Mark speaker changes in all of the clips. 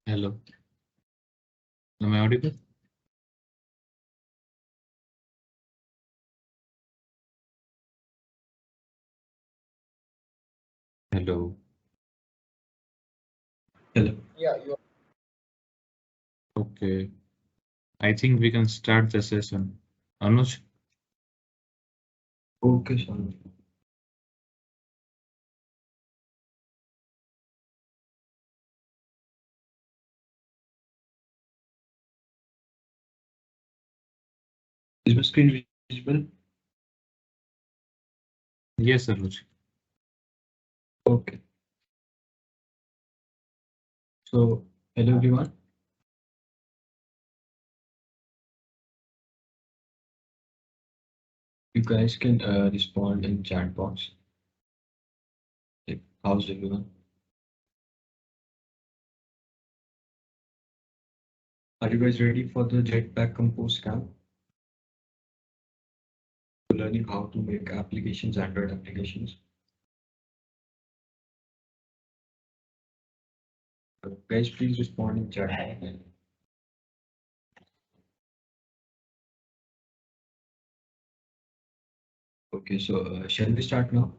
Speaker 1: Hello, am I audible? Hello.
Speaker 2: Hello.
Speaker 3: Yeah, you
Speaker 1: Okay, I think we can start the session. Anuj,
Speaker 2: Okay, sorry. Is my screen visible?
Speaker 1: yes, Anuj.
Speaker 2: Okay. So, hello everyone. You guys can respond in chat box. Like, how's everyone? Are you guys ready for the Jetpack Compose camp? Learning how to make applications, Android applications. Guys, please respond in chat. Okay, so shall we start now?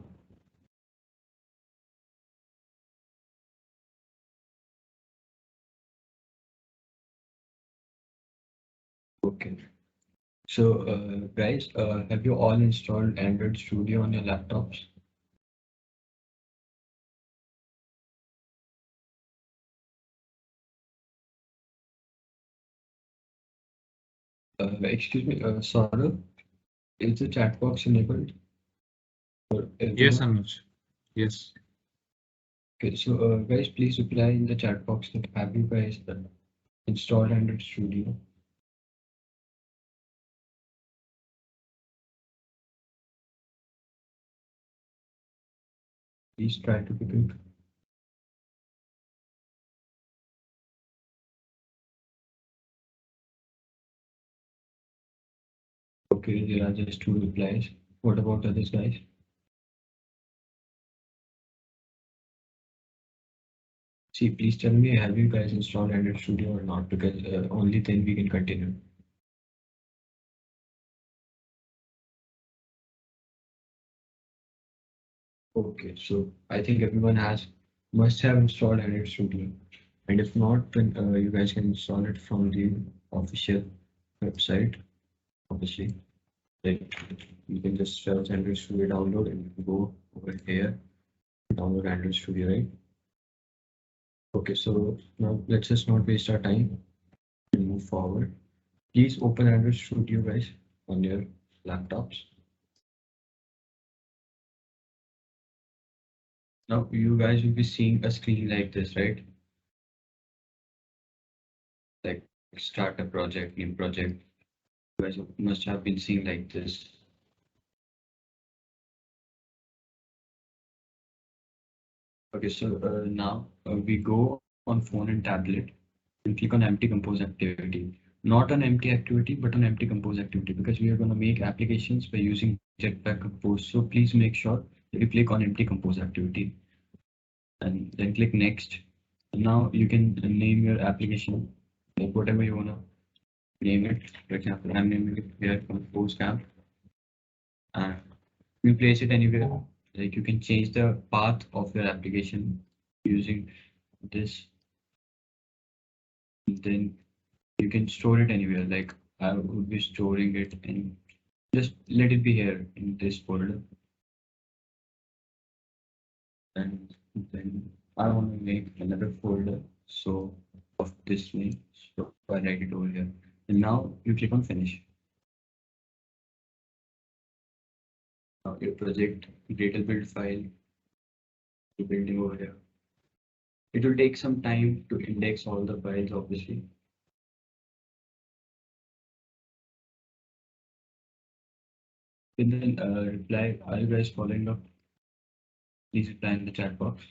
Speaker 2: Okay. So, guys, have you all installed Android Studio on your laptops? Excuse me, Saurabh, is the chat box enabled for
Speaker 1: Yes,
Speaker 2: everyone?
Speaker 1: Anuj. Yes.
Speaker 2: Okay, so guys, please reply in the chat box that have you guys installed Android Studio? Please try to be good. Okay, there are just two replies. What about others, guys? See, please tell me, have you guys installed Android Studio or not? Because only then we can continue. Okay, so I think everyone must have installed Android Studio. And if not, then you guys can install it from the official website, obviously. Like you can just search Android Studio download and you can go over here, download Android Studio, right? Okay, so now let's just not waste our time and move forward. Please open Android Studio, guys, on your laptops. Now you guys will be seeing a screen like this, right? Like start a project, new project. You guys must have been seeing like this. Okay, so now we go on phone and tablet and click on empty compose activity. Not on empty activity, but on empty compose activity because we are going to make applications by using Jetpack Compose. So please make sure that you click on empty compose activity and then click next. Now you can name your application like whatever you want to name it. For example, I'm naming it here Compose Camp and you place it anywhere. Like you can change the path of your application using this. Then you can store it anywhere. Like I would be storing it in just let it be here in this folder. And then I want to make another folder so of this name. So I write it over here. And now you click on finish. Now your project data build file you're building over here. It will take some time to index all the files, obviously. And then reply, are you guys following up? Please reply in the chat box.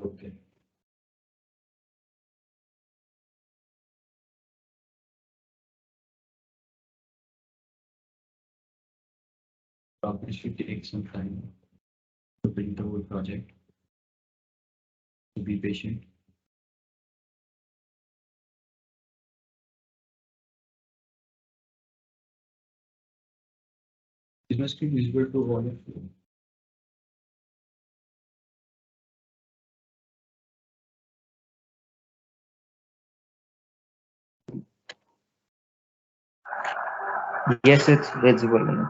Speaker 2: Okay. Probably should take some time to build the whole project. To be patient. It must be visible to all of you.
Speaker 3: Yes, it's visible.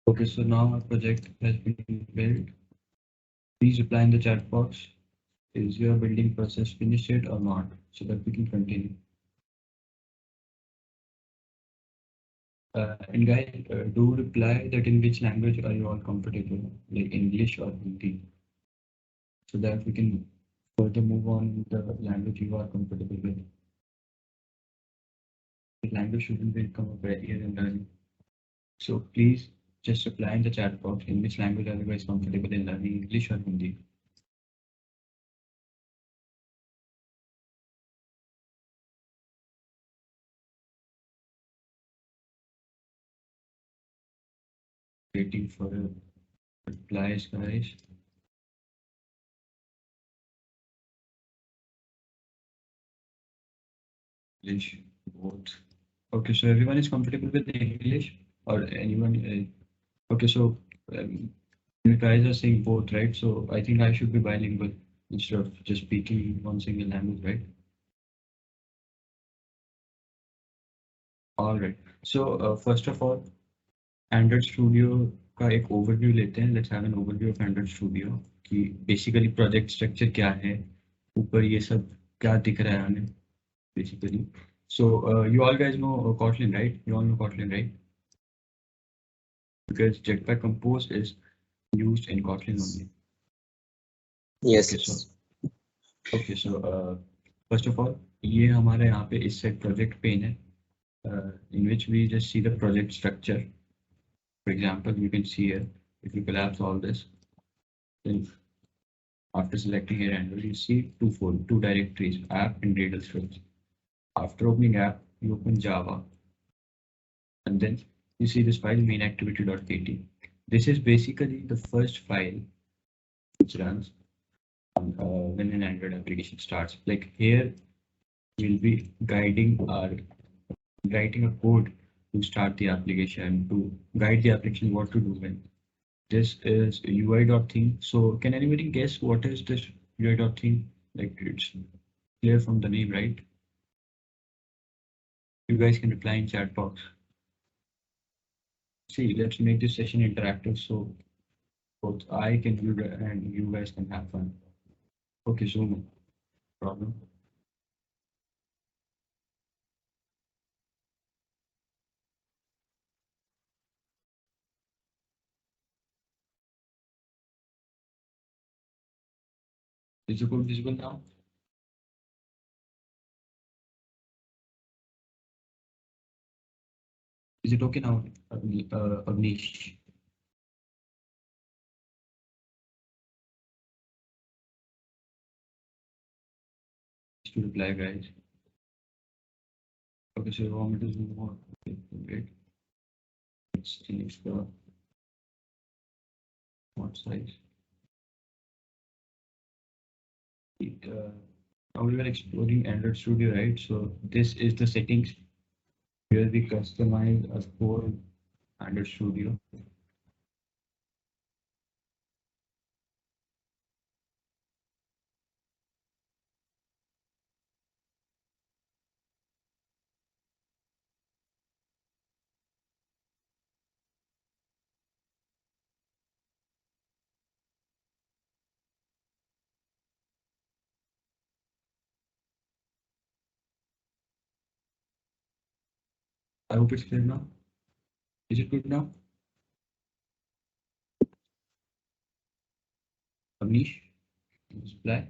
Speaker 2: Okay, so now our project has been built. Please reply in the chat box. Is your building process finished yet or not? So that we can continue. And guys, do reply that in which language are you all comfortable, like English or Hindi, so that we can further move on with the language you are comfortable with. The language shouldn't become a barrier in learning. So please just reply in the chat box in which language are you guys comfortable in learning, English or Hindi. Waiting for replies, guys. English, both. Okay, so everyone is comfortable with English or anyone? Okay, so you guys are saying both, right? So I think I should be bilingual instead of just speaking one single language, right? All right. So first of all, Android Studio का एक overview लेते हैं. Let's have an overview of Android Studio कि basically project structure क्या है, ऊपर ये सब क्या दिख रहा है हमें basically. So you all guys know Kotlin, right? You all know Kotlin, right? Because Jetpack Compose is used in Kotlin only.
Speaker 3: Yes.
Speaker 2: Okay, so first of all, ये हमारे यहाँ पे इस set project pane है, in which we just see the project structure. For example, you can see here, if you collapse all this, then after selecting here and you see two directories, app and Gradle scripts. After opening app, you open Java, and then you see this file main activity.kt. This is basically the first file which runs when an Android application starts. Like here, we'll be writing a code to start the application, to guide the application what to do when. This is UI.theme. So can anybody guess what is this UI.theme? Like it's clear from the name, right? You guys can reply in chat box. See, let's make this session interactive so both I can do and you guys can have fun. Okay, zoom in. Problem. Is the code visible now? Is it okay now, Avnish? To reply, guys. Okay, so you want me to zoom more? Okay, great. Let's change the font size. Now we were exploring Android Studio, right? So this is the settings where we customize a core Android Studio. I hope it's clear now. Is it good now? Avnish, reply.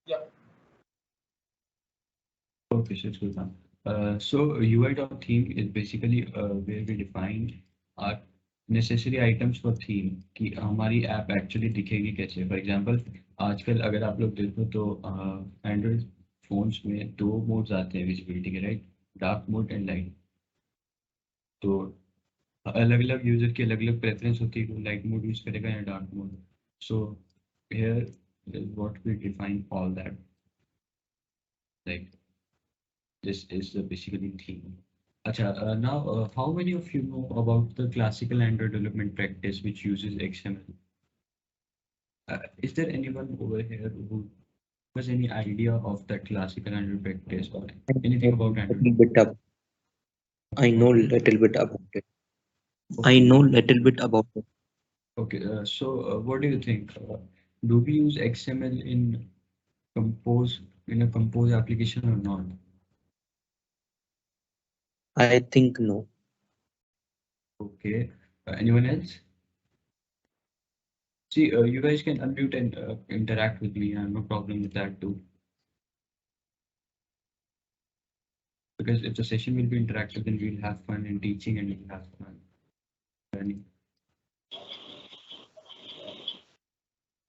Speaker 3: Yeah.
Speaker 2: Okay, so it's good now. So UI.theme is basically where we define our necessary items for theme कि हमारी app actually दिखेगी कैसे। For example आजकल अगर आप लोग देखो तो एंड्रॉइड फोन्स में दो मोड्स आते हैं विजिबिलिटी के, right, dark mode and light. तो अलग अलग यूजर की अलग अलग प्रेफरेंस होती है, वो लाइट मोड यूज करेगा या dark mode. So here is what we define all that, like this is basically theme. Acha, now how many of you know about the classical Android development practice which uses XML? Is there anyone over here who has any idea of that classical Android practice or anything about Android?
Speaker 3: Little bit up. I know
Speaker 2: What is it?
Speaker 3: little bit about it. I
Speaker 2: Okay,
Speaker 3: know little bit about it.
Speaker 2: okay. So what do you think? Do we use XML in Compose in a Compose application or not?
Speaker 3: I think no.
Speaker 2: Okay. Anyone else? See, you guys can unmute and interact with me. I have no problem with that too. Because if the session will be interactive, then we'll have fun in teaching and we'll have fun learning.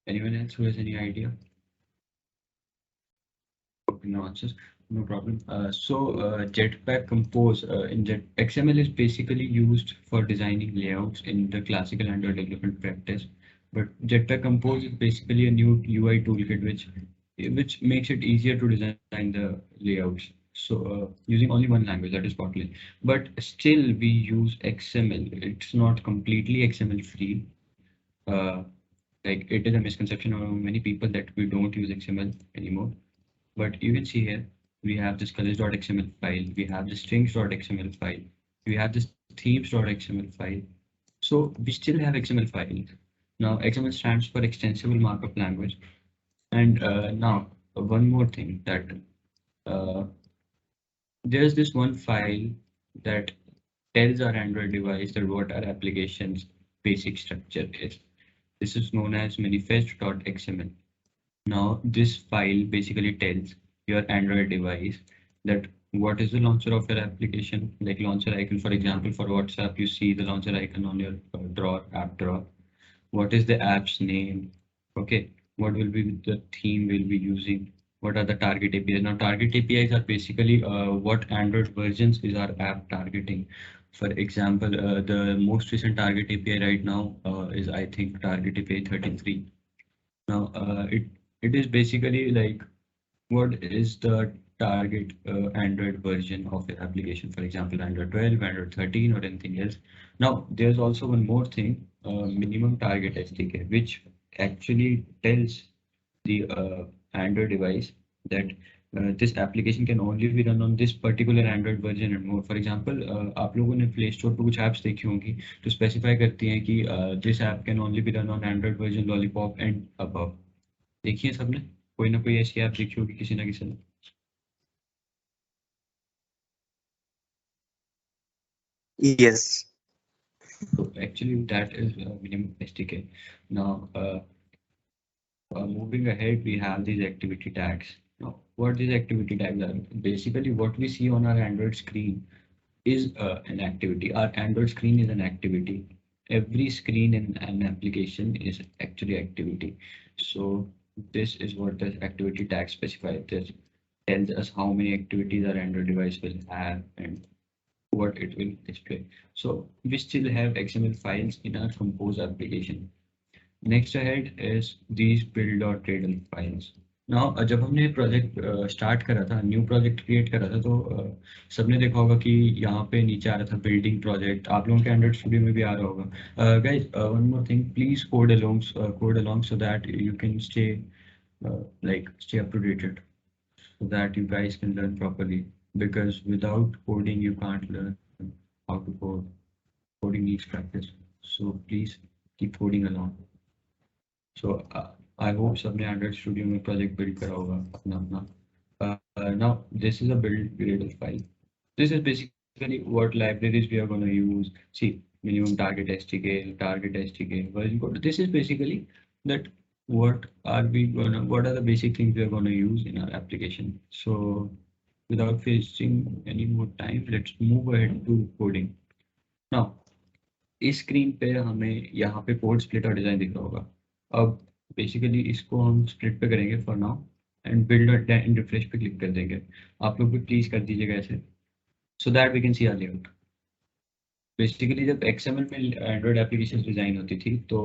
Speaker 2: Anyone else who has any idea? Okay, no answers, no problem. Jetpack Compose XML is basically used for designing layouts in the classical Android development practice. But Jetpack Compose is basically a new UI toolkit which makes it easier to design the layouts. So using only one language, that is Kotlin. But still we use XML. It's not completely XML free. Uh, like it is a misconception among many people that we don't use XML anymore. But you can see here, we have this colors.xml file, we have the strings.xml file, we have this themes.xml file. So we still have XML files. Now XML stands for extensible markup language. And now one more thing that uh, there's this one file that tells our Android device that what our application's basic structure is. This is known as manifest.xml. Now, this file basically tells your Android device that what is the launcher of your application, like launcher icon. For example, for WhatsApp, you see the launcher icon on your drawer, app drawer. What is the app's name? Okay, what will be the theme we'll be using? What are the target APIs? Now, target APIs are basically what Android versions is our app targeting. For example, the most recent target API right now is, I think, target API 33. Now, it is basically like what is the target Android version of your application, for example, Android 12, Android 13, or anything else. Now, there's also one more thing, minimum target SDK, which actually tells the Android device that this application can only be run on this particular Android version and more. For example, आप लोगों ने Play Store पे कुछ apps देखी होंगी तो specify करती हैं कि this app can only be run on Android version Lollipop and above. देखिए सबने कोई ना कोई ऐसी ऐप देखी होगी किसी ना किसी ने।
Speaker 3: Yes.
Speaker 2: So actually that is minimum SDK. Now moving ahead, we have these activity tags. Now what these activity tags are, basically what we see on our Android screen is an activity. Our Android screen is an activity. Every screen in an application is actually activity. So this is what the activity tag specifies. This tells us how many activities our Android device will have and what it will display. So we still have XML files in our Compose application. Next ahead is these build.tradle files. Now जब हमने project start करा था, new project create करा था, तो सबने देखा होगा कि यहाँ पे नीचे आ रहा था बिल्डिंग प्रोजेक्ट। आप लोगों के एंड्रॉइड स्टूडियो में भी आ रहा होगा। Guys, one more thing, please code along so that you can stay stay up to date, so that you guys can learn properly, because without coding you can't learn how to code. Coding needs practice, so please keep coding along. So I hope सबने Android Studio में project build करा होगा अपना अपना. Now this is a build Gradle file. This is basically what libraries we are going to use. See, minimum target SDK, version code. This is basically that what are the basic things we are going to use in our application. So without wasting any more time, let's move ahead to coding. Now, इस screen पे हमें यहाँ पे code splitter design दिख रहा होगा। अब basically इसको हम स्प्लिट पे करेंगे for now and build and refresh पे क्लिक कर देंगे। आप लोग भी प्लीज कर दीजिएगा ऐसे, so that we can see our layout. Basically जब XML में एंड्रॉयड एप्लीकेशन डिजाइन होती थी तो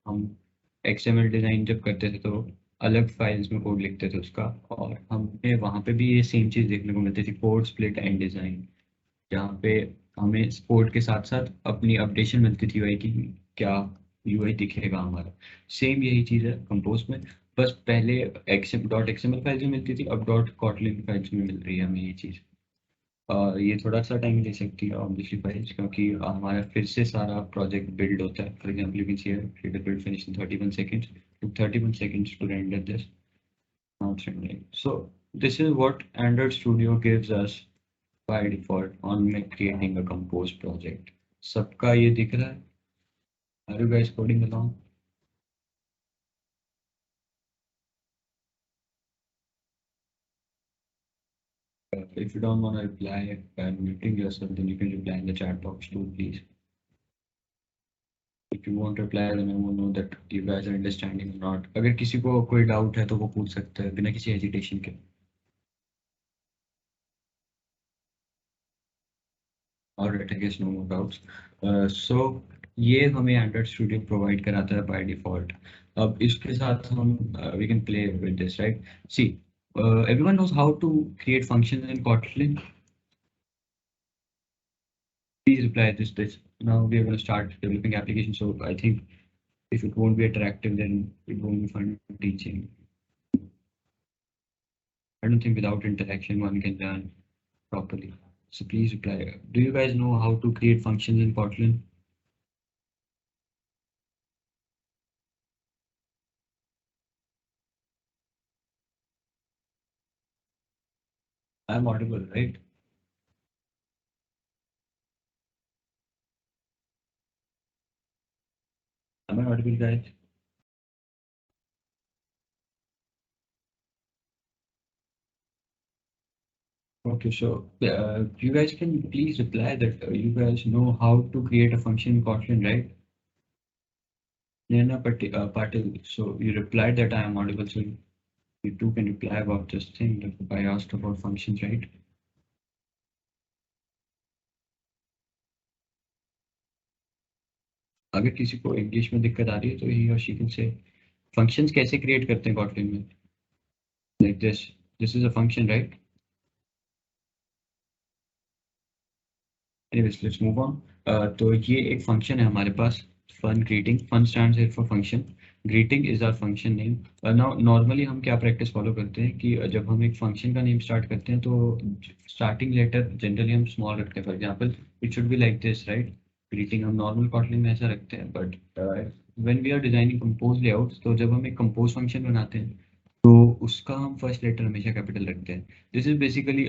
Speaker 2: हम XML डिजाइन जब करते थे तो अलग फाइल्स में कोड लिखते थे उसका, और हमें वहाँ पे भी ये सेम चीज़ देखने को मिलती थी, कोड स्प्लिट एंड डिजाइन, जहाँ पे हमें कोड के साथ साथ अपनी अपडेशन मिलती थी यूआई की, क्या यूआई दिखेगा हमारा। सेम यही चीज़ है कंपोज में, बस पहले XML फाइल्स में मिलती थी, अब डॉट कॉटलिन फाइल्स में मिल रही है हमें ये चीज़। ये थोड़ा सा टाइम ले सकती है ऑब्वियसली फाइल्स, क्योंकि हमारा फिर से सारा प्रोजेक्ट बिल्ड होता है। For example you can see here the build finish in 31 seconds, took 31 seconds to render this. Now it's rendering. So this is what Android Studio gives us by default on creating a compose project. सबका ये दिख रहा है? Are you guys coding along? If you don't want to reply by muting yourself, then you can reply in the chat box too, please. If you won't reply, then I won't know that you guys are understanding or not. अगर किसी को कोई doubt है तो वो पूछ सकता है बिना किसी हेजिटेशन के। Alright, I guess no more doubts. So ये हमें Android Studio प्रोवाइड कराता है by default. अब इसके साथ हम we can play with this, right? See, everyone knows how to create functions in Kotlin. Please reply this. Now we are going to start developing applications. So I think if it won't be attractive, then it won't be fun teaching. I don't think without interaction one can learn properly. So please reply. Do you guys know how to create functions in Kotlin? I'm audible, right? Am I audible, guys? Okay, so you guys can please reply that you guys know how to create a function in Kotlin, right? Nana Patil, so you replied that I am audible, so you two can reply about this thing that I asked about functions, right? अगर किसी को English में दिक्कत आ रही है तो he और she can say functions कैसे क्रिएट करते हैं Kotlin में, like this is a function, right? Anyways let's move on. तो ये एक फंक्शन है हमारे पास, fun greeting, fun stands here for function, greeting is our function name. Now normally हम क्या प्रैक्टिस फॉलो करते हैं कि जब हम एक फंक्शन का नेम स्टार्ट करते हैं तो स्टार्टिंग लेटर जनरली हम स्मॉल रखते हैं। For example it should be like this, right? Greeting हम नॉर्मल कॉटलिंग में ऐसा रखते हैं, but when we are designing Compose layouts, तो जब हम एक कंपोज फंक्शन बनाते हैं तो उसका हम फर्स्ट लेटर हमेशा कैपिटल रखते हैं। दिस इज बेसिकली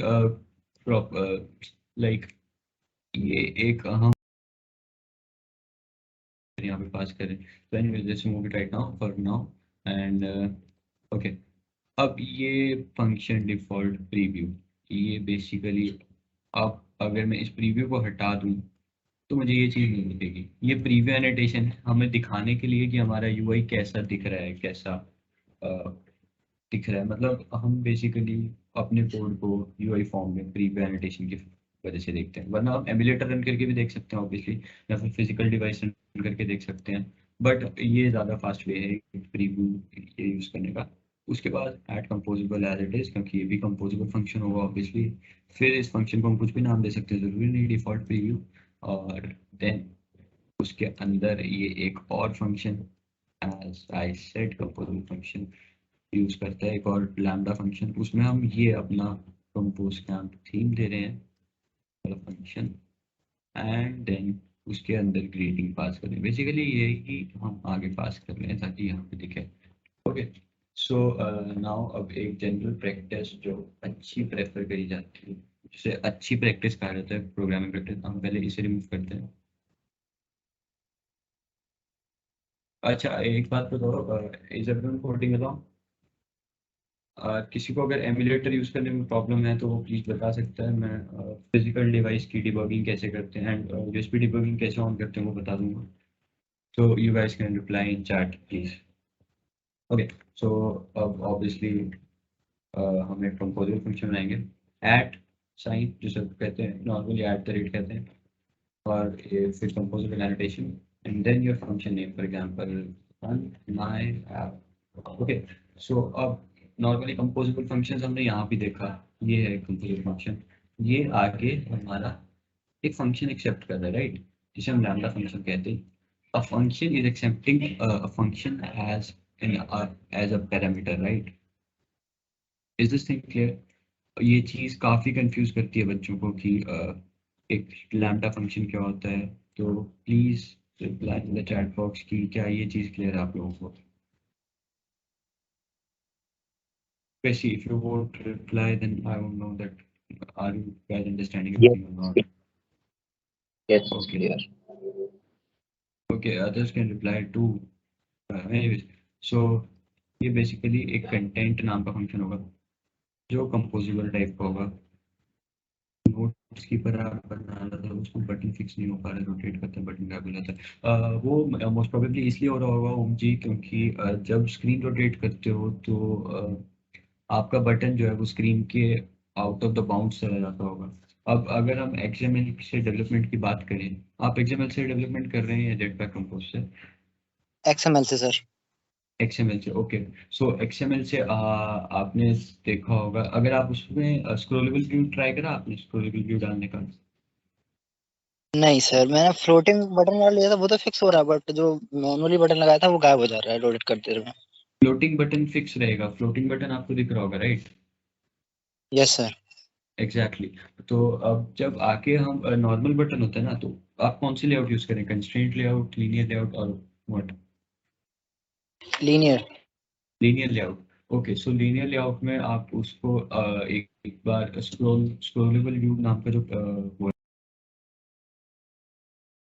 Speaker 2: लाइक ये एक हम यहाँ पे पास करें। तो anyway let's move it right now for now and okay. अब ये फंक्शन डिफॉल्ट प्रीव्यू, ये बेसिकली अब अगर मैं इस प्रीव्यू को हटा दूं तो मुझे ये चीज़ नहीं दिखेगी। ये प्रीव्यू एनोटेशन है हमें दिखाने के लिए कि हमारा यूआई कैसा दिख रहा है, कैसा दिख रहा है। मतलब हम बेसिकली अपने कोड को यूआई फॉर्म में प्रीव्यू एनोटेशन की वजह से देखते हैं, वरना हम एमुलेटर रन करके भी देख सकते हैं ऑब्वियसली, या फिर फिजिकल डिवाइस रन करके देख सकते हैं, बट ये ज़्यादा फास्ट वे है प्रीव्यू ये यूज़ करने का। उसके बाद add composable as it is, क्योंकि ये भी कंपोजेबल फंक्शन होगा ऑब्वियसली। फिर इस फंक्शन को हम कुछ भी नाम दे सकते हैं, ज़रूरी नहीं डिफॉल्ट प्रीव्यू। और देन उसके अंदर ये एक और function as I said composable function use करता है, एक और लैम्डा फंक्शन, उसमें हम ये अपना कंपोज कैंप थीम दे रहे हैं फंक्शन, एंड देन उसके अंदर ग्रीटिंग पास कर रहे हैं। बेसिकली यही हम आगे पास कर रहे हैं ताकि यहाँ पे दिखे। ओके, सो नाउ अब एक जनरल प्रैक्टिस जो अच्छी प्रेफर करी जाती है, जिसे अच्छी प्रैक्टिस कहा जाता है, प्रोग्रामिंग प्रैक्टिस, हम पहले इसे रिमूव करते हैं। अच्छा एक बात बताओ, इज एवरीवन कोडिंग अलोंग? किसी को अगर एमुलेटर यूज करने में प्रॉब्लम है तो वो प्लीज बता सकता है। मैं फिजिकल डिवाइस की डिबगिंग कैसे करते हैं एंड यूएसबी डिबगिंग कैसे ऑन करते हैं वो बता दूंगा। So you guys can reply in chat, please. Okay, so obviously हम एक कंपोजर फंक्शन बनाएंगे एट साइन जो सब कहते हैं नॉर्मली एट द रेट कहते हैं और फिर composer annotation and then your function name for example run my app. Okay, so अब नॉर्मली कंपोजेबल फंक्शंस हमने यहाँ भी देखा, ये है कंपोजर फंक्शन। ये आगे हमारा एक फंक्शन एक्सेप्ट कर रहा है, राइट, जिसे हम लैम्डा फंक्शन कहते हैं। A function is accepting a function as a parameter, right? Is this thing clear? ये चीज काफी कंफ्यूज करती है बच्चों को कि एक लैम्डा फंक्शन क्या होता है, तो please reply in the chat box की क्या ये चीज क्लियर है आप लोगों को। Especially if you won't reply, then I won't know that are you guys understanding
Speaker 3: Yes.
Speaker 2: everything or not.
Speaker 3: Yes, it's
Speaker 2: Okay.
Speaker 3: clear.
Speaker 2: Okay, others can reply too. Anyways, so ये basically एक content नाम का function होगा जो कंपोजिबल type का होगा। Notes की पर आप बना रहा था उसको बटन फिक्स नहीं हो पा रहा, रोटेट करते हैं बटन गायब हो जाता है। वो मोस्ट प्रोबेबली इसलिए हो रहा होगा ओम जी क्योंकि जब स्क्रीन रोटेट करते हो तो आपका बटन जो है वो स्क्रीन के आउट ऑफ द बाउंड चला जाता होगा। अब अगर हम एक्सएमएल से डेवलपमेंट की बात करें, आप एक्सएमएल से डेवलपमेंट कर रहे हैं या जेटपैक कंपोज से?
Speaker 4: XML से सर।
Speaker 2: एक्सएमएल से, ओके। सो एक्सएमएल से आपने देखा होगा, अगर आप उसमें स्क्रोलेबल व्यू ट्राई करा आपने, स्क्रोलेबल व्यू डालने का?
Speaker 4: नहीं सर, मैंने फ्लोटिंग बटन वाला लिया था, वो तो फिक्स हो रहा है, बट जो मैनुअली बटन लगाया था वो गायब हो जा रहा है लोडेट करते हुए।
Speaker 2: फ्लोटिंग बटन फिक्स रहेगा, फ्लोटिंग बटन आपको दिख रहा होगा, राइट?
Speaker 4: Yes sir.
Speaker 2: एग्जैक्टली। तो अब जब आके हम नॉर्मल बटन होता है ना, तो आप कौन सी लेआउट यूज करें, कंस्ट्रेंट लेआउट, लीनियर लेआउट और what?
Speaker 4: Linear.
Speaker 2: Linear layout. Okay, so linear layout में आप उसको एक बार स्क्रोलेबल व्यू नाम का जो वो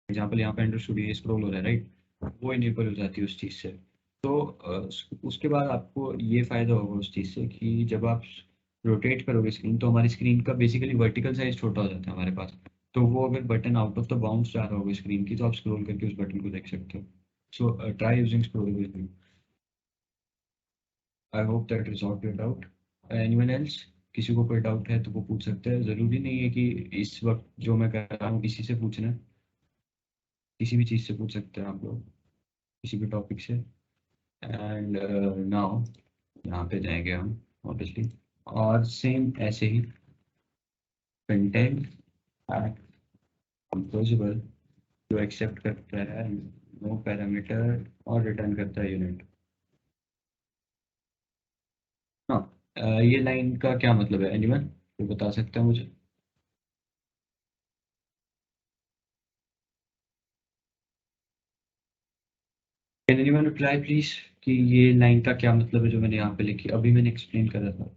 Speaker 2: एग्जांपल यहाँ पे अंडर स्टूडियो स्क्रॉल हो रहा है, राइट, वो इनेबल हो जाती है उस चीज़ से। तो उसके बाद आपको ये फायदा होगा उस चीज़ से कि जब आप रोटेट करोगे स्क्रीन तो हमारी स्क्रीन का बेसिकली वर्टिकल साइज छोटा हो जाता है हमारे पास। तो वो अगर button out of the bounds जा रहा होगा स्क्रीन की तो आप स्क्रॉल करके उस बटन को देख सकते हो। So try using scrollable view. I hope that resolve your doubt. Anyone else? किसी को कोई डाउट है तो वो पूछ सकते हैं, ज़रूरी नहीं है कि इस वक्त जो मैं कर रहा हूँ इसी से पूछना है, किसी भी चीज़ से पूछ सकते हैं आप लोग, किसी भी टॉपिक से। एंड नाउ यहाँ पे जाएंगे हम ऑब्वियसली, और सेम ऐसे ही कंटेंट कंपोजिबल जो एक्सेप्ट करता है नो पैरामीटर और रिटर्न करता है यूनिट। हाँ, ये लाइन का क्या मतलब है, एनीवन तो बता सकता है मुझे? कैन एनीवन रिप्लाई प्लीज कि ये लाइन का क्या मतलब है जो मैंने यहाँ पे लिखी, अभी मैंने एक्सप्लेन करा था।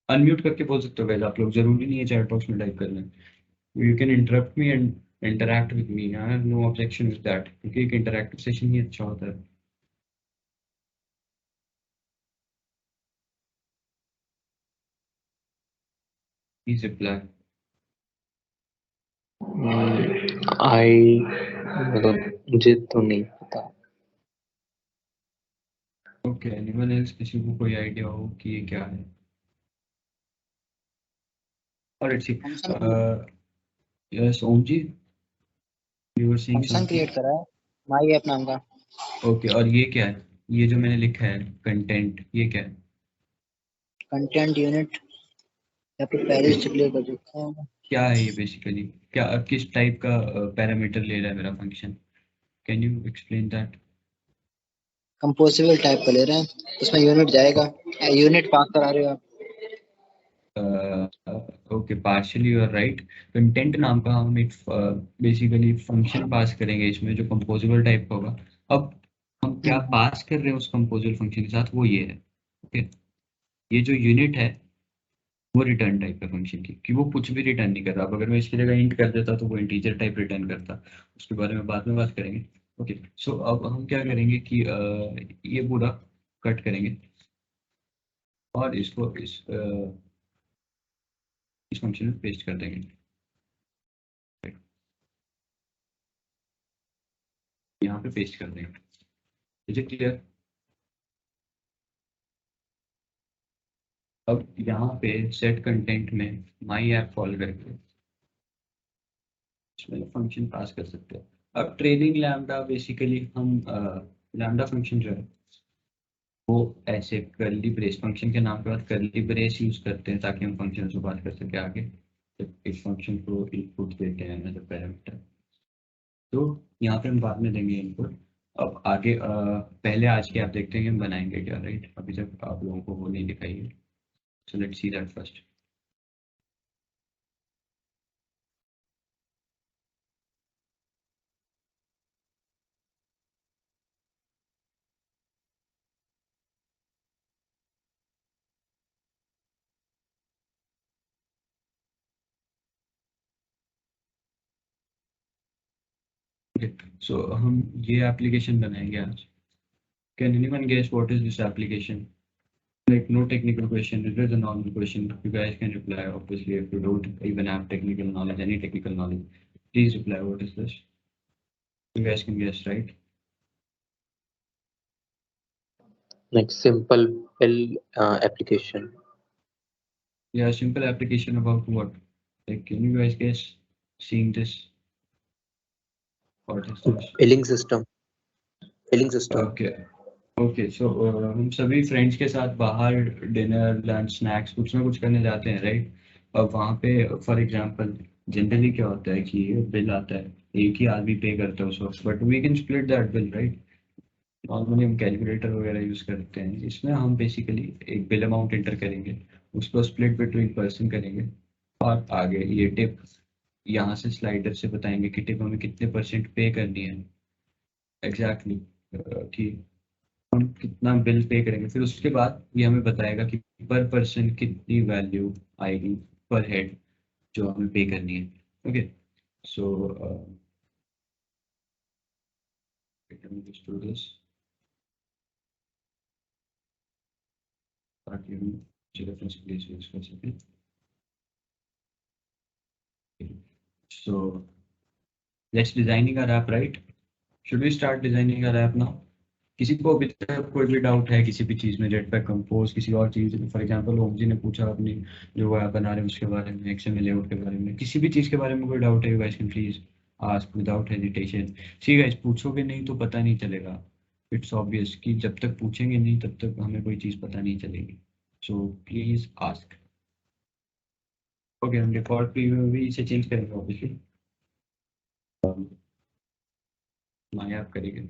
Speaker 2: अनम्यूट करके बोल सकते हो गाइस आप लोग, जरूरी नहीं है चैट बॉक्स में टाइप करना। You can interrupt me and interact with me. I have no objection with that क्योंकि एक interactive session ही अच्छा होता है। Please reply.
Speaker 3: आई मतलब मुझे तो नहीं पता।
Speaker 2: Okay, anyone else? किसी को कोई आइडिया हो कि ये क्या है? Alright, see. Yes, Om ji, you were saying
Speaker 4: function
Speaker 2: something.
Speaker 4: Create करा है माई ऐप नाम का।
Speaker 2: Okay, और ये क्या है? ये जो मैंने लिखा है कंटेंट, ये क्या है?
Speaker 4: कंटेंट यूनिट या फिर पैरेज डिक्लेयर कर सकते हैं।
Speaker 2: क्या है ये बेसिकली, क्या किस टाइप का पैरामीटर ले रहा है मेरा function? Can you explain that?
Speaker 4: Composable type का ले रहे हैं, उसमें यूनिट जाएगा, यूनिट पास करा रहे हो आप।
Speaker 2: Okay, partially you are right. Content नाम का हम एक बेसिकली फंक्शन पास करेंगे इसमें जो कंपोजिबल टाइप का होगा। अब हम क्या पास कर रहे हैं उस कंपोजिबल फंक्शन के साथ, वो ये है। ओके, ये जो यूनिट है वो रिटर्न टाइप का फंक्शन की, कि वो कुछ भी रिटर्न नहीं कर रहा। अब अगर मैं इसकी जगह इंट कर देता तो वो इंटीजर टाइप रिटर्न करता, उसके बारे में बाद में बात करेंगे। ओके, सो अब हम क्या करेंगे कि ये पूरा कट करेंगे और इसको इस फंक्शन में पेस्ट कर देंगे। यहाँ पे पेस्ट कर देंगे। Is it clear? अब यहाँ पे सेट कंटेंट में माई ऐप कॉल करके इसमें फंक्शन पास कर सकते हैं। अब ट्रेनिंग लैम्डा बेसिकली हम लैम्डा फंक्शन जो है वो ऐसे कर्ली ब्रेस फंक्शन के नाम के बाद कर्ली ब्रेस यूज करते हैं ताकि हम फंक्शन से बात कर सके आगे जब इस फंक्शन को इनपुट देते हैं एज अ पैरामीटर। तो यहाँ पे हम बाद में देंगे इनपुट। अब आगे पहले आज के आप देखते हैं कि हम बनाएंगे क्या, राइट? अभी तक आप लोगों को वो नहीं दिखाई है, so let's see that first. So हम ये एप्लीकेशन बनाएंगे आज। Can anyone guess what is this application? Like no technical question, it is a normal question. You guys can reply. Obviously, if you don't even have technical knowledge, any technical knowledge, please reply. What is this? You guys can guess, right?
Speaker 3: Like simple pill application.
Speaker 2: Yeah, simple application about what? Like, can you guys guess? Seeing this, what is this?
Speaker 3: Billing system. Billing system.
Speaker 2: Okay. Okay so हम सभी friends के साथ बाहर dinner lunch snacks कुछ ना कुछ करने जाते हैं, राइट? और वहाँ पे फॉर एग्जांपल जनरली क्या होता है कि बिल आता है, एक ही आदमी पे करता है उस वक्त, but we can split that bill, right? Normally हम कैलकुलेटर वगैरह यूज करते हैं। इसमें हम बेसिकली एक बिल अमाउंट एंटर करेंगे, उसको स्प्लिट बिटवीन पर्सन करेंगे और आगे ये टिप यहाँ से स्लाइडर से बताएंगे कि टिप हमें कितने % पे करनी है एग्जैक्टली, ठीक? हम कितना बिल पे करेंगे, फिर उसके बाद ये हमें बताएगा कि पर पर्सन कितनी वैल्यू आएगी पर हेड जो हमें पे करनी है। ओके सो ताकि हम रेफरेंस के लिए यूज कर सकें। So let's designing our app, right? Should we start designing our app now? किसी को अभी तक कोई भी डाउट है किसी भी चीज़ में, जेटपैक कंपोज किसी और चीज़, फॉर एग्जांपल ओम जी ने पूछा अपनी जो वो ऐप बना रहे हैं उसके बारे में, एक्सएमएल लेआउट के बारे में, किसी भी चीज़ के बारे में कोई डाउट है, you guys can please ask without hesitation. See guys, पूछोगे नहीं तो पता नहीं चलेगा। इट्स ऑब्वियस कि जब तक पूछेंगे नहीं तब तक हमें कोई चीज़ पता नहीं चलेगी। So please ask. ओके, हम रिकॉर्ड प्रीव्यू भी इसे चेंज करेंगे ऑब्वियसली, माय ऐप करेंगे।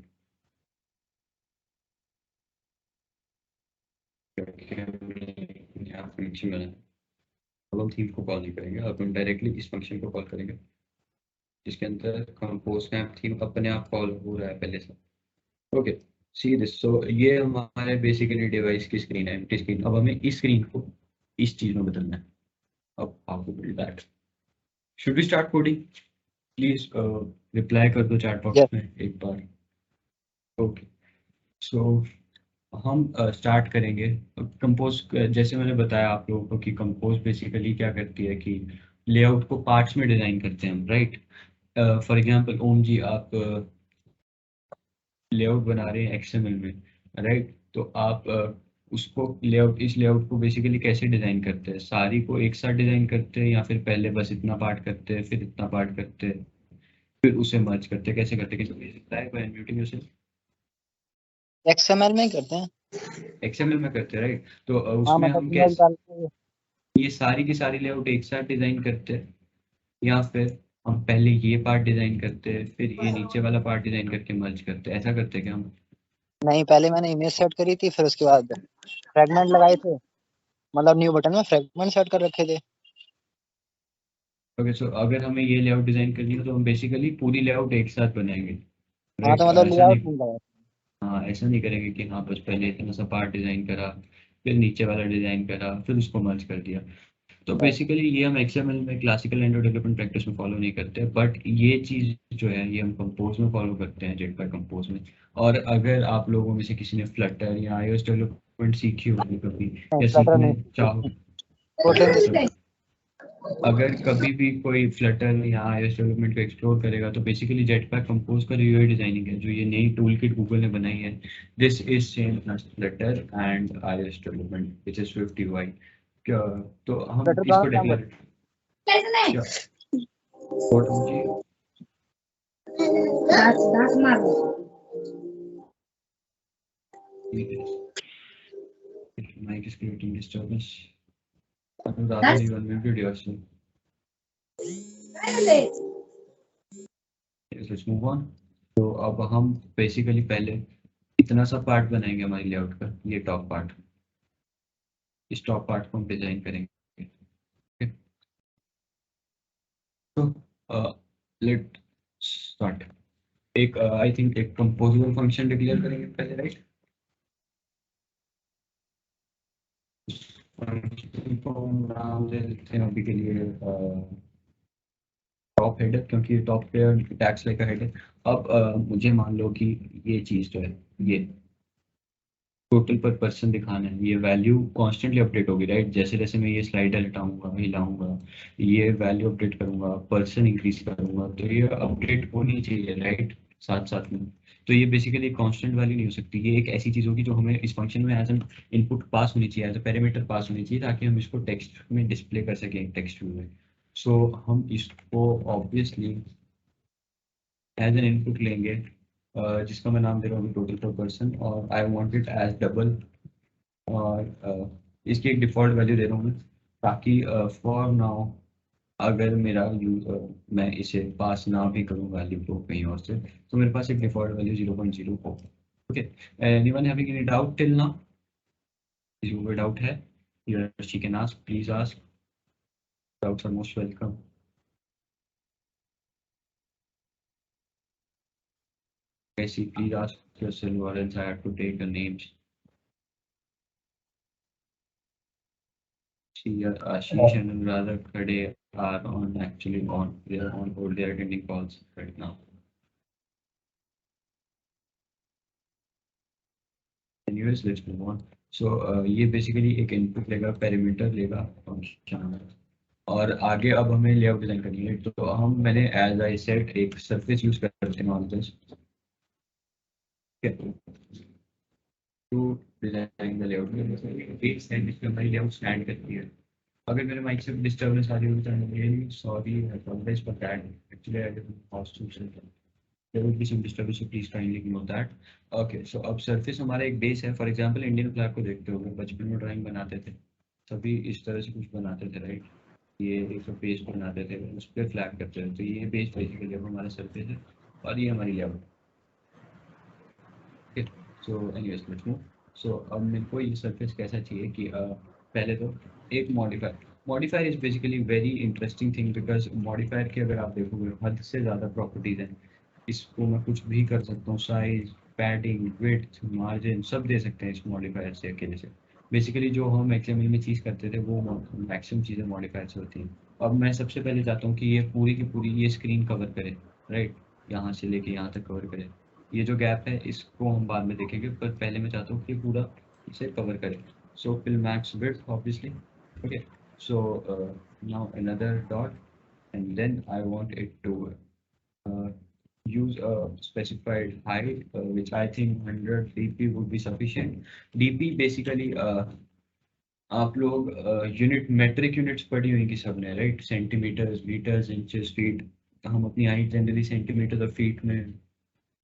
Speaker 2: यहाँ फंक्शन बनाए, अब हम थीम को कॉल नहीं करेंगे, अब हम डायरेक्टली इस फंक्शन को कॉल करेंगे जिसके अंदर कंपोज का थीम अपने आप कॉल हो रहा है पहले से। ओके सी दिस, सो ये हमारे बेसिकली डिवाइस की स्क्रीन है, एम्प्टी स्क्रीन। अब हमें इस स्क्रीन को इस चीज में बदलना है। अब आपको build that. Should we start coding? Please reply कर दो चैट बॉक्स में एक बार। ओके सो हम स्टार्ट करेंगे कंपोज। जैसे मैंने बताया आप लोगों को कि कंपोज बेसिकली क्या करती है कि लेआउट को पार्ट्स में डिजाइन करते हैं हम, राइट? फॉर एग्जांपल ओम जी, आप लेआउट बना रहे हैं एक्सएमएल में, राइट? तो आप उसको लेआउट, इस लेआउट को बेसिकली कैसे डिजाइन करते हैं? सारी को एक साथ डिजाइन करते हैं या फिर पहले बस इतना पार्ट करते हैं फिर इतना पार्ट करते हैं फिर उसे मर्ज करते हैं? कैसे करते हैं? कैसे सकता है? Unmuting yourself.
Speaker 4: एक्सएमएल में ही करते हैं।
Speaker 2: एक्सएमएल में करते हैं, राइट? तो
Speaker 4: हाँ,
Speaker 2: उसमें
Speaker 4: मतलब
Speaker 2: हम
Speaker 4: इमेज
Speaker 2: कैसे
Speaker 4: डाल के
Speaker 2: ये सारी की सारी लेआउट एक साथ डिजाइन करते हैं या फिर हम पहले ये पार्ट डिजाइन करते हैं फिर ये नीचे वाला पार्ट डिजाइन करके मर्ज करते हैं? ऐसा करते हैं क्या हम?
Speaker 4: नहीं, पहले मैंने इमेज सेट करी थी, फिर उसके बाद फ्रेगमेंट लगाए थे, मतलब न्यू बटन में फ्रेगमेंट सेट कर रखे थे।
Speaker 2: ओके सो अगर हमें ये लेआउट डिजाइन करनी है तो हम बेसिकली पूरी लेआउट एक साथ बनाएंगे,
Speaker 4: हाँ,
Speaker 2: राइट?
Speaker 4: तो मतलब
Speaker 2: ऐसा
Speaker 4: लेआउट
Speaker 2: नहीं,
Speaker 4: नहीं लगा।
Speaker 2: हाँ ऐसा नहीं करेंगे कि हाँ बस पहले इतना सा पार्ट डिजाइन करा फिर नीचे वाला डिजाइन करा फिर उसको मर्ज कर दिया। तो बेसिकली ये हम एक्सएमएल में क्लासिकल एंड्रॉइड डेवलपमेंट प्रैक्टिस में फॉलो नहीं करते, बट ये चीज़ जो है ये हम कंपोज में फॉलो करते हैं, जेटपैक कंपोज में। और अगर आप लोगों में से किसी ने फ्लटर या iOS डेवलप सीखी होगी कभी या
Speaker 4: Flutter
Speaker 2: सीखना
Speaker 4: नहीं
Speaker 2: चाहो।
Speaker 4: Kotlin
Speaker 2: अगर कभी भी कोई फ्लटर या iOS डेवलपमेंट को एक्सप्लोर करेगा तो बेसिकली जेटपैक कंपोज का यूआई डिजाइनिंग है, जो ये नई टूल किट गूगल ने बनाई है। This is same as Flutter and iOS development which is Swift UI. तो हम
Speaker 4: Flutter का
Speaker 2: इसको
Speaker 4: काम
Speaker 2: declare Mike is creating disturbance. Rather you unmuted yourself. Let's move on. तो अब हम बेसिकली पहले इतना सा पार्ट बनाएंगे हमारे लेआउट का, ये टॉप पार्ट। इस टॉप पार्ट को हम डिजाइन करेंगे। तो लेट स्टार्ट। एक आई थिंक एक कंपोजेबल फंक्शन डिक्लेयर करेंगे पहले, राइट? फंक्शन को नाम दे देते हैं अभी के लिए टॉप हेडर, क्योंकि टॉप पे टैग्स लाइक हेड है। अब मुझे मान लो कि ये चीज जो है, ये टोटल पर पर्सन दिखाना है, ये वैल्यू कॉन्स्टेंटली अपडेट होगी, राइट? जैसे जैसे मैं ये स्लाइडर हटाऊंगा, हिलाऊंगा, ये वैल्यू अपडेट करूंगा, पर्सन इंक्रीज करूंगा, तो ये अपडेट होनी चाहिए, राइट? साथ साथ में। तो ये बेसिकली कांस्टेंट वैल्यू नहीं हो सकती, ये एक ऐसी चीज होगी जो हमें इस फंक्शन में एज एन इनपुट पास होनी चाहिए, एज ए पैरामीटर पास होनी चाहिए, ताकि हम इसको टेक्स्ट में डिस्प्ले कर सकें, टेक्स्ट व्यू में। सो हम इसको ऑब्वियसली एज एन इनपुट लेंगे, जिसका मैं नाम दे रहा हूँ टोटल पर पर्सन, और I want it as double, और इसकी एक डिफ़ॉल्ट वैल्यू दे रहा हूँ मैं, ताकि फॉर नाउ अगर मेरा मैं इसे पास ना भी करूँ वैल्यू को कहीं और से, तो मेरे पास एक डिफ़ॉल्ट वैल्यू 0.0 हो। Okay, anyone having any doubt till now? किसी को डाउट है? She can ask, please ask, doubts are most welcome. Please ask yourself, or else I have to take the names. Ashish and Anuradha Khade are on actually on, they are on hold, they are attending calls right now. Anyways, let's move on. So ये basically एक input लेगा, perimeter लेगा function, और आगे अब हमें layout design करनी है। तो हम मैंने एज आई सेट एक सरफेस यूज करते हैं on this to design the layout. एक सेट इसमें हमारी लेआउट स्टैंड करती है। अगर मेरे माइक से डिस्टर्बेंस आ रही होगी तो I am really sorry, I apologise for that. Actually I didn't pass to set, there will be some disturbance, so please kindly ignore that. Okay, so अब सरफेस हमारा एक बेस है। फॉर एग्जांपल इंडियन फ्लैग को देखते हो, बचपन में drawing बनाते थे सभी इस तरह से कुछ बनाते थे, राइट? ये एक बेस बनाते थे, उस पर फ्लैग करते थे। तो ये बेस बेसिकली अब हमारा सरफेस है, और ये हमारी layout. So anyways let's move. So अब मेरे को ये सरफेस कैसा चाहिए कि पहले तो एक modifier is basically very interesting thing, because modifier के अगर आप देखोगे हद से ज़्यादा प्रॉपर्टीज हैं। इसको मैं कुछ भी कर सकता हूँ, साइज, पैडिंग, विड्थ, मार्जिन सब दे सकते हैं इस मॉडिफायर से अकेले से। बेसिकली जो हम एक्सएमएल में चीज़ करते थे वो मैक्सिमम चीज़ें मॉडिफायर से होती हैं। अब मैं सबसे पहले चाहता हूँ कि ये पूरी की पूरी ये स्क्रीन कवर करे, राइट? यहाँ से लेके यहाँ तक कवर करे। ये जो गैप है इसको हम बाद में देखेंगे, पर पहले मैं चाहता हूँ कि पूरा इसे कवर करे। So fill max width obviously. Okay, so now another dot, and then I want it to use a specified height, which I think 100 dp would be sufficient. dp basically आप लोग यूनिट, मेट्रिक यूनिट्स पढ़ी हुई सबने, right? Centimeters, meters, inches, feet. हम अपनी height generally centimeter और feet में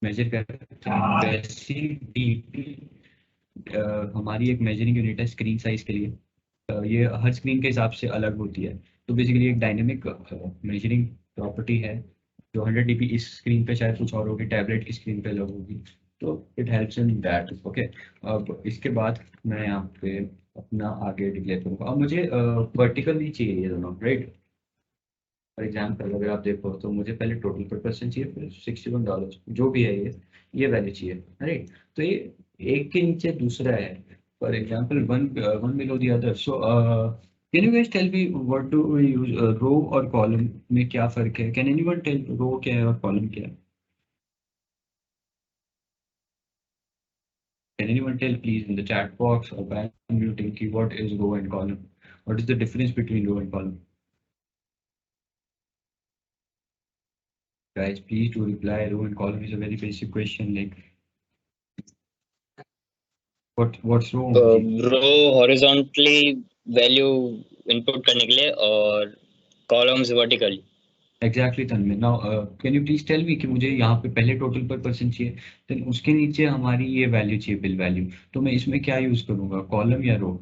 Speaker 2: measure करते हैं। वैसे डीपी हमारी एक मेजरिंग यूनिट है स्क्रीन साइज के लिए। ये हर स्क्रीन के हिसाब से अलग होती है। तो बेसिकली एक डायनेमिक मेजरिंग प्रॉपर्टी है, जो 100 dp इस स्क्रीन पे शायद कुछ और होगी, टैबलेट की स्क्रीन पे अलग होगी। तो it helps in that. Okay, अब इसके बाद मैं यहाँ पे अपना आगे डिक्लेयर करूँगा। अब मुझे वर्टिकल नहीं चाहिए ये दोनों, राइट? फॉर एग्जाम्पल अगर आप देखो तो मुझे पहले टोटल पर पर्सन चाहिए, फिर $61 जो भी है ये वैल्यू चाहिए, राइट? तो ये एक के नीचे दूसरा है, for example one below the other. So can you guys tell me what do we use, row और कॉलम में क्या फर्क है? कैन एनीवन टेल रो क्या है और कॉलम क्या है? Can anyone tell please in the chat box or by muting key what is row and column? What is the difference between row and column? Guys, please do reply. Row and column is a very basic question. Like, what's row?
Speaker 5: Row horizontally value input करने के लिए और columns vertically.
Speaker 2: Exactly, Tanmay. Now, can you please tell me कि मुझे यहाँ पे पहले total पर परसेंट चाहिए, then उसके नीचे हमारी ये वैल्यू चाहिए बिल वैल्यू, तो मैं इसमें क्या यूज करूँगा, कॉलम या रो?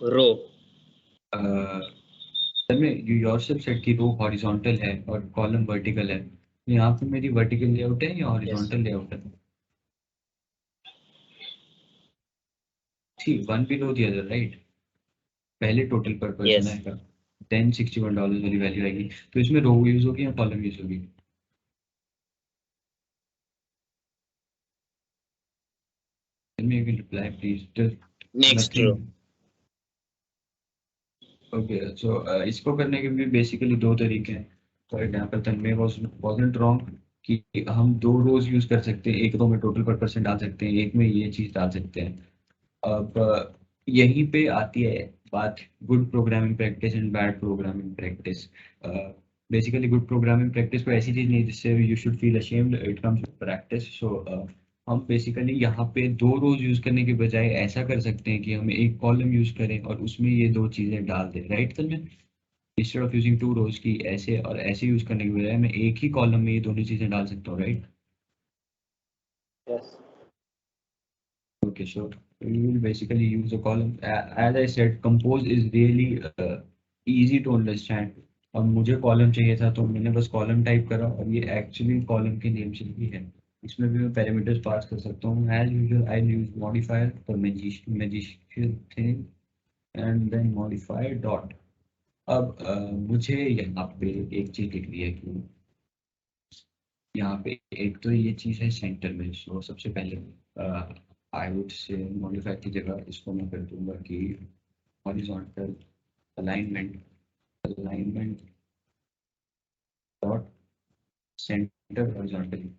Speaker 5: रो.
Speaker 2: तन्मय, you yourself said कि रो हॉरिजॉन्टल है और कॉलम वर्टिकल है. यहाँ पे मेरी वर्टिकल लेआउट है या हॉरिजॉन्टल लेआउट है? ठीक, one below the other, right? पहले टोटल पर पर्सन आएगा, देन $61 वाली वैल्यू आएगी. तो इसमें रो यूज होगी या कॉलम यूज होगी? You can reply please.
Speaker 5: Next row.
Speaker 2: Okay, so इसको करने के भी बेसिकली दो तरीके हैं. For example Tanmay wasn't wrong कि हम दो रोज यूज कर सकते हैं, एक रो में टोटल पर परसेंट डाल सकते हैं, एक में ये चीज डाल सकते हैं. अब यहीं पे आती है बात good programming practice and bad programming practice. Basically good programming practice को ऐसी चीज नहीं जिससे you should feel ashamed, it comes with practice. So हम बेसिकली यहाँ पे दो रोज यूज करने के बजाय ऐसा कर सकते हैं कि हम एक कॉलम यूज करें और उसमें ये दो चीजें डाल दें, राइट? तो मैं instead of using two rows की ऐसे और ऐसे यूज करने के बजाय मैं एक ही कॉलम में ये दोनों चीजें डाल सकता हूँ, right? Okay, so we will basically use a column. As I said, compose is really easy to understand. और मुझे कॉलम चाहिए था तो मैंने बस कॉलम टाइप करा और ये एक्चुअली कॉलम के नेम से ही है. इसमें भी मैं पैरामीटर्स पास कर सकता हूँ. As usual I use modifier for magician thing and then modifier dot. अब मुझे यहाँ पे एक चीज दिख रही है कि यहाँ पे एक तो ये चीज है सेंटर में. सो सबसे पहले आई वुड से मॉडिफाई की जगह इसको मैं कर दूंगा कि horizontal alignment dot centre horizontally.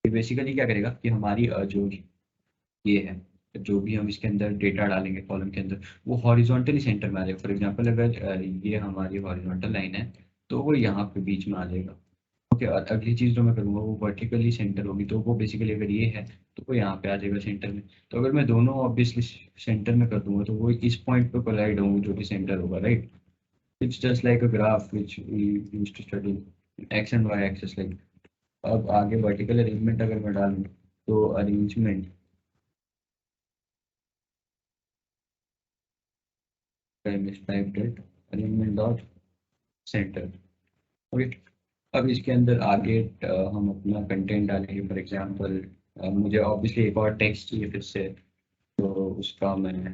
Speaker 2: ये बेसिकली क्या करेगा कि हमारी जो ये है, जो भी हम इसके अंदर डेटा डालेंगे कॉलम के अंदर, वो हॉरिजॉन्टली सेंटर में आ जाएगा. फॉर एग्जांपल अगर ये हमारी हॉरिजॉन्टल लाइन है तो वो यहाँ पे बीच में आ जाएगा. ओके, और अगली चीज जो मैं करूँगा वो वर्टिकली सेंटर होगी. तो वो बेसिकली अगर ये है तो वो यहाँ पे आ जाएगा सेंटर में. तो अगर मैं दोनों ऑब्वियसली सेंटर में कर दूंगा तो वो इस पॉइंट पे कोलाइड होंगे जो कि सेंटर होगा, right? It's just like a graph which we used to study x and y axis like. अब आगे वर्टिकल अरेंजमेंट अगर मैं डालूँ तो arrangement arrangement dot center. Okay, अब इसके अंदर आगे हम अपना कंटेंट डालेंगे. फॉर एग्जांपल मुझे ऑब्वियसली एक और टेक्स्ट चाहिए फिर से, तो उसका मैं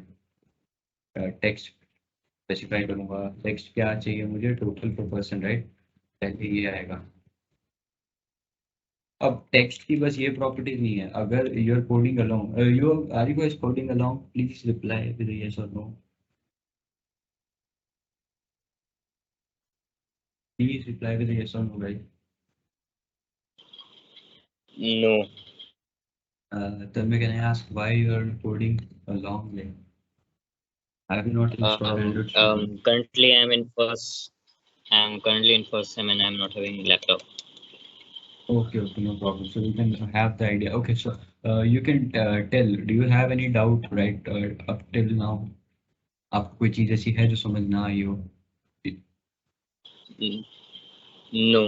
Speaker 2: टेक्स्ट स्पेसिफाई करूँगा. टेक्स्ट क्या चाहिए मुझे, टोटल पर पर्सन, राइट? पहले ये आएगा. अब टेक्स्ट की बस ये प्रॉपर्टीज नहीं है. अगर you are coding along, you are you guys coding along, please reply with yes और no. Please reply with a yes or no, guys.
Speaker 5: No.
Speaker 2: Tanmay, can I ask why you are coding a long way? Have you not installed?
Speaker 5: Currently I'm in first. I'm currently in first sem and I'm not having laptop.
Speaker 2: Okay, no problem. So you can have the idea. Okay, so you can tell. Do you have any doubt, right? Up till now, आपको कोई चीज ऐसी है जो समझ ना आई हो?
Speaker 5: No.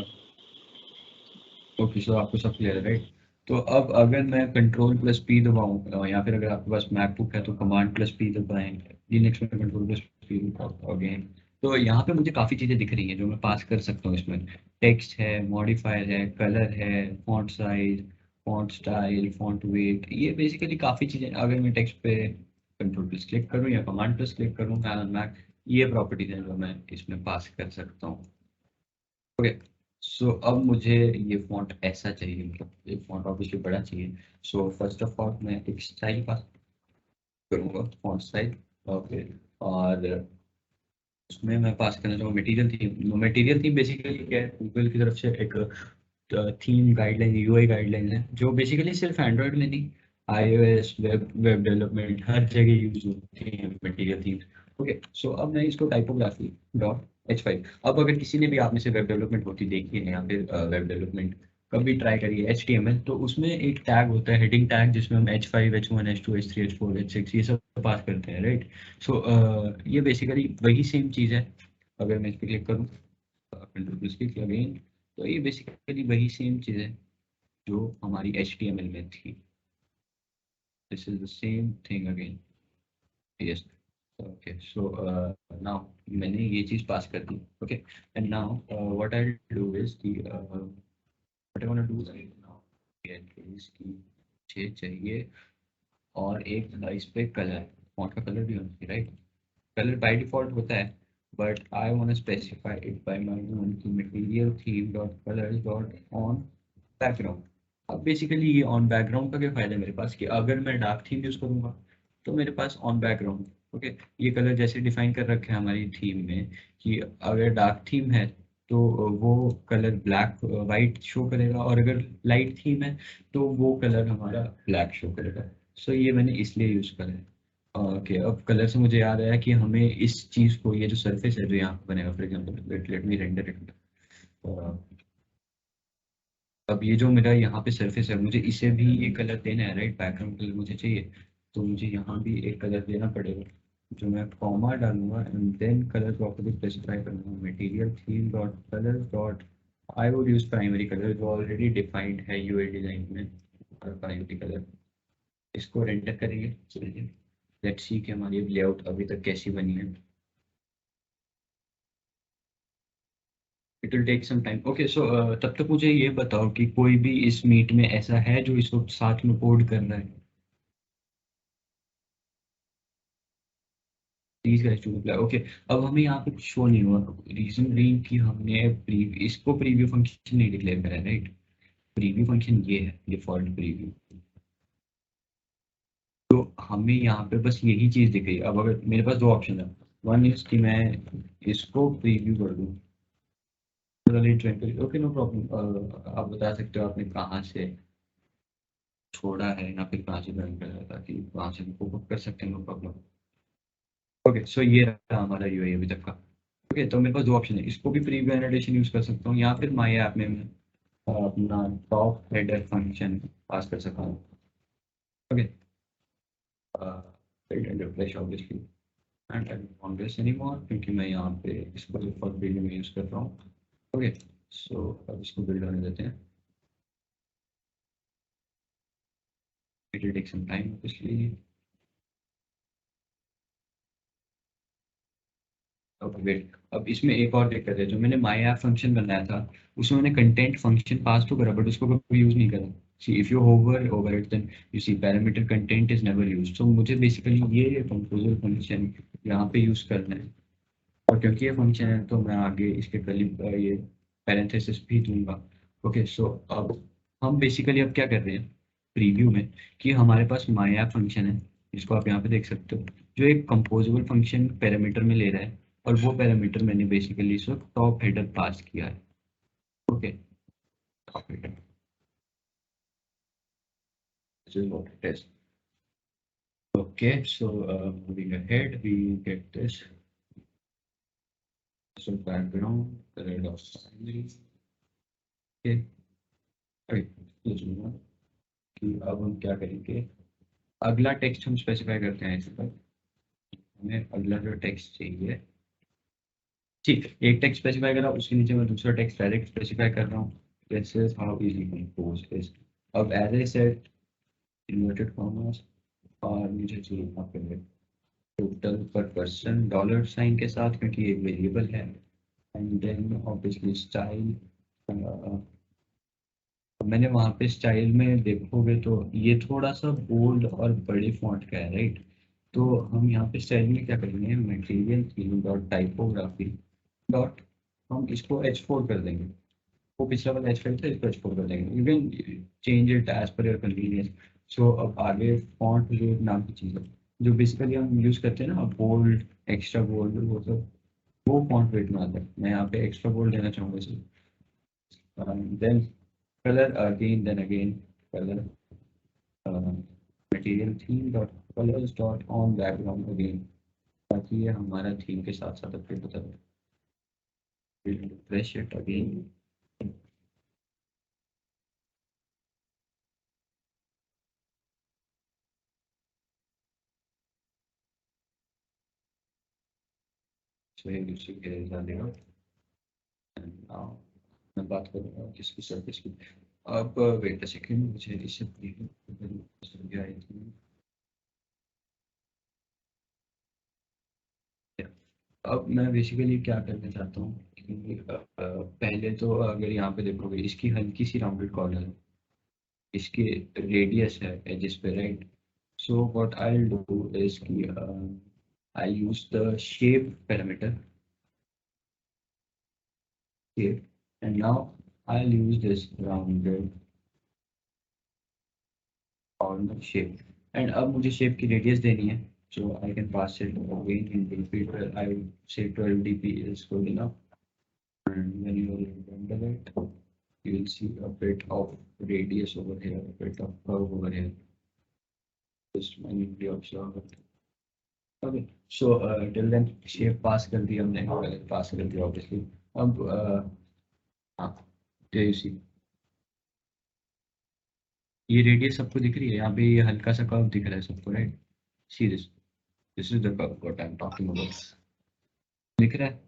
Speaker 2: Okay, सो आपको सब क्लियर है, राइट? तो अब अगर मैं Ctrl+P दबाऊं या फिर अगर आपके पास मैकबुक है तो Command+P दबाएं, लिनक्स में Ctrl+P अगेन, तो यहाँ पे मुझे काफ़ी चीज़ें दिख रही हैं जो मैं पास कर सकता हूँ. इसमें टेक्स्ट है, मॉडिफायर है, कलर है, font size, font style, font weight, ये बेसिकली काफ़ी चीज़ें. अगर मैं टेक्स्ट पे Ctrl+ क्लिक करूँ या Command+ क्लिक करूँ मैक, ये प्रॉपर्टीज हैं जो मैं इसमें पास कर सकता हूँ. ओके, सो अब मुझे ये फॉन्ट ऐसा चाहिए, मतलब ये फॉन्ट ऑब्वियसली बड़ा चाहिए. सो फर्स्ट ऑफ ऑल मैं एक स्टाइल पास करूँगा, फॉन्ट स्टाइल. ओके, और उसमें मैं पास करना चाहूँगा material theme. Material theme basically क्या है, गूगल की तरफ से एक थीम गाइडलाइन, यूआई गाइडलाइन है जो बेसिकली सिर्फ एंड्रॉयड में नहीं iOS वेब डेवलपमेंट हर जगह यूज होती है मटेरियल थीम्स। ओके, सो अब मैं इसको टाइपोग्राफी डॉट h5, अब अगर किसी ने भी आप में से वेब डेवलपमेंट होती देखी है या फिर वेब डेवलपमेंट कभी ट्राई करिए HTML, तो उसमें एक टैग होता है, हेडिंग टैग, जिसमें हम h5 h1 h2 h3 h4 h6 ये सब पास करते हैं, राइट। सो ये बेसिकली वही सेम चीज़ है। अगर मैं इस पर क्लिक करूँ अगेन, तो ये बेसिकली वही सेम चीज़ है जो हमारी HTML में थी। This is the same thing again. Yes. Okay. So now मैंने ये चीज़ पास कर दी. Okay. And now what I'll do is what I want to do right now is कि मुझे चाहिए और एक इस पे कलर, फॉन्ट का कलर भी होना चाहिए, राइट। कलर बाय डिफॉल्ट होता है, but I want to specify it by my own की material theme dot colours dot on background. अब बेसिकली ये ऑन बैकग्राउंड का क्या फ़ायदा है मेरे पास कि अगर मैं डार्क थीम यूज़ करूँगा तो मेरे पास ऑन बैकग्राउंड, ओके, ये कलर जैसे डिफाइन कर रखे हैं हमारी थीम में कि अगर डार्क थीम है तो वो कलर ब्लैक वाइट शो करेगा, और अगर लाइट थीम है तो वो कलर हमारा ब्लैक शो करेगा। सो ये मैंने इसलिए यूज़ करा है। ओके, अब कलर से मुझे याद आया कि हमें इस चीज़ को, ये जो सरफेस है जो यहाँ पे बनेगा, for example let me render it. अब ये जो मेरा यहाँ पे सरफेस है, मुझे इसे भी ये कलर देना है, राइट। बैकग्राउंड कलर मुझे चाहिए, तो मुझे यहाँ भी एक कलर देना पड़ेगा, जो मैं कॉमा डालूंगा and then colour property specify करूँगा, material theme dot colour dot I would use primary colour जो ऑलरेडी डिफाइंड है यूआई डिजाइन में, और प्राइमरी कलर इसको रेंडर करेंगे। चलिए लेट्स सी कि हमारी लेआउट अभी तक कैसी बनी है। It will take some time. Okay, so तब तक मुझे ये बताओ कि कोई भी इस मीट में ऐसा है जो इस वक्त साथ में कोड कर रहा है। Please guys to reply. Okay, अब हमें यहाँ पे शो नहीं हुआ, रीजन बीइंग कि हमने इसको प्रीव्यू फंक्शन नहीं डिक्लेयर करा है, राइट। प्रीव्यू फंक्शन ये है, डिफॉल्ट प्रीव्यू, तो हमें यहाँ पे बस यही चीज़ दिख रही है। अब अगर मेरे पास दो ऑप्शन है, वन इज कि मैं इसको प्रीव्यू कर दूँ, ओके नो प्रॉब्लम। आप बता सकते हो आपने कहाँ से छोड़ा है या फिर कहाँ से ज्वाइन करा है, ताकि वहाँ से बुक कर सकते हैं, नो प्रॉब्लम। ओके, सो ये रहा हमारा यूआई अभी तक का। ओके, तो मेरे पास दो ऑप्शन है, इसको भी प्रीव्यू एनोटेशन यूज कर सकता हूँ या फिर माई ऐप में मैं अपना टॉप हेडर फंक्शन पास कर सकता हूँ। Okay, refresh obviously and I don't want this anymore, क्योंकि मैं यहाँ पे इसको डिफॉल्ट प्रीव्यू में यूज कर रहा हूँ। ओके, सो अब इसको बिल्ड होने देते हैं। It will take some time obviously. Wait, अब इसमें एक और दिक्कत है, जो मैंने माई ऐप फंक्शन बनाया था उसमें मैंने कंटेंट फंक्शन पास तो करा, बट उसको कभी यूज नहीं करा। See if you hover over it then you see parameter content is never used. तो मुझे बेसिकली ये कंपोजर फंक्शन यहाँ पे यूज करना है, और क्योंकि ये फंक्शन है तो मैं आगे इसके कली ये पैरेंथेसिस भी दूंगा। ओके, सो अब हम बेसिकली अब क्या कर रहे हैं प्रीव्यू में कि हमारे पास माई ऐप फंक्शन है, जिसको आप यहाँ पे देख सकते हो, जो एक कंपोजेबल फंक्शन पैरामीटर में ले रहा है, और वो पैरामीटर मैंने बेसिकली इस वक्त टॉप हेडर पास किया है। Okay, top header, this is what it is. Okay, so moving ahead we get this, so background color of primary. Okay, कि अब हम क्या करेंगे, अगला टेक्स्ट हम स्पेसिफाई करते हैं। इस पर हमें अगला जो टेक्स्ट चाहिए, ठीक, एक टेक्स्ट स्पेसिफाई करा, उसके नीचे मैं दूसरा टेक्स्ट डायरेक्ट स्पेसिफाई कर रहा हूँ। This is how easy compose this. अब as I said inverted commas, और मुझे चाहिए यहाँ पे total per person dollar sign के साथ, क्योंकि एक वेरिएबल है, एंड देन ऑब्वियसली स्टाइल। मैंने वहाँ पे स्टाइल में देखोगे तो ये थोड़ा सा बोल्ड और बड़े फॉन्ट का है, राइट। तो हम यहाँ पे स्टाइल में क्या करेंगे, material theme dot typography dot, हम इसको H4 कर देंगे। वो पिछला वाला H5 था, इसको H4 कर देंगे। You can change it as per your convenience. So अब आगे फॉन्ट जो नाम की चीज़ है, जो बेसिकली हम यूज़ करते हैं ना, बोल्ड, एक्स्ट्रा बोल्ड, वो सब वो फॉन्ट वेट में आता है। मैं यहाँ पे एक्स्ट्रा बोल्ड देना चाहूँगा इसे। Then color again, then again color material theme dot colours dot on background again, ताकि ये हमारा थीम के साथ साथ अपडेट होता रहे। Refresh it again. So here you see here is our layout, and now मैं बात करूँगा किसकी सर्विस की। अब वेट अ सेकंड, मुझे इसे अब मैं बेसिकली क्या करना चाहता हूँ कि पहले तो अगर यहाँ पे देखोगे इसकी हल्की सी राउंडेड कॉर्नर है, इसके रेडियस है एजिस पे, right. So what I will do is कि I use the shape parameter shape, and now I'll use this rounded corner shape, and अब मुझे शेप की रेडियस देनी है, so I can pass it again in dp. I will say 12 dp is good enough, and when you will render it, you will see a bit of radius over here, a bit of curve over here. Just manually observe it. Okay, so till then shape pass कर दी हमने, pass कर दिया obviously. अब हाँ, there you see ये radius सबको दिख रही है, यहाँ पे ये हल्का सा कर्व दिख रहा है सबको, right. See this is the curve what I am talking about, दिख रहा है?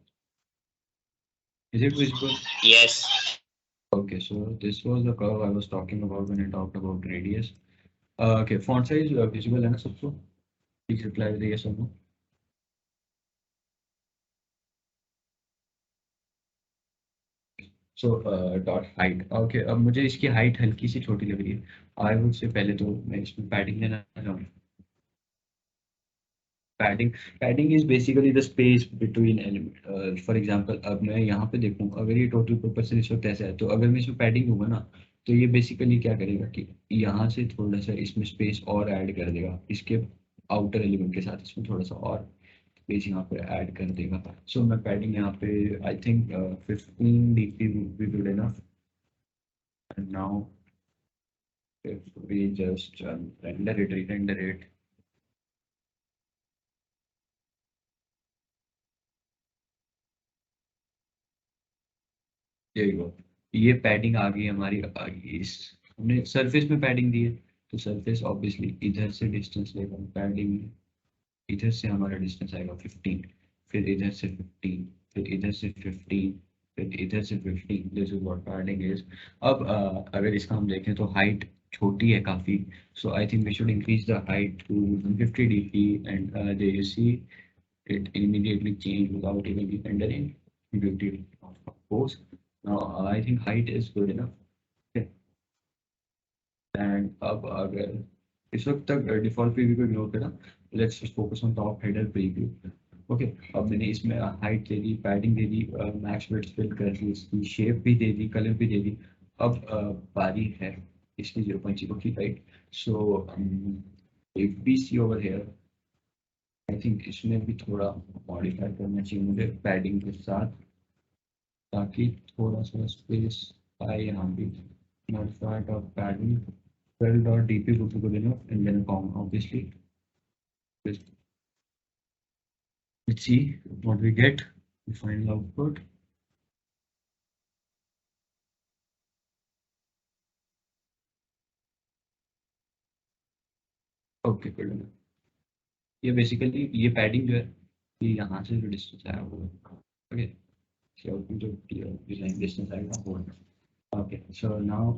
Speaker 2: Is it visible?
Speaker 5: Yes.
Speaker 2: Okay, so this was the curve I was talking about when I talked about radius. Okay, font size visible है ना सबको? Please reply with a yes or no. So dot height. Okay, अब मुझे इसकी height हल्की सी छोटी लग रही है। I would say पहले तो मैं इसमें पैडिंग लेना चाहूँगा। Padding is basically the space between element. For example अब मैं यहाँ पे देखूँ, अगर ये टोटल प्रोपोर्शन इस वक्त ऐसा है, तो अगर मैं इसमें पैडिंग दूंगा ना, तो ये बेसिकली क्या करेगा कि यहाँ से थोड़ा सा इसमें स्पेस और ऐड कर देगा, इसके आउटर एलिमेंट के साथ इसमें थोड़ा सा और स्पेस यहाँ पे ऐड कर देगा। सो मैं पैडिंग यहाँ पे I think 15 dp would be good enough. And now if we just render it, there you go. ये पैडिंग आ गई हमारी, आ गई इस हमने सरफेस में पैडिंग दी है, तो सरफेस ऑब्वियसली इधर से डिस्टेंस लेगा, पैडिंग इधर से हमारा डिस्टेंस आएगा 15, फिर इधर से 15, फिर इधर से 15, फिर इधर से 15। This is what padding is. अब अगर इसका हम देखें तो हाइट छोटी है काफी, so I think we should increase the height to 150 dp, and there you see it immediately changed without even rendering beauty, of course. Now I think height is good enough. Okay. And अब अगर इस वक्त तक default preview को ignore करा, let's just focus on top header preview. Okay, अब मैंने इसमें हाइट दे दी, पैडिंग दे दी, मैक्स विड्थ फिल कर दी, इसकी शेप भी दे दी, कलर भी दे दी। अब बारी है इसकी 0.0 की, right. So if we see over here, I think इसमें भी थोड़ा मॉडिफाई करना चाहिए मुझे पैडिंग के साथ, ताकि थोड़ा सा स्पेस आए यहाँ भी। Modify dot padding 12.dp would be good enough, and then obviously let's see what we get, the final output. Okay, good enough. ये बेसिकली ये पैडिंग जो है, ये यहाँ से जो डिस्टेंस आया वो, ओके, जो डिजाइन डिस्टेंस आएगा वो। ओके, सो नाउ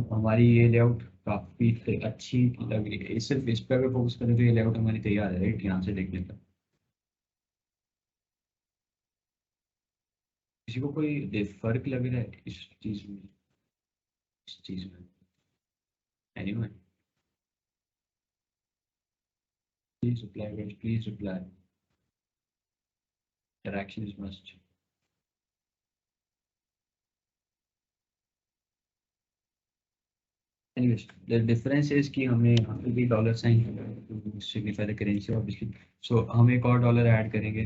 Speaker 2: हमारी ये लेआउट काफी अच्छी लग रही है। सिर्फ इस पर अगर फोकस करें तो ये लेआउट हमारी तैयार है, राइट, यहाँ से देखने का। किसी को कोई फर्क लग रहा है इस चीज में, इस चीज में? Anyone? Please reply, guys. Please reply. Interaction is must. Anyways, the difference is कि हमें यहाँ पे भी dollar sign signify the currency obviously, so हम एक और डॉलर ऐड करेंगे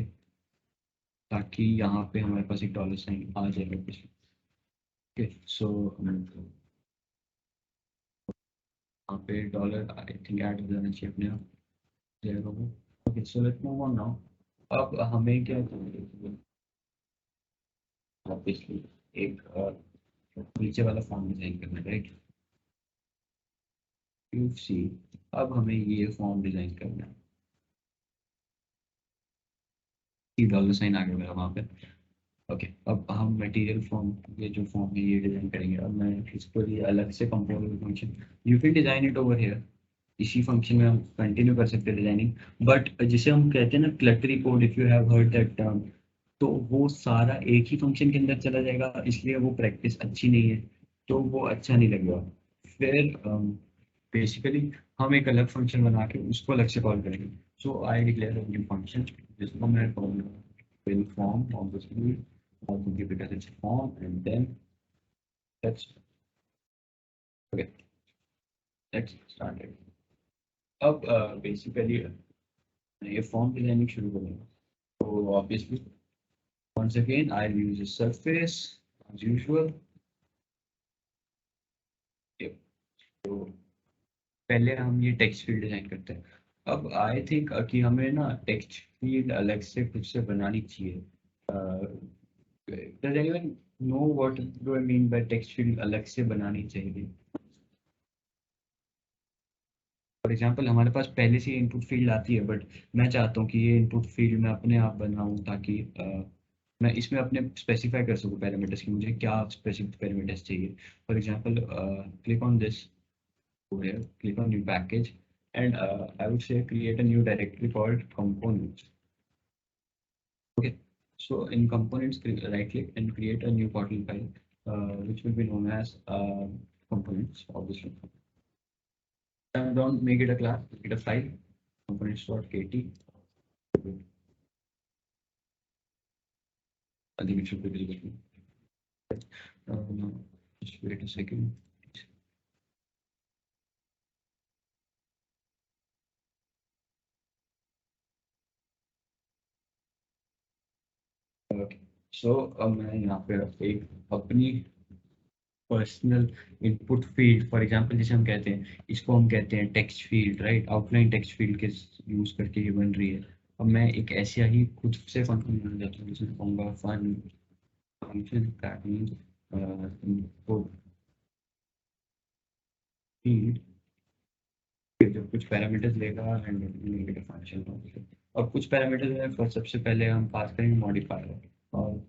Speaker 2: ताकि यहाँ पे हमारे पास एक डॉलर साइन आ जाए ऑब्वियसली। ओके, सो यहाँ पे डॉलर आई थिंक ऐड हो जाना चाहिए अपने आप जाएगा वो। Okay so let's move on now. अब हमें क्या ऑब्वियसली एक नीचे वाला फॉर्म डिजाइन करना है, राइट? यू सी, अब हमें ये फॉर्म डिजाइन करना है। डॉलर साइन आ गया मेरा वहाँ पे। ओके अब हम मटेरियल फॉर्म, ये जो फॉर्म है ये डिजाइन करेंगे। अब मैं इसको ये अलग से component function, you can design it over here. इसी फंक्शन में हम कंटिन्यू कर सकते हैं डिजाइनिंग। बट जिसे हम कहते हैं ना cluttery code, if you have heard that term, तो वो सारा एक ही फंक्शन के अंदर चला जाएगा, इसलिए वो प्रैक्टिस अच्छी नहीं है, तो वो अच्छा नहीं लगेगा। फिर बेसिकली हम एक अलग फंक्शन बना के उसको अलग से कॉल करेंगे। सो आई डिक्लेयर न्यू फंक्शन जिसको मैं call will form obviously because it's a form, and then let's okay let's start it. अब बेसिकली ये फॉर्म डिजाइनिंग शुरू करेंगे। तो obviously once again I'll use a surface as usual. Yep. तो पहले हम ये टेक्स्ट फील्ड डिजाइन करते हैं। अब आई थिंक कि हमें ना टेक्स्ट फील्ड अलग से खुद से बनानी चाहिए। does anyone know what do I mean by text field अलग से बनानी चाहिए? फॉर एग्जाम्पल हमारे पास पहले से इनपुट फील्ड आती है, बट मैं चाहता हूँ कि ये इनपुट फील्ड मैं अपने आप बनाऊँ ताकि मैं इसमें अपने स्पेसिफाई कर सकूँ पैरामीटर्स की, मुझे क्या स्पेसिफिक पैरामीटर्स चाहिए। For example click on this, click on new package, and I would say create a new directory called components. Okay, so in components, right click and create a new Kotlin file, which will be known as components, obviously. And don't make it a class, make it a file, components.kt. I think it should be visible. No, just wait a second. Okay, so मैं यहाँ पे एक अपनी personal input field, for example जैसे हम कहते हैं, इसको हम कहते हैं text field, right? Outline text field के यूज करके ये बन रही है। अब मैं एक ऐसा ही खुद से फंक्शन बनाना चाहता हूँ जिसमें कहूँगा fun function that means input field जो कुछ पैरामीटर्स लेगा एंड नेगेटिव फंक्शन। और कुछ पैरामीटर्स में फर्स्ट सबसे पहले हम पास करेंगे मॉडिफायर, और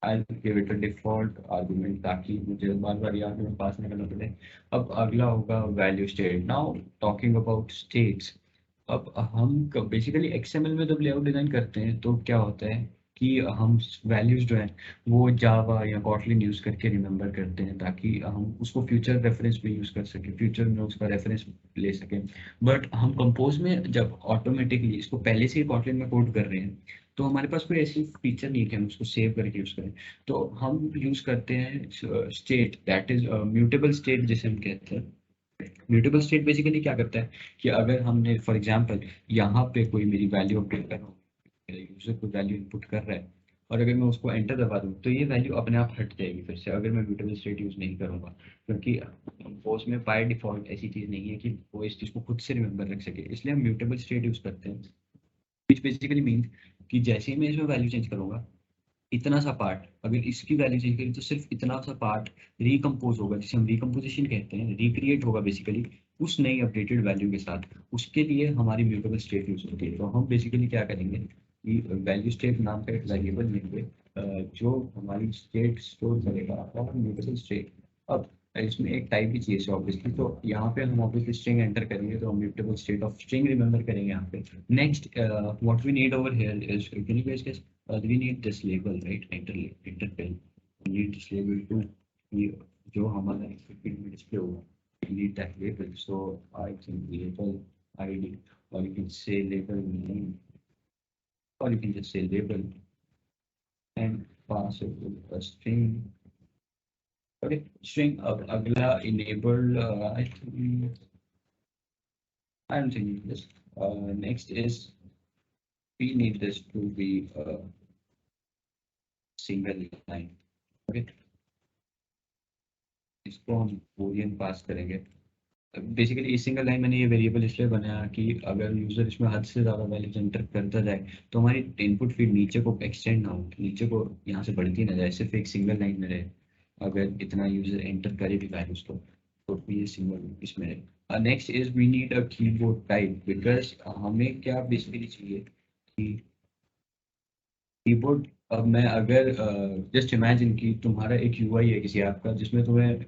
Speaker 2: I'll give it a default argument ताकि मुझे बार बार ये आर्गुमेंट पास नहीं करना पड़े। अब अगला होगा value state. Now talking about states, अब हम बेसिकली XML में जब लेआउट डिजाइन करते हैं तो क्या होता है कि हम वैल्यूज जो है वो जावा या कॉटलिन यूज करके रिमेंबर करते हैं ताकि हम उसको फ्यूचर रेफरेंस में यूज कर सकें, फ्यूचर में उसका रेफरेंस ले सकें। बट हम कंपोज में जब ऑटोमेटिकली इसको पहले से ही कॉटलिन में कोड कर रहे हैं, तो हमारे पास कोई ऐसी फीचर नहीं है कि हम उसको सेव करके यूज करें। तो हम यूज करते हैं state, that is mutable state जिसे हम कहते हैं। म्यूटेबल स्टेट बेसिकली क्या करता है कि अगर हमने फॉर एग्जांपल यहाँ पे कोई मेरी वैल्यू अपडेट कर रहा हूँ, मेरा यूजर कोई वैल्यू इनपुट कर रहा है, और अगर मैं उसको एंटर दबा दूँ तो ये वैल्यू अपने आप हट जाएगी फिर से, अगर मैं म्यूटेबल स्टेट यूज नहीं करूँगा। क्योंकि पोस्ट में बाय डिफॉल्ट ऐसी चीज़ नहीं है कि वो इस चीज़ को खुद से रिमेंबर रख सके, इसलिए हम म्यूटेबल स्टेट यूज करते हैं। विच बेसिकली मीन्स कि जैसे ही मैं इसमें वैल्यू चेंज करूँगा, इतना सा पार्ट, अगर इसकी वैल्यू चेंज करें तो सिर्फ इतना सा पार्ट रिकम्पोज होगा, जिसे हम रिकम्पोजिशन कहते हैं, रिक्रिएट होगा बेसिकली उस नई अपडेटेड वैल्यू के साथ। उसके लिए हमारी म्यूटेबल स्टेट यूज होती है। तो हम बेसिकली क्या करेंगे कि वैल्यू स्टेट नाम का एक वेरिएबल लेंगे जो हमारी स्टेट स्टोर करेगा, और म्यूटेबल स्टेट। अब इसमें एक टाइप की चीज़ है ऑब्वियसली, तो यहाँ पे हम ऑब्वियसली स्ट्रिंग एंटर करेंगे, तो हम mutable state of string remember करेंगे यहाँ पे। Next what we need over here is, can you guys we need this label, right? Interpel, we need this label to ये जो हमारा field में display होगा, we need that label. So I think label ID, or you can say label name, or you can just say label and pass it with a string. Okay, string. अब अगला enable, I don't think this. Next is we need this to be single line. Okay, इसको हम boolean पास करेंगे। Basically इस single line मैंने ये variable इसलिए बनाया कि अगर यूजर इसमें हद से ज़्यादा वैल्यूज एंटर करता जाए तो हमारी इनपुट फील्ड नीचे को एक्सटेंड ना हो, नीचे को यहाँ से बढ़ती ना जाए, सिर्फ एक सिंगल लाइन में रहे। अगर इतना यूजर एंटर करे भी वैल्यूज तो ये सिंगल इसमें रहे। Next is we need a keyboard type, because हमें क्या बेसिकली चाहिए कि कीबोर्ड, अब मैं अगर जस्ट इमेजिन कि तुम्हारा एक यूआई है किसी ऐप का जिसमें तुम्हें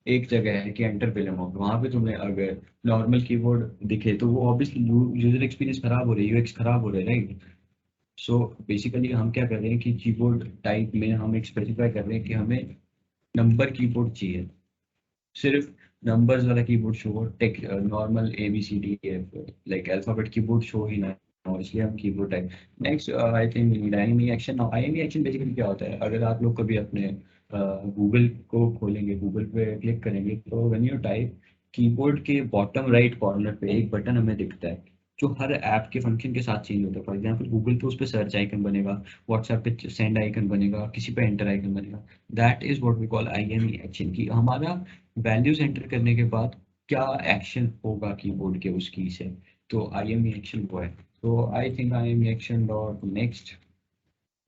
Speaker 2: एक जगह है कि एंटर पे लगा, वहाँ पे तुम्हें अगर नॉर्मल कीबोर्ड दिखे तो वो ऑब्वियसली यूजर एक्सपीरियंस खराब हो रहा है, यूएक्स खराब हो रहा है, राइट। सो बेसिकली हम क्या कर रहे हैं कि कीबोर्ड टाइप में हम एक स्पेसिफाई कर रहे हैं कि हमें नंबर कीबोर्ड चाहिए, सिर्फ नंबर्स वाला कीबोर्ड शो हो, take normal A B C D F like alphabet keyboard show ही ना हो, इसलिए हम keyboard type. Next I think we need IME action. Now IME action basically क्या होता है, अगर आप लोग कभी अपने गूगल को खोलेंगे, गूगल पे क्लिक करेंगे तो व्हेन यू टाइप, कीबोर्ड के बॉटम राइट कॉर्नर पे एक बटन हमें दिखता है जो हर ऐप के फंक्शन के साथ चेंज होता है। फॉर एग्जांपल गूगल पे उस पर सर्च आइकन बनेगा, व्हाट्सएप पे सेंड आइकन बनेगा, किसी पे एंटर आइकन बनेगा। That is what we call IME action, कि हमारा वैल्यूज एंटर करने के बाद क्या एक्शन होगा कीबोर्ड के उस की से, तो आईएमई एक्शन वो है। तो I think IME action dot next,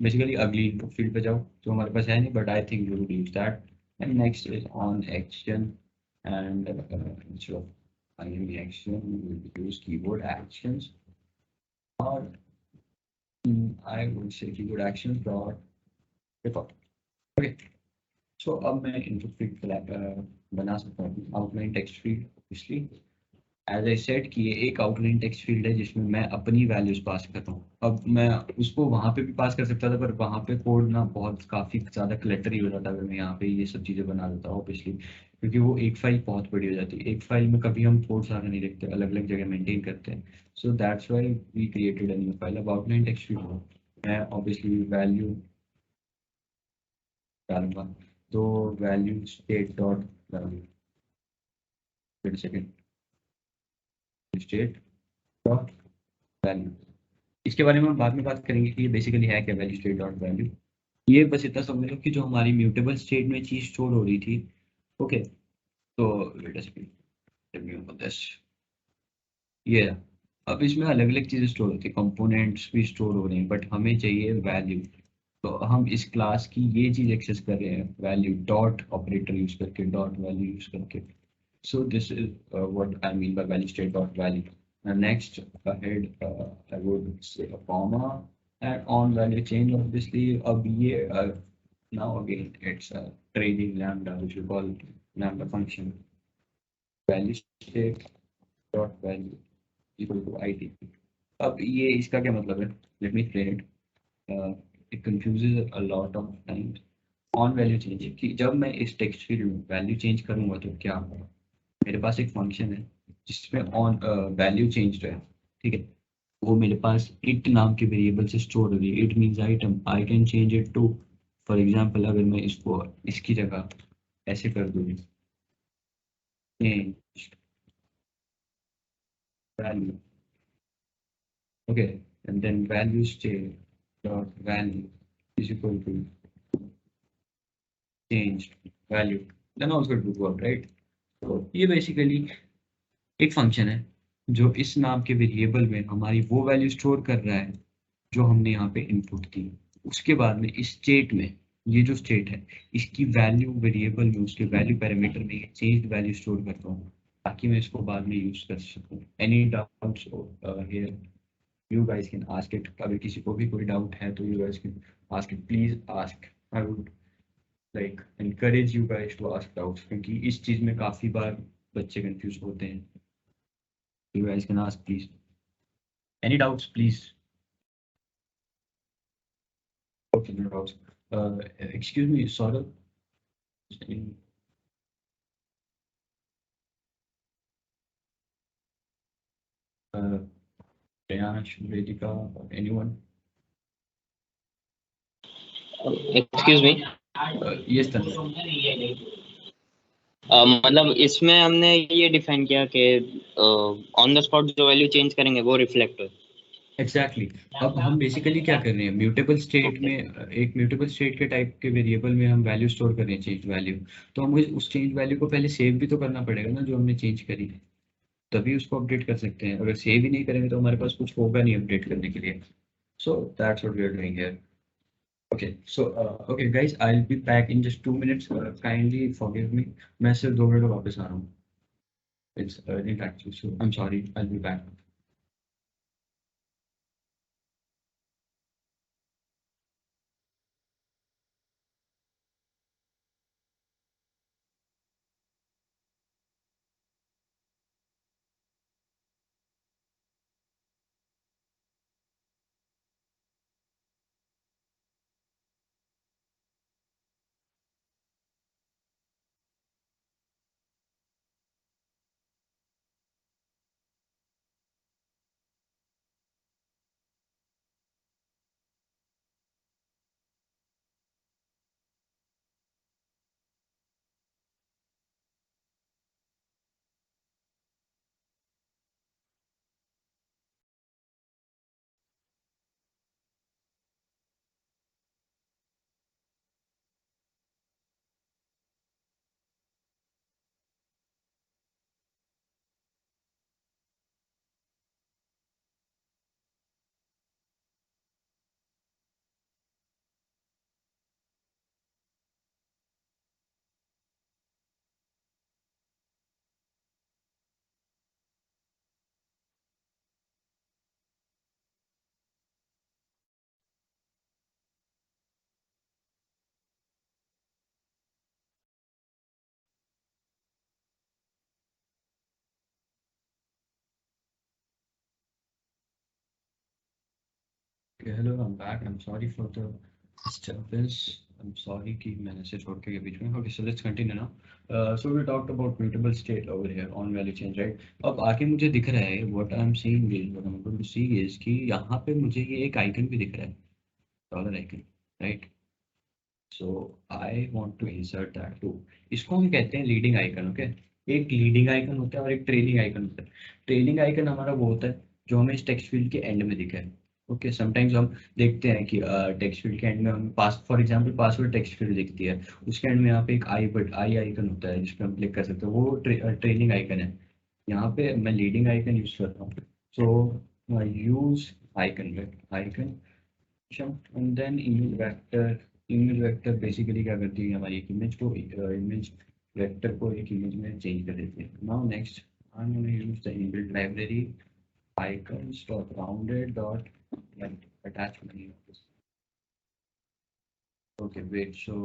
Speaker 2: basically अगली फील्ड पे जाओ जो हमारे पास है नहीं, but I think we will use that. And next is on action and जो IME action will use keyboard actions और I would say keyboard actions dot record. Okay, so अब मैं इनपुट फील्ड बना सकता हूँ outline text field. Obviously as I said कि ये एक आउटलाइन टेक्स्ट फील्ड है जिसमें मैं अपनी वैल्यूज पास कर रहा हूँ। अब मैं उसको वहाँ पे भी पास कर सकता था, पर वहाँ पे कोड ना बहुत काफ़ी ज़्यादा क्लटरी हो जाता अगर मैं यहाँ पे ये सब चीज़ें बना देता हूँ ऑब्वियसली, क्योंकि वो एक फाइल बहुत बड़ी हो जाती है। एक फाइल में कभी हम कोड सारा नहीं देखते, अलग अलग जगह मेंटेन करते हैं। So that's why we created a new file. अब आउटलाइन टेक्स्ट फील्ड मैं ऑब्वियसली वैल्यू डालूंगा, तो value state dot value, wait second, state dot value. इसके बारे में हम बाद में बात करेंगे कि ये बेसिकली है क्या वैल्यू स्टेट डॉट वैल्यू। ये बस इतना समझ लो कि जो हमारी म्यूटेबल स्टेट में चीज स्टोर हो रही थी, ओके, तो wait a second, let me open this. ये अब इसमें अलग अलग चीजें स्टोर होती है, कंपोनेंट्स भी स्टोर हो रहे हैं, बट हमें चाहिए वैल्यू। तो हम इस क्लास की ये चीज एक्सेस कर रहे हैं वैल्यू डॉट ऑपरेटर यूज करके, डॉट वैल्यू यूज करके। So this is what I mean by value state dot value. And next ahead, I would say a comma and on value change. Obviously, now again it's a training lambda, which we call lambda function. Value state dot value equal to id. अब ये इसका क्या मतलब है? Let me explain it. It confuses a lot of times. On value change कि जब मैं इस टेक्स्ट फील्ड में वैल्यू चेंज करूंगा तो क्या होगा? मेरे पास एक फंक्शन है जिसमें ऑन वैल्यू चेंज है, ठीक है, वो मेरे पास इट नाम के वेरिएबल से स्टोर हो रही है। It means item, I can change it to, for example अगर मैं इसको इसकी जगह ऐसे कर दूँ, change value, okay, and then value state dot value is equal to change value, then also do work, right. तो ये बेसिकली एक फंक्शन है जो इस नाम के वेरिएबल में हमारी वो वैल्यू स्टोर कर रहा है जो हमने यहाँ पे इनपुट की। उसके बाद में इस स्टेट में, ये जो स्टेट है इसकी वैल्यू वेरिएबल में, उसके वैल्यू पैरामीटर में चेंज वैल्यू स्टोर करता हूँ ताकि मैं इसको बाद में यूज कर सकूँ। Any doubts here, you guys can ask it. अगर किसी को भी कोई डाउट है तो you guys can ask it, please ask. I would like encourage you guys to ask doubts, क्योंकि इस चीज में काफी बार बच्चे कंफ्यूज होते हैं। You guys can ask, please. Any doubts, please? Okay, no doubts. Excuse me, Saurabh. Priyansh, Vedika, anyone?
Speaker 5: Excuse me.
Speaker 2: Yes, Tanvi.
Speaker 5: मतलब इसमें हमने ये डिफाइन किया कि ऑन द स्पॉट जो वैल्यू चेंज करेंगे वो रिफ्लेक्ट हो।
Speaker 2: एग्जैक्टली अब हम बेसिकली क्या कर रहे हैं, म्यूटेबल स्टेट में एक म्यूटेबल स्टेट के टाइप के वेरिएबल में हम वैल्यू स्टोर कर रहे हैं, चेंज वैल्यू। तो हमें उस चेंज वैल्यू को पहले सेव भी तो करना पड़ेगा ना, जो हमने चेंज करी है, तभी उसको अपडेट कर सकते हैं। अगर सेव ही नहीं करेंगे तो हमारे पास कुछ होगा नहीं अपडेट करने के लिए। So that's what we are doing here. Okay so okay guys, I will be back in just 2 minutes, kindly forgive me. मैं सिर्फ 2 मिनट में वापस आ रहा हूँ। It's urgent actually, so I am sorry, I will be back. Okay, hello, I'm back. I'm sorry for the disturbance. I'm sorry कि मैंने से छोड़ के बीच में. Okay, so let's continue now. So we talked about mutable state over here on value change, right? अब आगे मुझे दिख रहा है what I'm seeing is, what I'm going to see is कि यहाँ पे मुझे ये एक icon भी दिख रहा है, dollar icon, right? So I want to insert that too. इसको हम कहते हैं लीडिंग आइकन, ओके? एक लीडिंग आइकन होता है और एक ट्रेलिंग आइकन होता है। ट्रेलिंग आइकन हमारा वो होता है जो हमें इस टेक्स्ट फील्ड के एंड में दिखा है। ओके, समटाइम्स हम देखते हैं कि टेक्स्ट फील्ड के एंड में हम pass for example password text field दिखती है, उसके एंड में यहाँ पे एक आई आइकन होता है जिस पे हम क्लिक कर सकते हैं, वो ट्रेलिंग आइकन है। यहाँ पे मैं लीडिंग आइकन यूज करता हूँ, so use icon and then image vector. Image vector basically क्या करती है, हमारी एक इमेज को इमेज वेक्टर को एक इमेज में चेंज कर देती है। Now next I am gonna use the inbuilt library icons dot rounded dot attachment. Okay, wait, so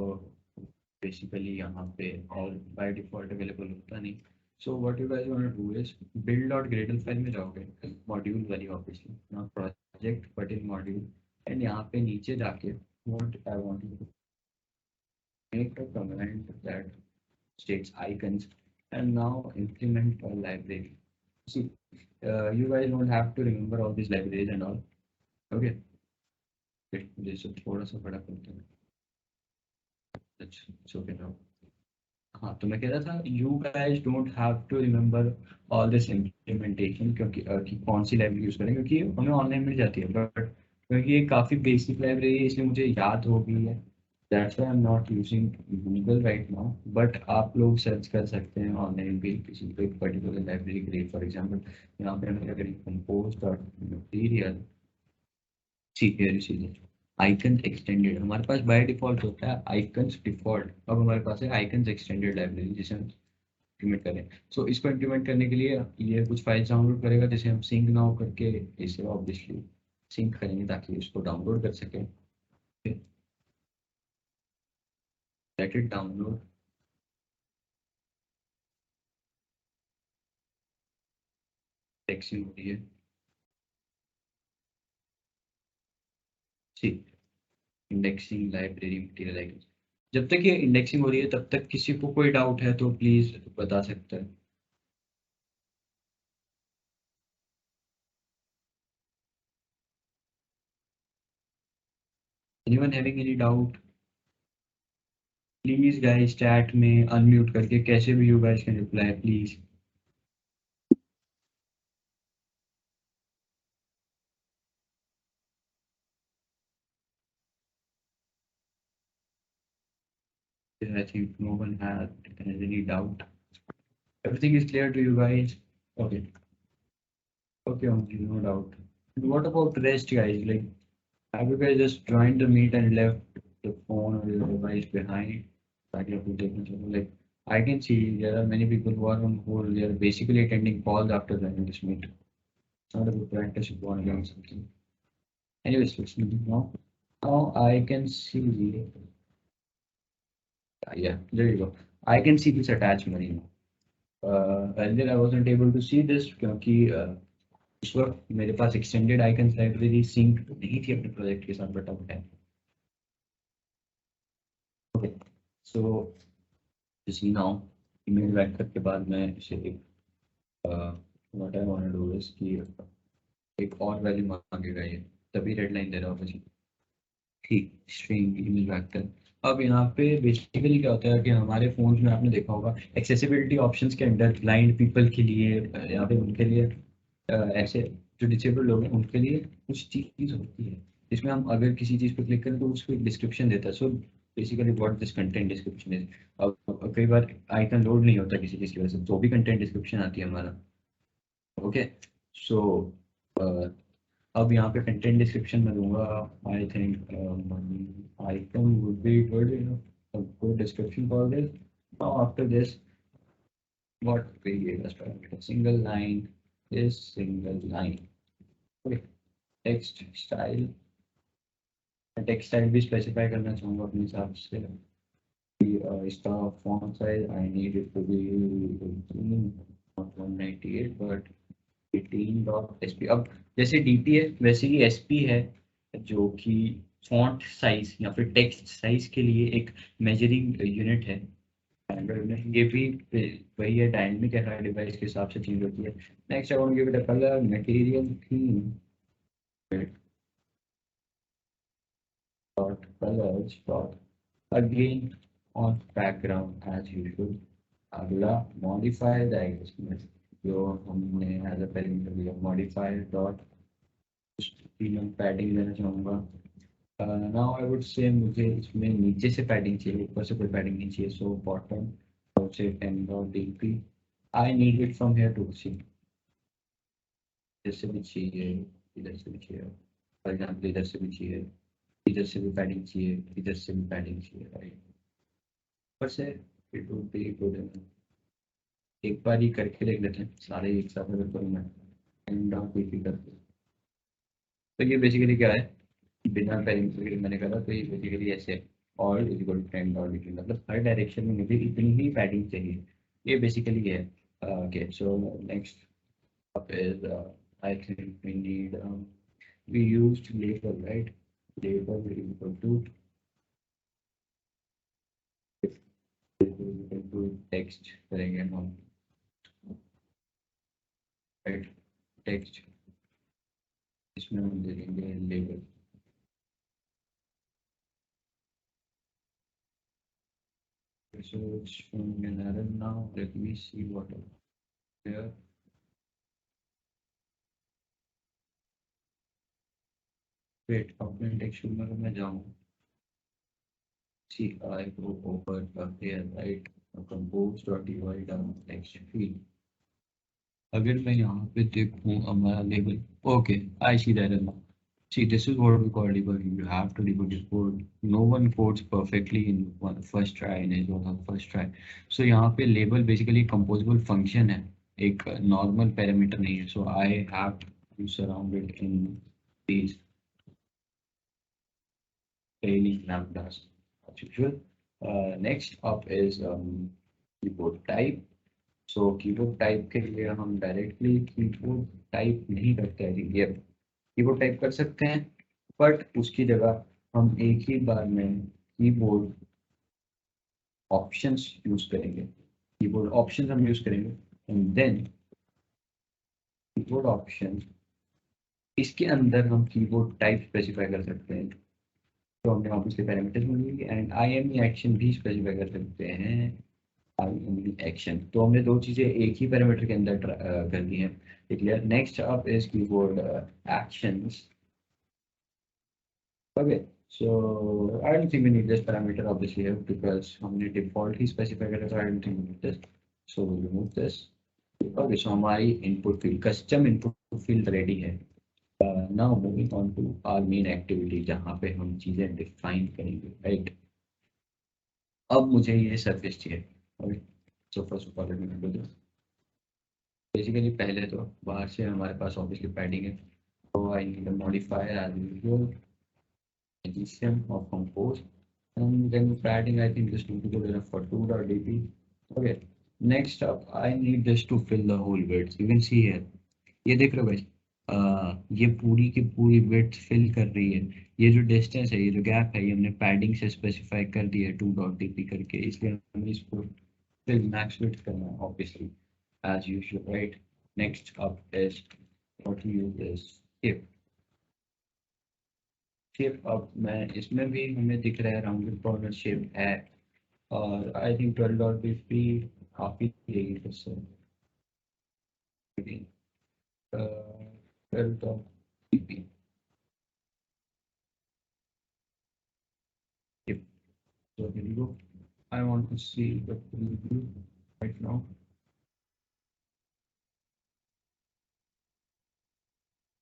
Speaker 2: basically यहाँ पे all by default available होता नहीं। So what you guys want to do is build dot gradle file में जाओगे, module वाली obviously, not project but in module, and यहाँ पे नीचे जाके what I want to make a command that states icons and now implement a library. See, you guys don't have to remember all these libraries and all. Okay, मुझे इसे थोड़ा सा बड़ा करते हैं। It's okay now. हाँ, तो मैं कह रहा था you guys don't have to remember all this implementation क्योंकि कि कौन सी लाइब्रेरी यूज करें, क्योंकि हमें ऑनलाइन मिल जाती है, बट क्योंकि ये काफ़ी बेसिक लाइब्रेरी है इसलिए मुझे याद हो गई है। That's why I am not using Google right now, but आप लोग सर्च कर सकते हैं ऑनलाइन भी किसी को एक पर्टिकुलर लाइब्रेरी के लिए। फॉर एग्जाम्पल यहाँ पे हमें अगर compose dot material icon extended, हमारे पास बाय डिफॉल्ट होता है आइकन्स डिफॉल्ट। अब हमारे पास है आइकन्स एक्सटेंडेड लाइब्रेरी जिसे हम इम्प्लीमेंट करें। सो इसको इम्प्लीमेंट करने के लिए ये कुछ फाइल्स डाउनलोड करेगा, जैसे हम सिंक नाउ करके इसे ऑब्वियसली सिंक करेंगे ताकि उसको डाउनलोड कर सकें। Let it download. टेक्सिंग हो रही है, ठीक, इंडेक्सिंग लाइब्रेरी मटीरियल आइकन। जब तक ये इंडेक्सिंग हो रही है तब तक किसी को कोई डाउट है तो प्लीज बता सकता है। Anyone having any doubt? Please guys chat में अनम्यूट करके कैसे भी you guys can reply please. I think no one has any doubt. Everything is clear to you guys? Okay. Okay, no doubt. What about rest, guys? Like, have you guys just joined the meet and left the phone or your device behind? Like, I can see there are many people who are on hold. They are basically attending calls after joining this meet. It's not a good practice if you want to learn something. Anyways, let's move now. Now I can see. Yeah, there you go. I can see this attachment now. Earlier I wasn't able to see this क्योंकि इस वक्त मेरे पास extended icons library sync नहीं थी अपने project के साथ but अब है. Okay, so you see now email vector के बाद मैं इसे एक what I want to do is कि एक और वैल्यू मांगेगा ये तभी रेड लाइन दे रहा होगा जी. ठीक, स्ट्रिंग ईमेल वेक्टर. अब यहाँ पे बेसिकली क्या होता है कि हमारे फोन में आपने देखा होगा एक्सेसिबिलिटी ऑप्शंस के अंदर ब्लाइंड पीपल के लिए यहाँ पे उनके लिए ऐसे जो डिसेबल्ड लोग हैं उनके लिए कुछ चीज़ होती है जिसमें हम अगर किसी चीज़ पर क्लिक करें तो उसको डिस्क्रिप्शन देता है. सो basically what this content description is. अब कई बार आइकन लोड नहीं होता किसी चीज़ की वजह से तो भी कंटेंट डिस्क्रिप्शन आती है हमारा. ओके, सो अब यहाँ पे कंटेंट डिस्क्रिप्शन में दूंगा. I think icon would be good good description for this. Now after this what we give us parameter single line is single line. Okay, text style. Text style भी specify करना चाहूँगा अपने हिसाब से. इसका font size I need it to be 198 but 18.sp. अब जैसे DP है वैसे ही SP है जो कि फॉन्ट साइज या फिर टेक्स्ट साइज के लिए एक मेजरिंग यूनिट है. ये भी वही है, डायनेमिक है, हर डिवाइस के हिसाब से चेंज होती है. Next I want to give it a color material theme dot colours dot again on background as usual. अगला मॉडिफाई द जो हमने एज अ पैरामीटर लिया मॉडिफायर डॉट पैडिंग देना चाहूँगा. नाउ आई वुड से मुझे इसमें नीचे से पैडिंग चाहिए, ऊपर से कोई पैडिंग नहीं चाहिए. सो बॉटम और से 10.dp. I need it from here to see. जैसे भी चाहिए, इधर से भी चाहिए, फॉर एग्जाम्पल इधर से भी चाहिए, इधर से भी पैडिंग चाहिए, इधर से भी पैडिंग चाहिए. राइट, पर से इट वुड बी गुड. एक बार ही करके देख लेते हैं सारे एक साथ अगर करूँ मैं करके. तो ये बेसिकली क्या है, बिना पैरामीटर मैंने करा तो ये बेसिकली ऐसे all is equal to 10.dp. मतलब हर डायरेक्शन में मुझे इतनी ही पैडिंग चाहिए. ये बेसिकली है. Okay, so next up is I think we need we used label, right. Label is equal to text करेंगे हम. राइट, टेक्स्ट इसमें हम दे देंगे label. So it's showing an error now. Let me see what is there. Wait, अपने text में मैं जाऊँ. See, I go over here, right? Compose.ui down text field. अगर मैं यहाँ पे देखूँ हमारा label. Okay, I see that now. See, this is what we call debugging. You have to debug your code. No one codes perfectly in first try in his or her first try. So यहाँ पे label basically composable function है, एक normal parameter नहीं है. So I have to surround it in these trailing lambdas as usual. Next up is keyboard type. So keyboard type के लिए हम directly keyboard type नहीं करते हैं. ये कीबोर्ड टाइप कर सकते हैं बट उसकी जगह हम एक ही बार में कीबोर्ड ऑप्शंस यूज करेंगे. कीबोर्ड ऑप्शंस हम यूज करेंगे एंड देन कीबोर्ड ऑप्शन इसके अंदर हम कीबोर्ड टाइप स्पेसिफाई कर सकते हैं. तो हमने वापस के पैरामीटर्स में लिए एंड IME एक्शन भी स्पेसिफाई कर सकते हैं. IME एक्शन तो हमने दो चीजें एक ही पैरामीटर के अंदर कर दी हैं. Clear. Next up is keyboard actions. Okay, So I don't think we need this parameter obviously here because हमने default ही specify करा, so I don't think we need this. So we'll remove this. Okay, so हमारी input field, custom input field ready है. Now moving on to our main activity जहाँ पे हम चीजें define करेंगे, right? अब मुझे ये surface चाहिए. Okay, so first of all let me do this. Basically पहले तो बाहर से हमारे पास obviously padding है. So I need a modifier as usual. Addition of compose, and then padding I think just need to go there for 2.dp. Okay, next up I need this to fill the whole width. You can see here, ये देख रहे हो guys, ये पूरी की पूरी width fill कर रही है. ये जो distance है, ये जो gap है, ये हमने padding से specify कर दिया है 2.dp करके, इसलिए हमें इसको fill max width करना है obviously as usual, right? Next up is what to use is shape. Shape. अब मैं इसमें भी हमें दिख रहा है राउंडेड कॉर्नर शेप है और आई थिंक 12.dp काफी देगी फिर से. 12.dp so here you go. I want to see the preview right now.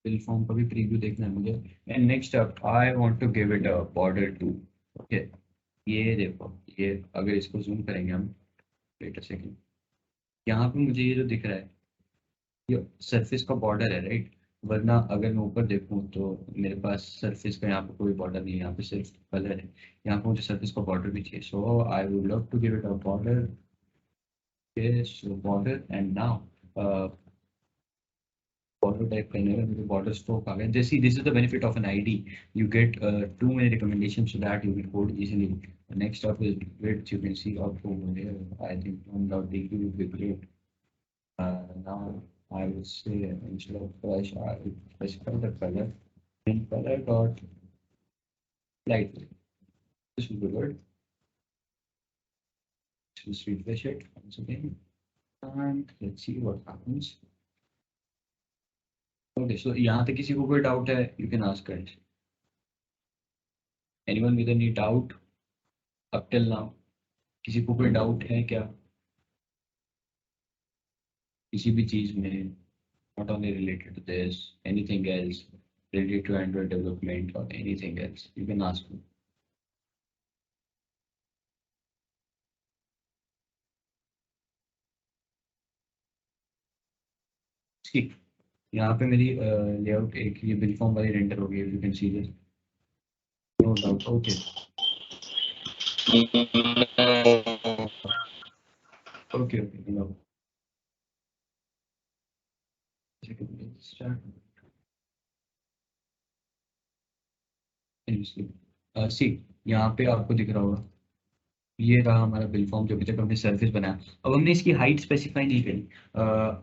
Speaker 2: Fill form का भी preview देखना है मुझे. And next up I want to give it a border too. Okay, ये देखो, ये अगर इसको zoom करेंगे हम, wait a second, यहाँ पे मुझे ये जो दिख रहा है ये surface का border है, right? वरना अगर मैं ऊपर देखूँ तो मेरे पास surface का यहाँ पे कोई border नहीं है, यहाँ पे सिर्फ color है. यहाँ पे मुझे surface का border भी चाहिए. So I would love to give it a border. Okay, so border, and now border type करने में मुझे border stroke आ गया. Just see, this is the benefit of an ID. You get too many recommendations so that you will code easily. The next up is width. You can see up over here. I think 1.dq would be great. Now I would say instead of flash, I will specify the color and color dot light. This will be good. Just refresh it once again, and let's see what happens. Okay, so यहाँ तक किसी को कोई doubt है, you can ask guys. Anyone with any doubt up till now? किसी को कोई doubt है क्या किसी भी चीज में? Not only related to this, anything else related to Android development or anything else, you can ask me. See, यहाँ पे मेरी लेआउट एक ये बिल फॉर्म वाली रेंडर हो गई. You can see this, no doubt. Okay, okay, okay, no. See, यहाँ पे आपको दिख रहा होगा ये रहा हमारा बिल फॉर्म जो अभी तक हमने सर्फेस बनाया. अब हमने इसकी हाइट स्पेसिफाई नहीं करी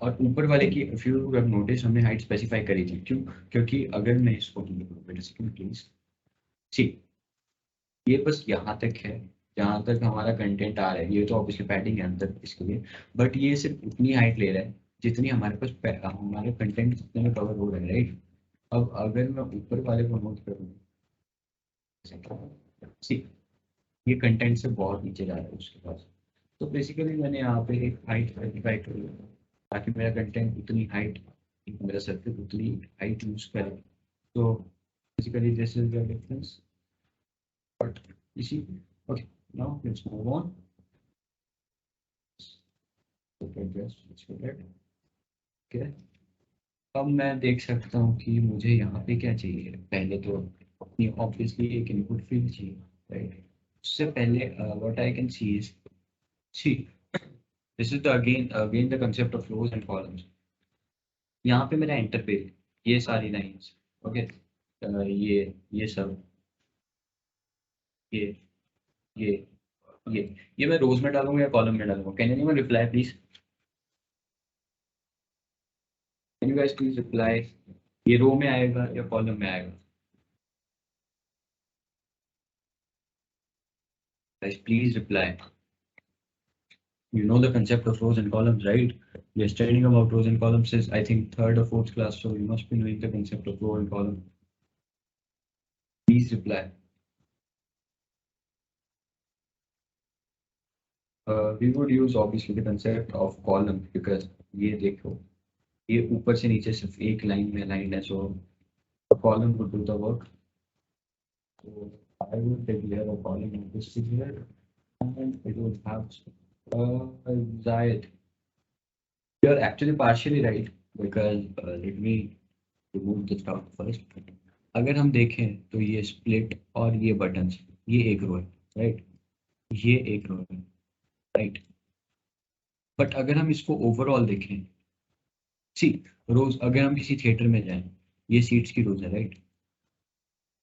Speaker 2: और ऊपर वाले की इफ यू हैव नोटिस हमने हाइट स्पेसिफाई करी थी. क्यों? क्योंकि अगर मैं इसको प्लीज सी, ये बस यहाँ तक है जहाँ तक हमारा कंटेंट आ रहा है. ये तो ऑब्वियसली पैडिंग है अंदर इसके लिए, बट ये सिर्फ उतनी हाइट ले रहा है जितनी हमारे पास हमारे कंटेंट जितने में कवर हो रहा है, राइट? अब अगर मैं ऊपर वाले को नोट करूँ, सी ये कंटेंट से बहुत नीचे जा रहा है उसके पास. तो बेसिकली मैंने यहाँ पे एक हाइट स्पेसिफाई कर लिया ताकि मेरा कंटेंट उतनी हाइट, मेरा सर्किट उतनी हाइट यूज करे. तो basically this is the difference. But you see, okay, now let's move on. Okay, अब मैं देख सकता हूँ कि मुझे यहाँ पे क्या चाहिए. पहले तो अपनी ऑब्वियसली एक इनपुट फील्ड चाहिए, राइट? उससे पहले what I can see is, see, this is the again the concept of rows and columns. यहाँ पे मेरा एंटर पे ये सारी लाइंस, ओके, ये सब ये मैं रोज में डालूंगा या कॉलम में डालूंगा? Can anyone reply please? Can you guys please reply? ये रो में आएगा या कॉलम में आएगा? Guys, please reply. You know the concept of rows and columns, right? We are studying about rows and columns since I think 3rd or 4th class, so you must be knowing the concept of row and column. Please reply. We would use obviously the concept of column because ये देखो ये ऊपर से नीचे सिर्फ एक line में line है, so a column would do the work. So I would declare a column of this here and it would have Zayed. You're actually partially right because let me remove the stuff first. अगर हम देखें तो ये split और ये buttons ये एक रो है, right? ये एक रो है, right? बट अगर हम इसको ओवरऑल देखें, सी रोज अगर हम किसी थिएटर में जाएं, ये सीट्स की रोज है, राइट?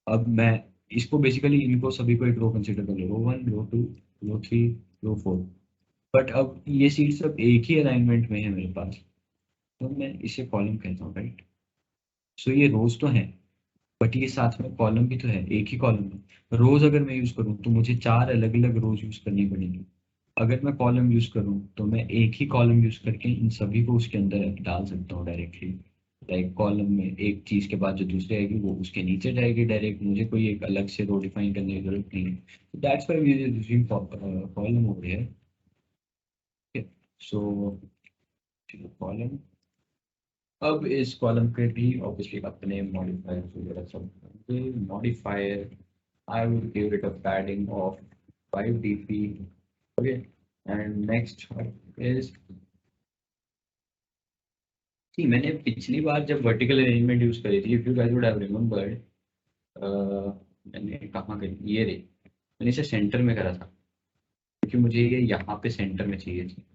Speaker 2: अब मैं इसको बेसिकली इनको सभी को एक रो कंसिडर कर लो, रो 1, रो 2, रो 3, रो 4, बट अब ये सीट सब एक ही अलाइनमेंट में है मेरे पास, तो मैं इसे कॉलम कहता हूँ, राइट? सो ये रोज तो है बट ये साथ में कॉलम भी तो है, एक ही कॉलम में। रोज अगर मैं यूज करूँ तो मुझे 4 अलग अलग रोज यूज करनी पड़ेगी। अगर मैं कॉलम यूज करूँ तो मैं एक ही कॉलम यूज करके इन सभी को उसके अंदर डाल सकता हूँ डायरेक्टली। लाइक कॉलम में एक चीज के बाद जो दूसरी आएगी वो उसके नीचे जाएगी डायरेक्ट, मुझे कोई एक अलग से रो डिफाइन करने की जरूरत नहीं है। That's why we are using column over here. So column, अब इस कॉलम के भी ऑब्वियसली अपने मॉडिफायर वगैरह सब modifier. I would give it a padding of 5 dp. Okay, and next is, see मैंने पिछली बार जब वर्टिकल अरेंजमेंट यूज करी थी, if you guys would have remembered, मैंने कहाँ गई, ये रही, मैंने इसे सेंटर में करा था क्योंकि मुझे ये यहाँ पे सेंटर में चाहिए थी।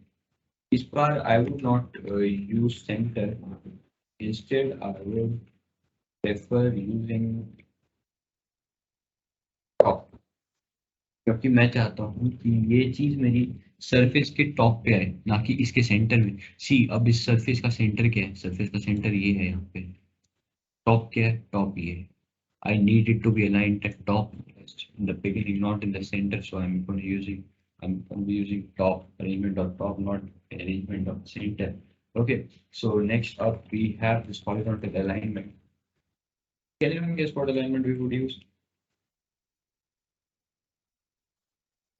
Speaker 2: इस बार I would not use center, instead I would prefer using top, क्योंकि मैं चाहता हूँ कि ये चीज मेरी सरफेस के टॉप पे आए, ना कि इसके सेंटर में। सी अब इस सरफेस का सेंटर क्या है? सरफेस का सेंटर ये है, यहाँ पे टॉप क्या है? टॉप ये है। I need it to be aligned at top in the beginning, not in the center, so I'm going to be using top, arrangement of top, not arrangement of center. Okay, so next up we have this horizontal alignment. Can anyone guess what alignment we would use?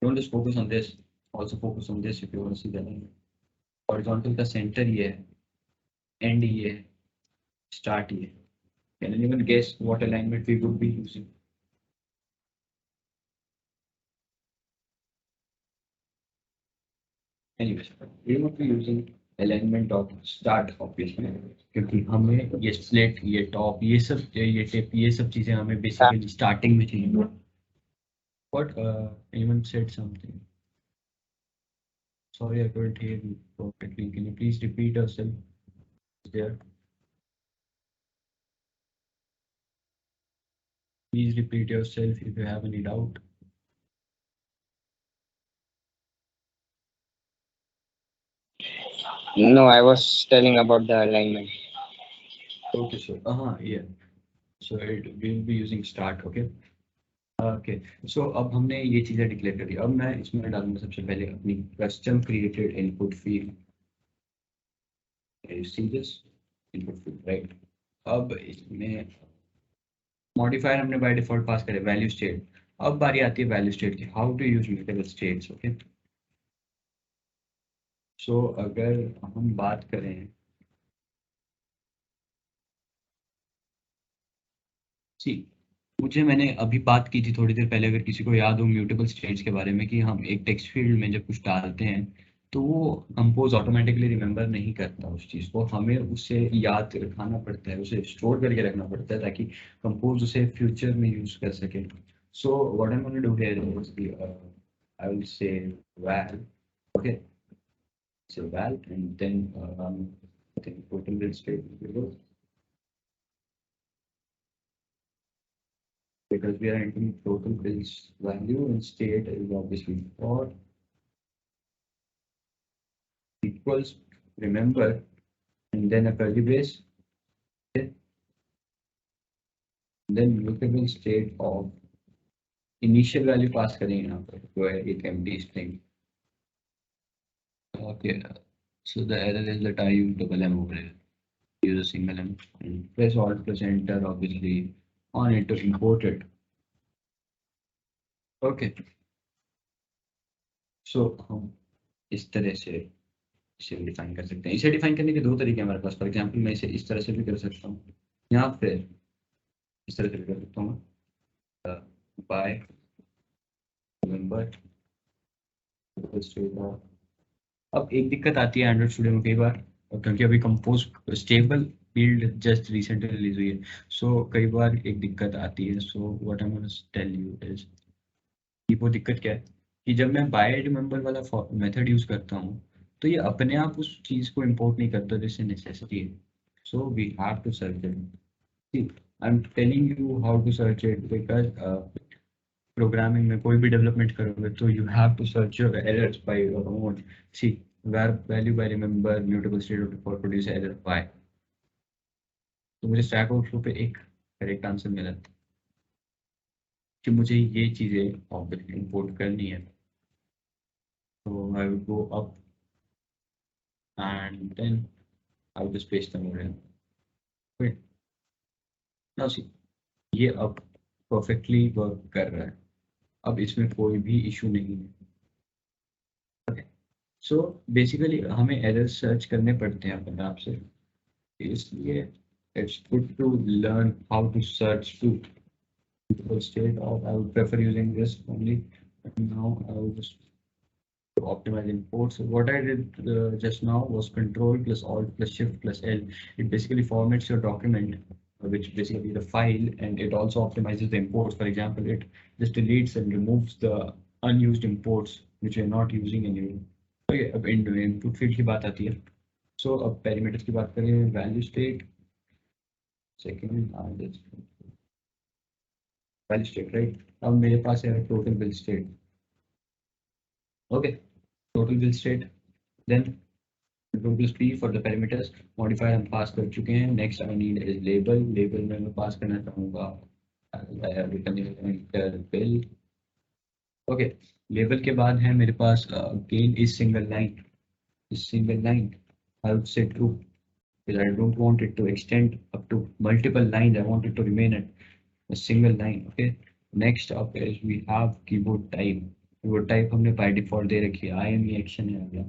Speaker 2: Don't just focus on this, also focus on this if you want to see the alignment. Horizontal का center ये है, end ये है, start ये है. Can anyone guess what alignment we would be using? Anyways, we would be using alignment of start obviously, क्योंकि हमें ये split, ये top, ये सब ये tip, ये सब चीजें हमें basically starting में चाहिए. What anyone said something? Sorry, I couldn't hear you perfectly. Can you please repeat yourself? There. Please repeat yourself if you have any doubt.
Speaker 5: No, I was telling about the alignment.
Speaker 2: Okay, so yeah. So we'll be using start. Okay. Okay. So अब हमने ये चीजें declare करी, अब मैं इसमें डालूंगा सबसे पहले अपनी custom created input field. You see this input field, right? अब इसमें मॉडिफायर हमने बाय डिफॉल्ट पास करे वैल्यू स्टेट. अब बारी आती है वैल्यू स्टेट की, how to use mutable states. Okay, so अगर हम बात करें, सी मैंने अभी बात की थी थोड़ी देर पहले, अगर किसी को याद हो म्यूटेबल स्टेट्स के बारे में, कि हम एक टेक्स्ट फील्ड में जब कुछ डालते हैं तो वो कंपोज ऑटोमेटिकली रिमेंबर नहीं करता उस चीज़ को, हमें उसे याद रखना पड़ता है, उसे स्टोर करके रखना पड़ता है ताकि कंपोज उसे फ्यूचर में यूज कर सके. So what I am going to do here is I will say val, okay, say val, and then I think total will state, because we are entering total bills value and state is obviously for equals, remember, and then a curly brace, okay? Then mutable state of initial value pass करेंगे यहाँ पर, जो है एक empty string. Okay, so the error is that I use double M over here. Use a single M and press Alt plus Enter obviously on it to import it. Okay. So इस तरह से इसे define कर सकते हैं। इसे define करने के दो तरीके हमारे पास। फॉर एग्जाम्पल मैं इसे इस तरह से भी कर सकता हूँ या फिर इस तरह से भी कर सकता हूँ बाय मेंबर। अब एक दिक्कत आती है एंड्रॉइड स्टूडियो में कई बार, क्योंकि अभी compose stable build just recently release हुई है, सो कई बार एक दिक्कत आती है। So what I want to tell you is कि वो दिक्कत क्या है कि जब मैं बाय रिमेंबर वाला मेथड यूज करता हूँ तो ये अपने आप उस चीज को इंपोर्ट नहीं करता जैसे नेसेसिटी है। So we have to search it. I am telling you how to search it because programming में कोई भी डेवलपमेंट करोगे तो you have to search your errors by your own. See where value by remember mutable state of default produce error by। तो मुझे stack overflow पे एक correct answer मिला कि मुझे ये चीजें ऑब्जेक्ट इंपोर्ट करनी है। तो I will go up and then I will just paste them over here। Now see ये अब परफेक्टली वर्क कर रहा है, अब इसमें कोई भी इशू नहीं है। सो बेसिकली हमें एरर सर्च करने पड़ते हैं अपने आप से, इसलिए it's good to learn how to search to state of I would prefer using this only. And now I will just optimize imports. So what I did just now was Control plus Alt plus Shift plus L. It basically formats your document, which basically the file, and it also optimizes the imports. For example, it just deletes and removes the unused imports which you're not using anymore. Okay, अब input field की बात आती है। So अब parameters की बात करें, value state, second value state, right? अब मेरे पास है total bill state। Okay, total bill state, then control plus P for the parameters। modifier हम पास कर चुके हैं। next I need is label। label में मैं पास करना चाहूँगा bill। okay, label के बाद है मेरे पास again is single line। is single line I would say true because I don't want it to extend up to multiple lines। I want it to remain at a single line। okay, next up is we have keyboard type। keyboard type हमने by default दे रखी है, IME action है अगला।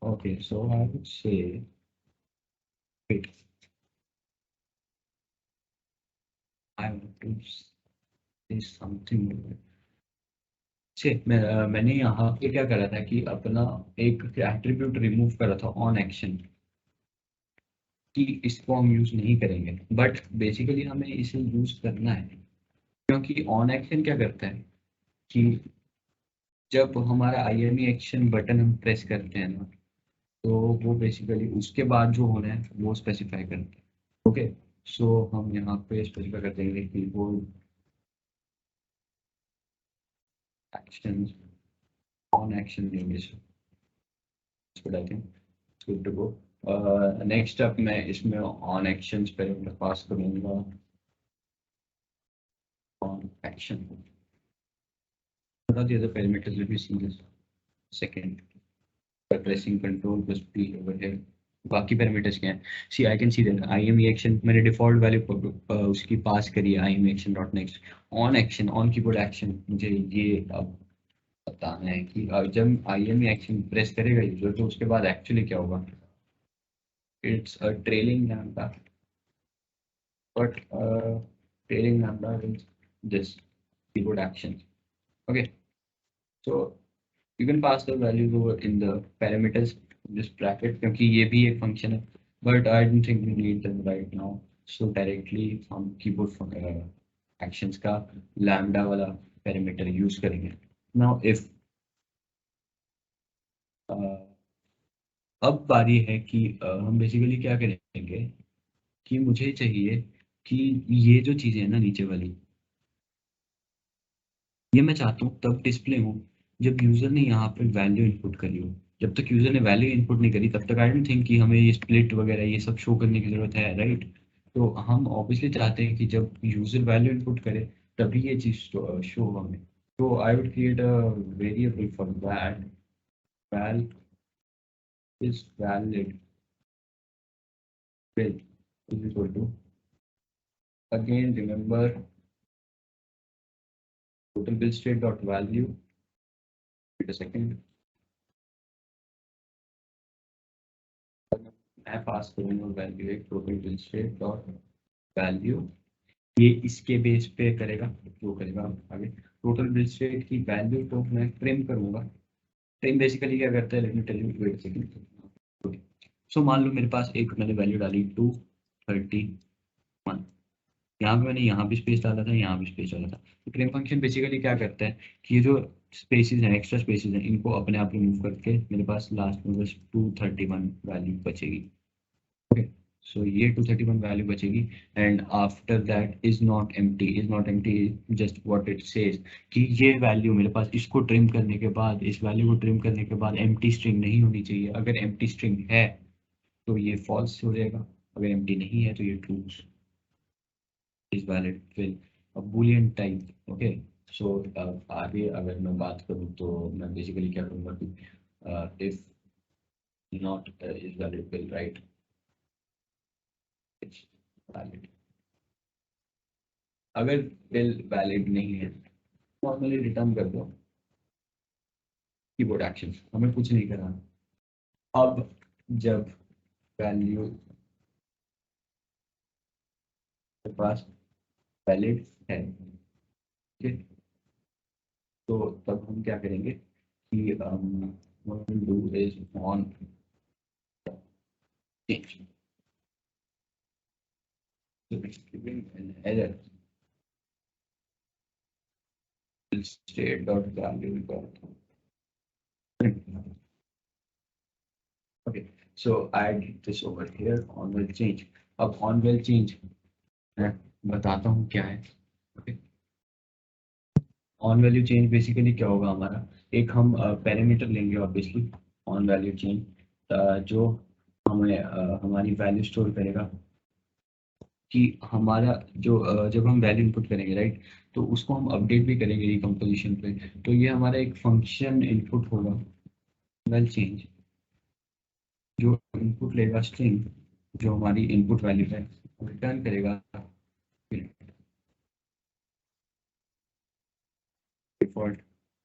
Speaker 2: okay, so I would say wait, I want to say something। मैंने यहाँ पे क्या करा था कि अपना एक एट्रीब्यूट रिमूव करा था ऑन एक्शन, कि इसको हम यूज नहीं करेंगे, बट बेसिकली हमें इसे यूज करना है क्योंकि ऑन एक्शन क्या करता है कि जब हमारा IME एक्शन बटन हम प्रेस करते हैं ना, तो वो बेसिकली उसके बाद जो होना है वो स्पेसिफाई करते हैं। ओके, सो हम यहाँ पे स्पेसिफाई कर देंगे कि वो एक्शंस ऑन एक्शन देंगे। I think it's good to go। Next up मैं इसमें ऑन एक्शंस पे पास करूँगा on action. the other parameters will be seen this second by pressing control plus P over here। बाकी पैरामीटर्स क्या हैं? See I can see that IME action मैंने default value उसकी पास करी है IME action dot next. On action on keyboard action मुझे ये अब बताना है कि जब IME एक्शन प्रेस करेगा यूजर तो उसके बाद एक्चुअली क्या होगा। It's a trailing lambda, but trailing lambda is this keyboard action। okay, so you can pass the values over in the parameters this bracket क्योंकि ये भी एक फंक्शन है, but I don't think we need them right now। so directly हम keyboard actions का lambda वाला parameter use करेंगे। now if अब बारी है कि हम बेसिकली क्या करेंगे कि मुझे चाहिए कि ये जो चीजें हैं ना नीचे वाली, ये मैं चाहता हूँ तब डिस्प्ले हो जब यूजर ने यहाँ पे वैल्यू इनपुट करी हो। जब तक यूजर ने वैल्यू इनपुट नहीं करी तब तक आई डोंट थिंक कि हमें ये स्प्लिट वगैरह ये सब शो करने की जरूरत है, राइट। तो हम ऑब्वियसली चाहते हैं कि जब यूजर वैल्यू इनपुट करे तभी ये चीज शो हमें। तो I would create a variable for that val is valid with is equal to again remember total bill state dot value। wait a second, मैं पास करूंगा वैल्यू एक total bill state dot value, ये इसके base पे करेगा जो करेगा आगे टोटल बिल स्टेट की वैल्यू को मैं ट्रिम करूंगा। ट्रिम बेसिकली क्या करता है, let me tell you, wait second. So मान लो मेरे पास एक मैंने वैल्यू डाली 231, यहाँ पे मैंने यहाँ भी स्पेस डाला था, यहाँ भी स्पेस डाला था। तो ट्रिम फंक्शन बेसिकली क्या करता है कि ये जो स्पेसेस हैं, एक्स्ट्रा स्पेसेस हैं, इनको अपने आप रिमूव करके मेरे पास लास्ट में बस 231 वैल्यू बचेगी। ओके, सो ये 231 वैल्यू बचेगी and after that is not empty just what it says कि ये वैल्यू मेरे पास इसको ट्रिम करने के बाद, इस वैल्यू को ट्रिम करने के बाद एम्प्टी स्ट्रिंग नहीं होनी चाहिए। अगर एम्प्टी स्ट्रिंग है तो ये फॉल्स हो जाएगा, अगर एम्प्टी नहीं है तो ये true is valid fill a boolean type. Okay, so आगे अगर मैं बात करूँ तो मैं बेसिकली क्या करूँगा कि if not is valid fill right it's valid. अगर फिल वैलिड नहीं है नॉर्मली रिटर्न कर दो कीबोर्ड एक्शन, हमें कुछ नहीं करना। अब जब वैल्यू के पास वैलिड है, ठीक है, तो तब हम क्या करेंगे कि what we'll do is on change, so it's giving an error state dot value dot. Okay, so I did this over here on will change. अब on will change मैं बताता हूँ क्या है। okay, on value change basically क्या होगा हमारा, एक हम पैरामीटर लेंगे ऑब्वियसली ऑन वैल्यू चेंज जो हमें हमारी वैल्यू स्टोर करेगा कि हमारा जो जब हम वैल्यू इनपुट करेंगे राइट, तो उसको हम अपडेट भी करेंगे रिकम्पोजिशन पे। तो ये हमारा एक फंक्शन इनपुट होगा वैल्यू चेंज, जो इनपुट लेगा स्ट्रिंग जो हमारी इनपुट वैल्यू है, रिटर्न करेगा डिफॉल्ट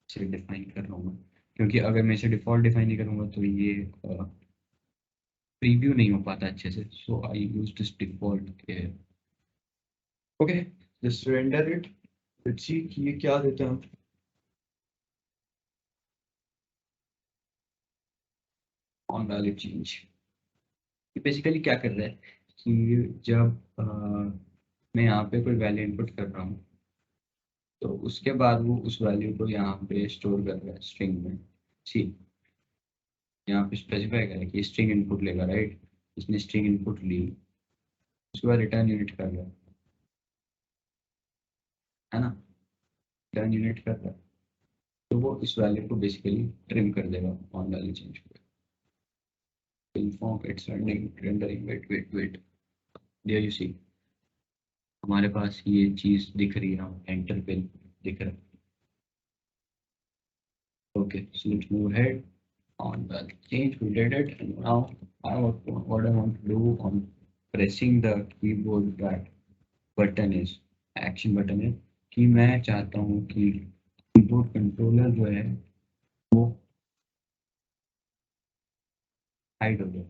Speaker 2: से डिफाइन कर रहा हूँ, क्योंकि अगर मैं इसे डिफॉल्ट डिफाइन नहीं करूँगा तो ये प्रीव्यू नहीं हो पाता अच्छे से। So I use this default here. Okay, just render it, let's see कि ये क्या देता है। ऑन वैल्यू चेंज बेसिकली क्या कर रहा है कि जब मैं यहाँ पे कोई वैल्यू इनपुट कर रहा हूँ तो उसके बाद वो उस वैल्यू को यहाँ पे स्टोर कर रहा है स्ट्रिंग में। सी यहाँ पे स्पेसिफाई करें कि स्ट्रिंग इनपुट लेगा राइट, इसने स्ट्रिंग इनपुट ली, उसके बाद रिटर्न यूनिट कर रहा है ना, रिटर्न यूनिट कर रहा है, तो वो इस वैल्यू को बेसिकली ट्रिम कर देगा ऑन वैल्यू चेंज पे। Inform it's rendering, wait there you see हमारे पास ये चीज दिख रही है, एंटर पे दिख रहा है। Okay, so let's move ahead on the change, we did it, and now what I want to do on pressing the keyboard that button is action button है कि मैं चाहता हूँ कि कीबोर्ड कंट्रोलर जो है वो हाइड हो जाए।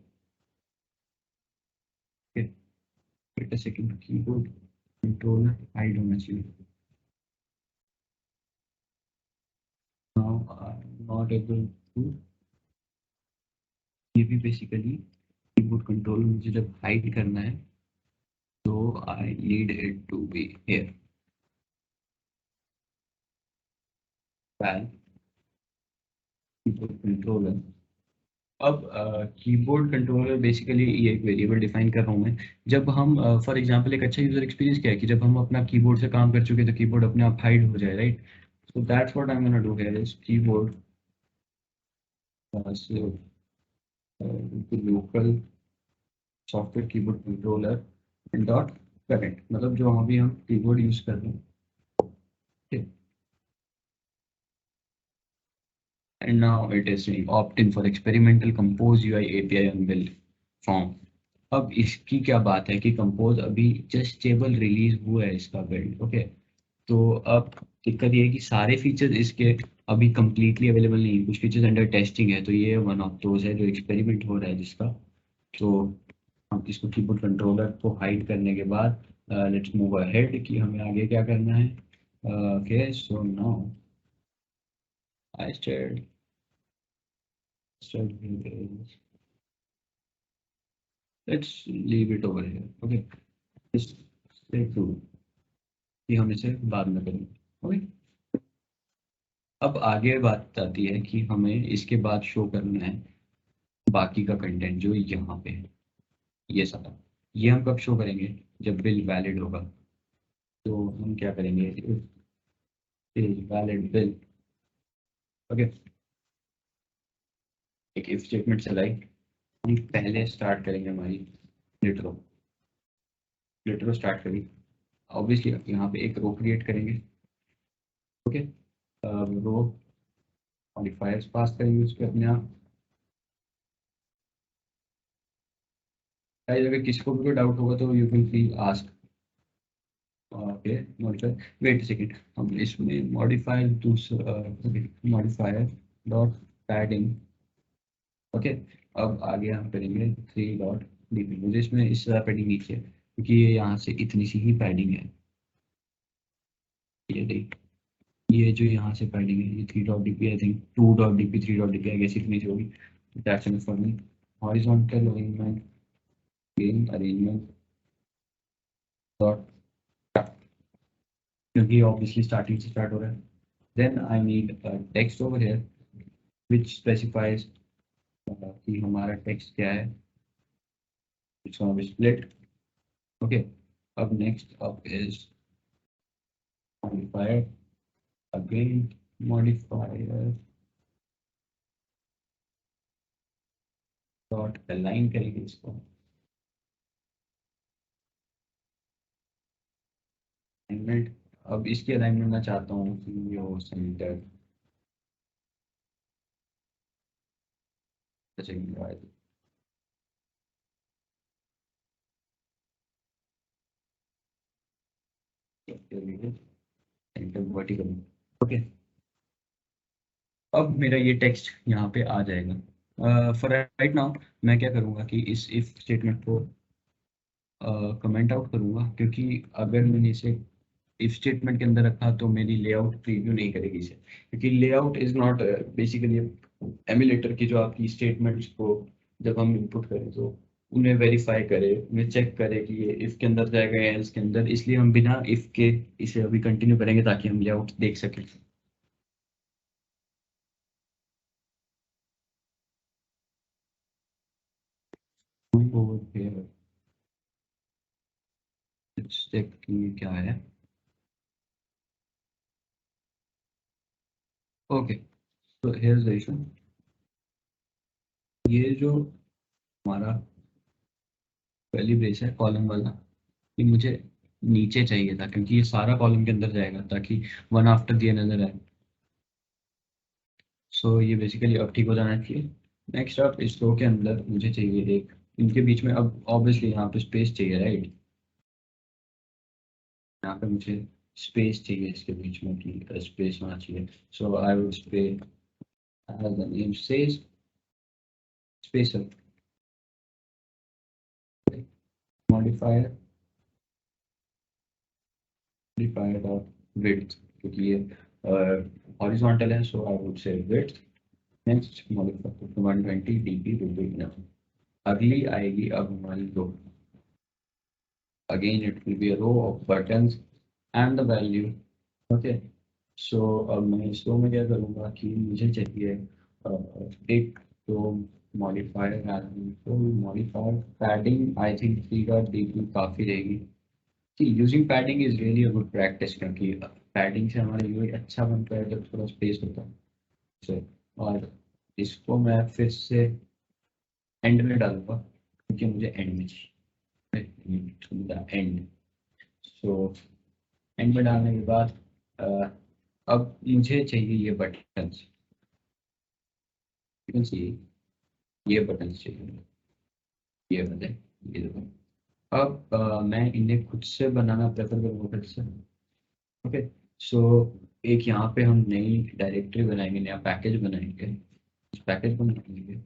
Speaker 2: Wait a second, keyboard controller hide होना चाहिए। Now I'm not able to, ये भी बेसिकली कीबोर्ड कंट्रोलर मुझे जब हाइड करना है तो I need it to be here keyboard controller. अब कीबोर्ड कंट्रोलर बेसिकली ये एक वेरिएबल डिफाइन कर रहा हूँ मैं। जब हम फॉर एग्जांपल एक अच्छा यूजर एक्सपीरियंस क्या है कि जब हम अपना कीबोर्ड से काम कर चुके तो कीबोर्ड अपने आप हाइड हो जाए right. So that's what I am gonna do here is keyboard local software keyboard controller dot current, मतलब जो अभी हम कीबोर्ड यूज कर रहे हैं। And now it is saying opt in for experimental compose UI API on build form। अब इसकी क्या बात है कि कंपोज अभी जस्ट स्टेबल रिलीज हुआ है इसका बिल्ड। ओके, तो अब दिक्कत ये है कि सारे फीचर्स इसके अभी कंप्लीटली अवेलेबल नहीं है, कुछ फीचर्स अंडर टेस्टिंग है, तो ये वन ऑफ दोज है जो एक्सपेरिमेंट हो रहा है जिसका। तो हम इसको कीबोर्ड कंट्रोलर को हाइड करने के बाद लेट्स मूव अहेड कि हमें आगे क्या करना है. Okay, so now I start let's leave it over here. Okay, stay true कि हम इसे बाद में करेंगे. ओके, अब आगे बात आती है कि हमें इसके बाद शो करना है बाकी का कंटेंट जो यहाँ पे है. ये सारा ये हम कब शो करेंगे? जब बिल वैलिड होगा. तो हम क्या करेंगे? Valid bill. ओके, एक इफ स्टेटमेंट चलाई. हम पहले स्टार्ट करेंगे हमारी लिटरो स्टार्ट करी. ऑब्वियसली यहाँ पे एक रो क्रिएट करेंगे. ओके, रो मॉडिफायर्स पास करेंगे उस पर अपने आप. अगर किसको भी कोई डाउट होगा तो you can please ask. Okay, modifier, wait second, हम इसमें मॉडिफायर दूसरा मॉडिफायर डॉट पैडिंग. ओके, अब आगे हम करेंगे 3 डॉट डीपी. मुझे इसमें इस तरह पैडिंग नहीं चाहिए क्योंकि ये यहाँ से इतनी सी ही पैडिंग है. ये देख, ये जो यहाँ से पैडिंग है ये 3 dot dp, I think 2 dot dp 3 dot dp, I guess इतनी सी होगी. That's enough for me. Horizontal arrangement, gain arrangement dot, क्योंकि ऑब्वियसली स्टार्टिंग से स्टार्ट हो रहा है. Then I need text over here which specifies कि हमारा टेक्स्ट क्या है. It's gonna be split. Okay, अब next up is modifier. Again modifier dot align करेंगे इसको. अलाइनमेंट, अब इसकी अलाइनमेंट मैं चाहता हूँ कि ये हो सेंटर. Centre vertical. ओके, अब मेरा ये टेक्स्ट यहाँ पे आ जाएगा. फॉर राइट नाउ मैं क्या करूँगा कि इस इफ स्टेटमेंट को कमेंट आउट करूँगा, क्योंकि अगर मैंने इसे इफ स्टेटमेंट के अंदर रखा तो मेरी लेआउट प्रीव्यू नहीं करेगी इसे, क्योंकि layout is not basically emulator की जो आपकी स्टेटमेंट्स को जब हम इनपुट करें तो उन्हें वेरीफाई करे, उन्हें चेक करे कि ये इफ के अंदर जाएगा या एल्स के अंदर. इसलिए हम बिना इफ के इसे अभी कंटिन्यू करेंगे ताकि हम लेआउट देख सकें. ओवर हियर स्टेप की क्या है. ओके, तो हियर इज द इशू. ये जो हमारा पहली ब्रेस है कॉलम वाला, ये मुझे नीचे चाहिए था क्योंकि ये सारा कॉलम के अंदर जाएगा ताकि वन आफ्टर दी अनदर है. सो ये बेसिकली अब ठीक हो जाना चाहिए. नेक्स्ट अब इस रो के अंदर मुझे चाहिए एक, इनके बीच में अब ऑब्वियसली यहाँ पे स्पेस चाहिए, राइट. यहाँ पे मुझे स्पेस चाहिए इसके बीच में कि स्पेस होना चाहिए. सो आई विल स्पे as the name says spacer. modifier dot width, क्योंकि ये horizontal है, so I would say width. next modifier 120 dp will be enough. अगली आएगी अब हमारी रो. again it will be a row of buttons and the value. okay, so अब मैं इस रो में क्या करूँगा कि मुझे चाहिए एक तो modifier padding. I think 3 dot dp काफ़ी रहेगी. Using padding is really a good practice, क्योंकि पैडिंग से हमारा यूआई अच्छा बनता है जब थोड़ा स्पेस होता है. so, और इसको मैं फिर से एंड में डालूंगा क्योंकि मुझे एंड में चाहिए एंड. सो एंड में डालने के बाद अब मुझे चाहिए ये बटन्स. ये बटन्स चाहिए, ये वाले, ये देखो. अब मैं इन्हें खुद से बनाना प्रेफर करूँगा फिर से. ओके, सो एक यहाँ पे हम नई डायरेक्टरी बनाएंगे, नया पैकेज बनाएंगे. इस पैकेज को बनाएंगे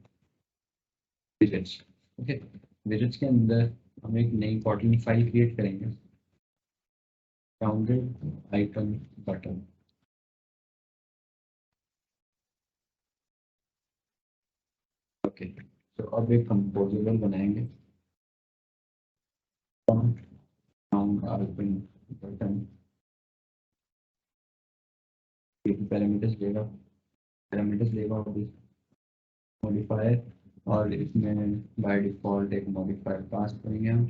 Speaker 2: ओके, विजेट्स के अंदर हम एक नई क्वार्टरली फाइल क्रिएट करेंगे, राउंडेड आइकन बटन। ओके, तो अब एक कंपोजेबल बनाएंगे, राउंड आइकन बटन। पैरामीटर्स लेगा मॉडिफायर, और इसमें बाय डिफॉल्ट एक मॉडिफायर पास करेंगे हम।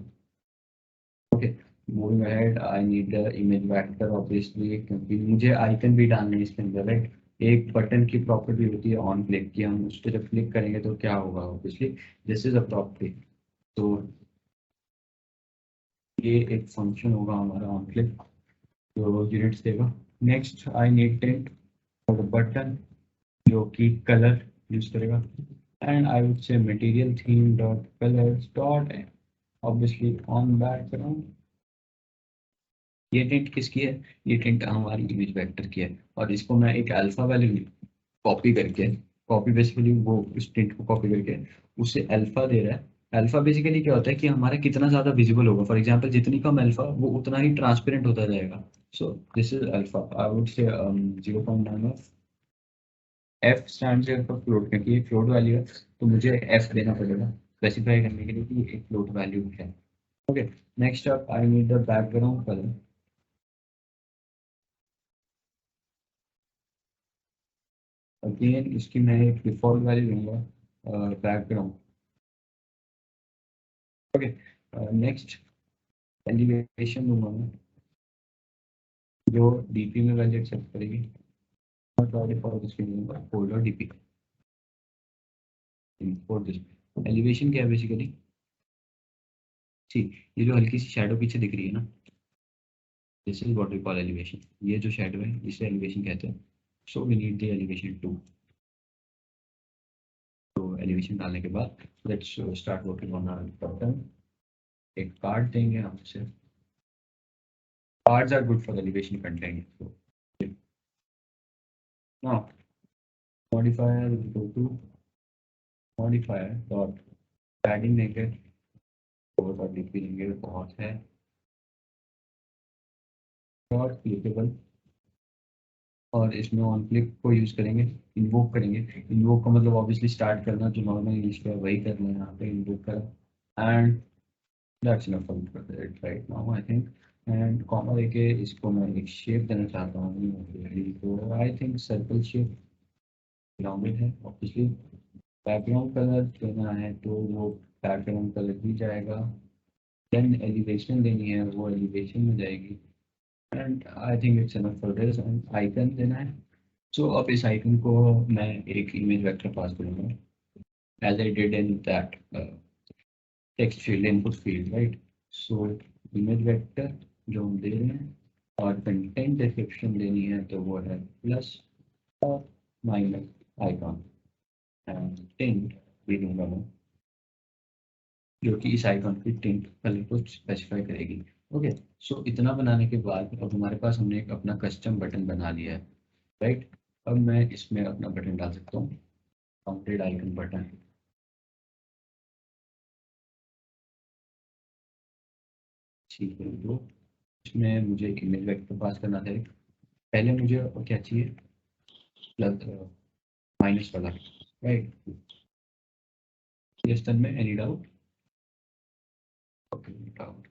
Speaker 2: Okay, moving ahead, I need the image vector obviously, क्योंकि मुझे आइकन भी डालने इसके अंदर, राइट। एक बटन की प्रॉपर्टी होती है ऑन क्लिक की, हम उस पर जब क्लिक करेंगे तो क्या होगा, obviously this is a property. तो ये एक फंक्शन होगा हमारा ऑन क्लिक जो यूनिट्स देगा। Next I need tent for the button जो कि कलर यूज करेगा, एंड आई वुड से material theme dot colours dot obviously on background. ये टेंट किसकी है, ये टेंट हमारी इमेज वेक्टर की है, और इसको मैं एक अल्फा वैल्यू कॉपी करके, कॉपी बेसिकली वो उस टेंट को कॉपी करके उसे अल्फा दे रहा है। अल्फा बेसिकली क्या होता है कि हमारा कितना ज्यादा विजिबल होगा, फॉर एग्जांपल जितनी कम अल्फा वो उतना ही ट्रांसपेरेंट होता जाएगा। So this is alpha, I would से 0.9 of F stands for float, क्योंकि ये फ्लोट वैल्यू है तो मुझे एफ देना पड़ेगा स्पेसिफाई करने के लिए कि ये एक फ्लोट वैल्यू है। Okay, next up I need the background colour. Again इसकी मैं एक डिफॉल्ट वैल्यू लूंगा बैकग्राउंड। ओके, नेक्स्ट एलिवेशन लूंगा मैं, जो डीपी में वैल्यू एक्सेप्ट करेगी, और बाय डिफॉल्ट इसके लूंगा folder DP. Import this elevation क्या है बेसिकली, ठीक, ये जो हल्की सी शैडो पीछे दिख रही है ना, this is what we call elevation. ये जो शैडो है इसे एलिवेशन कहते हैं। So we need the elevation to. तो एलिवेशन डालने के बाद let's start working on our button. एक कार्ड देंगे हमसे, cards are good for elevation content. Now modifier, go to modifier dot padding देंगे, और डीपी देंगे, बहुत है डॉट क्लिकेबल, और इसमें ऑन क्लिक को यूज करेंगे, इन्वोक करेंगे। इन्वोक का मतलब ऑब्वियसली स्टार्ट करना, जो नॉर्मल यूज किया वही करना है यहाँ पे, इन्वोक करा, and that's enough for it right now I think. And comma देके इसको मैं एक शेप देना चाहता हूँ, तो I think circle shape rounded है। ऑब्वियसली बैकग्राउंड कलर देना है तो वो बैकग्राउंड कलर ही जाएगा। देन एलिवेशन देनी है, वो एलिवेशन में जाएगी, and I think it's enough for this. And icon देना है, सो अब इस आइकन को मैं एक इमेज वेक्टर पास करूंगा, as I did in that text field, input field, right. So image vector जो हम दे रहे हैं, और कंटेंट डिस्क्रिप्शन देनी है तो वो है प्लस और माइनस आइकॉन, एंड टिंट भी दूंगा मैं, जो कि इस आइकॉन की टिंट कलर को स्पेसिफाई करेगी। ओके, सो इतना बनाने के बाद अब हमारे पास हमने एक अपना कस्टम बटन बना लिया है, राइट। अब मैं इसमें अपना बटन डाल सकता हूँ, काउंटेड आइकन बटन। ठीक है, तो इसमें मुझे इमेज वेक्टर पास करना था। पहले मुझे क्या चाहिए, प्लस माइनस वाला, राइट। यस डन में any doubt, okay doubt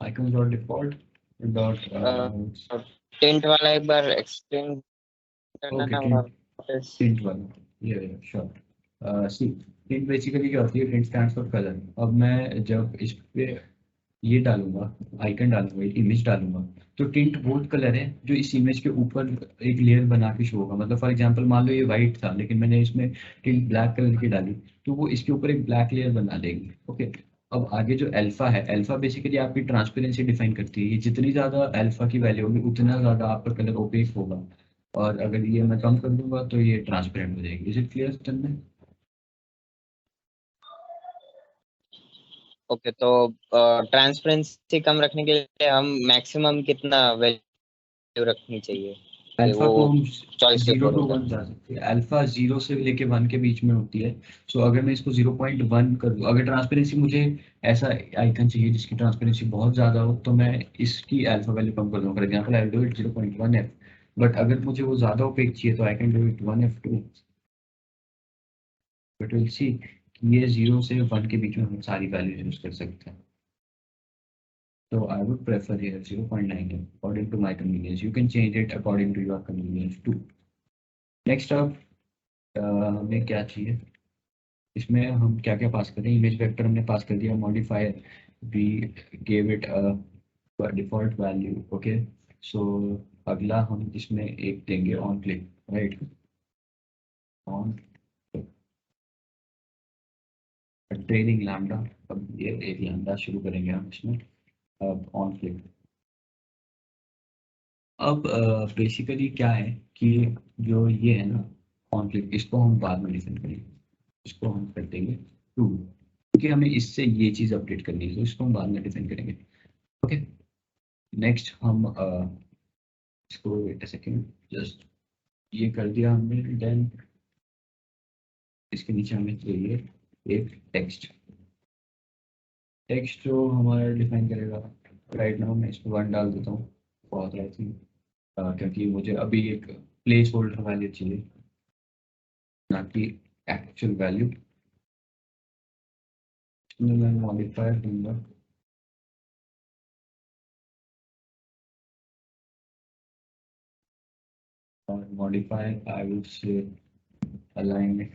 Speaker 2: icon dot default dot
Speaker 5: tent वाला एक बार एक्सप्लेन करना
Speaker 2: ओके,
Speaker 5: था
Speaker 2: टिंट
Speaker 5: वापस।
Speaker 2: टिंट वाला, ये श्योर। सी टिंट बेसिकली क्या होती है, टिंट स्टैंड्स फॉर कलर। अब मैं जब इस पे ये डालूंगा, आइकन डालूंगा, एक इमेज डालूंगा, तो टिंट वो कलर है जो इस इमेज के ऊपर एक लेयर बना के शो होगा। मतलब फॉर एग्जांपल मान लो ये वाइट था लेकिन मैंने इसमें टिंट ब्लैक कलर की डाली, तो वो इसके ऊपर एक ब्लैक लेयर बना देगी। ओके, अब आगे जो अल्फा है, अल्फा बेसिकली आपकी ट्रांसपेरेंसी डिफाइन करती है। ये जितनी ज्यादा अल्फा की वैल्यू होगी उतना ज्यादा आपका कलर ओपेक होगा, और अगर ये मैं कम कर दूंगा तो ये ट्रांसपेरेंट हो जाएगी। Is it clear?
Speaker 5: ओके, तो ट्रांसपेरेंसी कम रखने के लिए हम मैक्सिमम कितना वैल्यू रखनी चाहिए?
Speaker 2: अल्फा को हम
Speaker 5: चॉइस
Speaker 2: 0 to 1 जा सकते हैं। अल्फा 0 से लेके 1 के बीच में होती है। सो अगर मैं इसको 0.1 कर दूं, अगर ट्रांसपेरेंसी मुझे ऐसा आइकन चाहिए जिसकी ट्रांसपेरेंसी बहुत ज़्यादा हो, तो मैं इसकी अल्फा वैल्यू कम कर दूँ। For example I do it 0.1f, but अगर मुझे वो ज़्यादा ओपेक चाहिए तो I can do it 1f2। But will see ये 0 से 1 के बीच में हम सारी वैल्यूज यूज कर सकते हैं। So I would prefer here 0.9 according to my convenience. You can change it according to your convenience too. Next up, हमें क्या चाहिए? इसमें हम क्या क्या पास करें? इमेज वेक्टर हमने पास कर दिया। Modifier we gave it a default value. Okay. So अगला हम इसमें एक देंगे on click, right? On trailing lambda. अब ये एक lambda शुरू करेंगे हम इसमें। अब on click. अब बेसिकली क्या है कि जो ये है ना कॉन्फ्लिक्ट, इसको हम बाद में डिफाइन करेंगे। इसको हम कर देंगे ट्रू, क्योंकि हमें इससे ये चीज़ अपडेट करनी है, तो इसको हम बाद में डिफाइन करेंगे। ओके, नेक्स्ट हम इसको वेट अ सेकेंड, जस्ट ये कर दिया हमने। देन इसके नीचे हमें चाहिए एक टेक्स्ट जो हमारा डिफाइन करेगा। राइट नाउ मैं इसको 1 डाल देता हूँ, बहुत आई थिंक, क्योंकि मुझे अभी एक प्लेस होल्डर वैल्यू चाहिए, ना कि एक्चुअल वैल्यू। मैं मॉडिफायर दूंगा और मॉडिफायर आई विल से अलाइन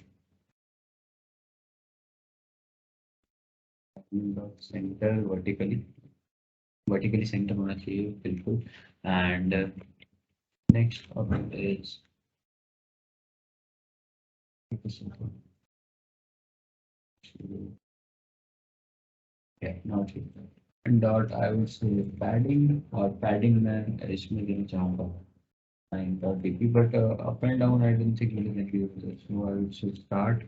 Speaker 2: सेंटर वर्टिकली सेंटर होना चाहिए बिल्कुल। एंड नेक्स्ट अब इज डॉट आई विल से पैडिंग, और पैडिंग मैं इसमें देना चाहूँगा 9.dp, but up and down I don't think we'll get you with this. So I would say start.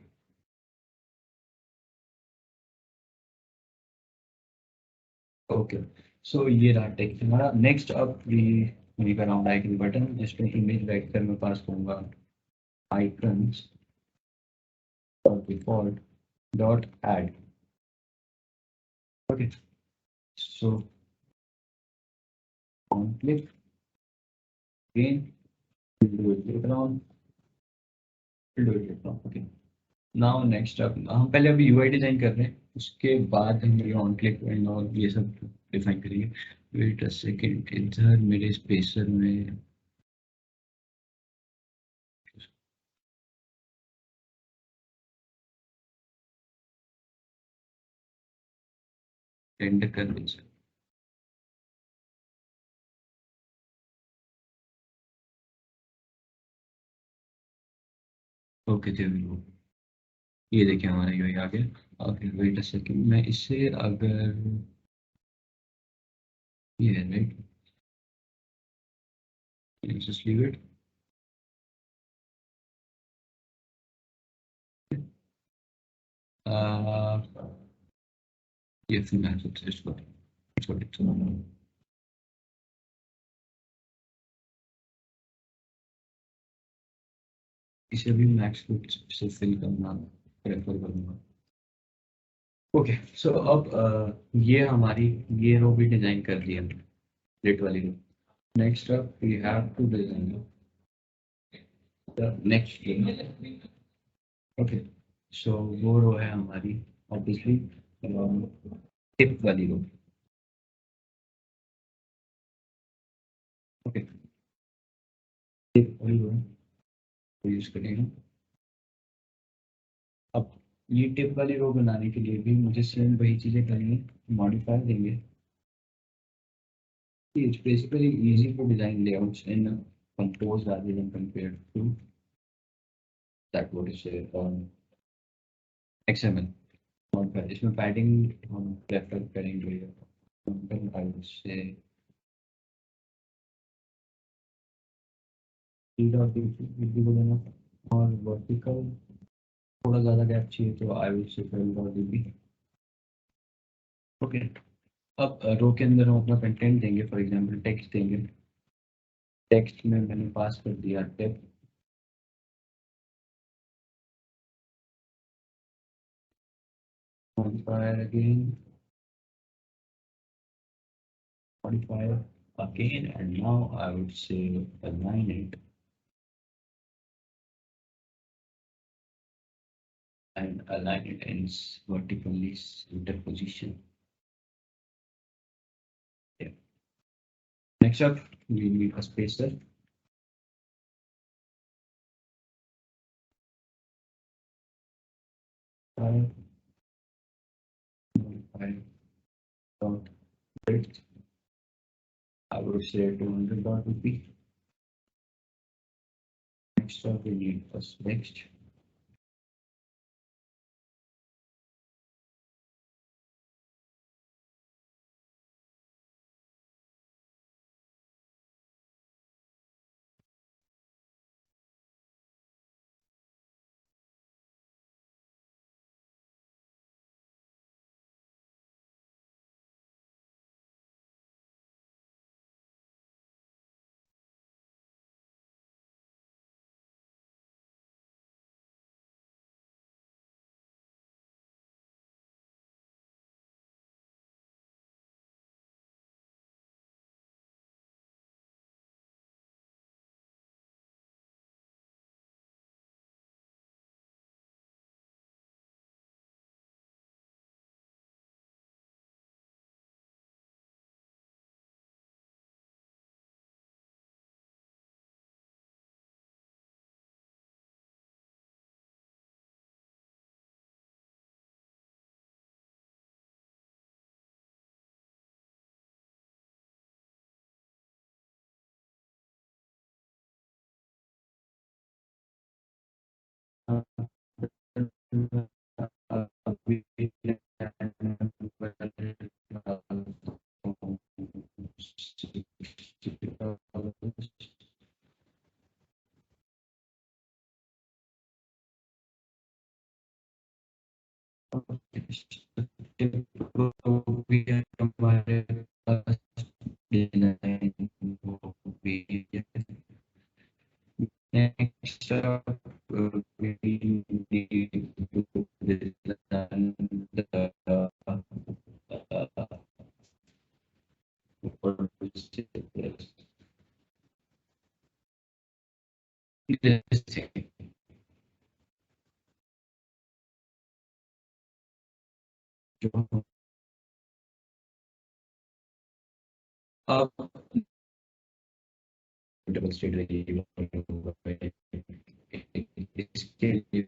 Speaker 2: Okay, so ये रहा टेक्स्ट हमारा। नेक्स्ट अब we का राउंड आइकन बटन, जिसमें इमेज वेक्टर में पास करूँगा आइकन्स और default dot add. Okay, so on click again do it later on, do it later on. Okay, now next अब हम पहले अभी यूआई डिजाइन कर रहे हैं, उसके बाद हम ये ऑन क्लिक एंड और ये सब डिफाइन करेंगे। वेट अ सेकंड, इधर मेरे स्पेसर में एंड कर दें। ओके, ये देखिए हमारा यूआई आ गया। और फिर वेट अ सेकंड, मैं इससे अगर ये है राइट, जस्ट लीव इट। ये फिर मैं इसको इसे भी मैक्स से फिल करना प्रेफर करूँगा। ओके, सो अब ये हमारी ये रो भी डिजाइन कर दी हमने, रेट वाली row. Next up we have to design the next row. Okay, so वो रो है हमारी ऑब्वियसली टिप वाली रो। ओके, टिप वाली रो यूज करेंगे। अब ये टिप वाली रो बनाने के लिए भी मुझे सेम वही चीजें करनी है, मॉडिफायर देंगे। It's basically easy to design layouts in compose rather than compared to that what is XML। और इसमें पैडिंग हम प्रेफर करेंगे, I would say 3.2 will be good enough, और वर्टिकल थोड़ा ज़्यादा गैप चाहिए तो I would say 12.db। Okay, अब रो के अंदर हम अपना कंटेंट देंगे, फॉर एग्जांपल टेक्स्ट देंगे। टेक्स्ट में मैंने पास कर दिया tape modifier again, modifier again, and now I would say align it and align it in vertically center position. Yeah. Next up, we need a spacer. Five, five dot width. I would say 200 dot would be. Next up, we need a text. Next up, we need to design the what is it? This thing. Up double state variable इसके लिए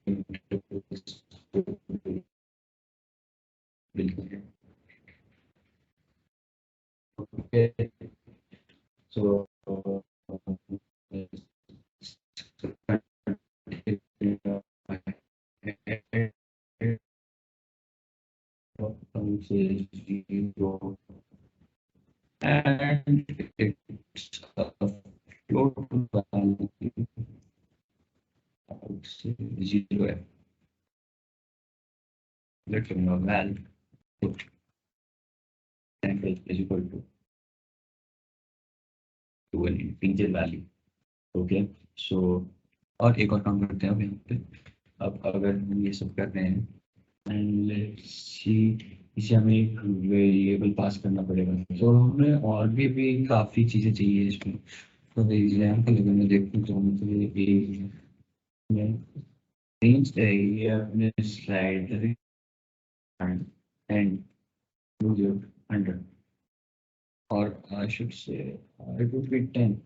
Speaker 2: okay. So zero and it's a float value. I would say 0 let me know val put sample is equal to an integer value. Okay so और एक और काम करते हैं अब यहाँ पे अब अगर हम ये सब कर रहे हैं एंड लेट्स सी इसे हमें एक वेरिएबल पास करना पड़ेगा तो हमें और भी काफ़ी चीज़ें चाहिए इसमें फॉर एग्जाम्पल अगर मैं देखना चाहूँ तो ये रेंज ये अपने slide and 100 or I should say it would be 10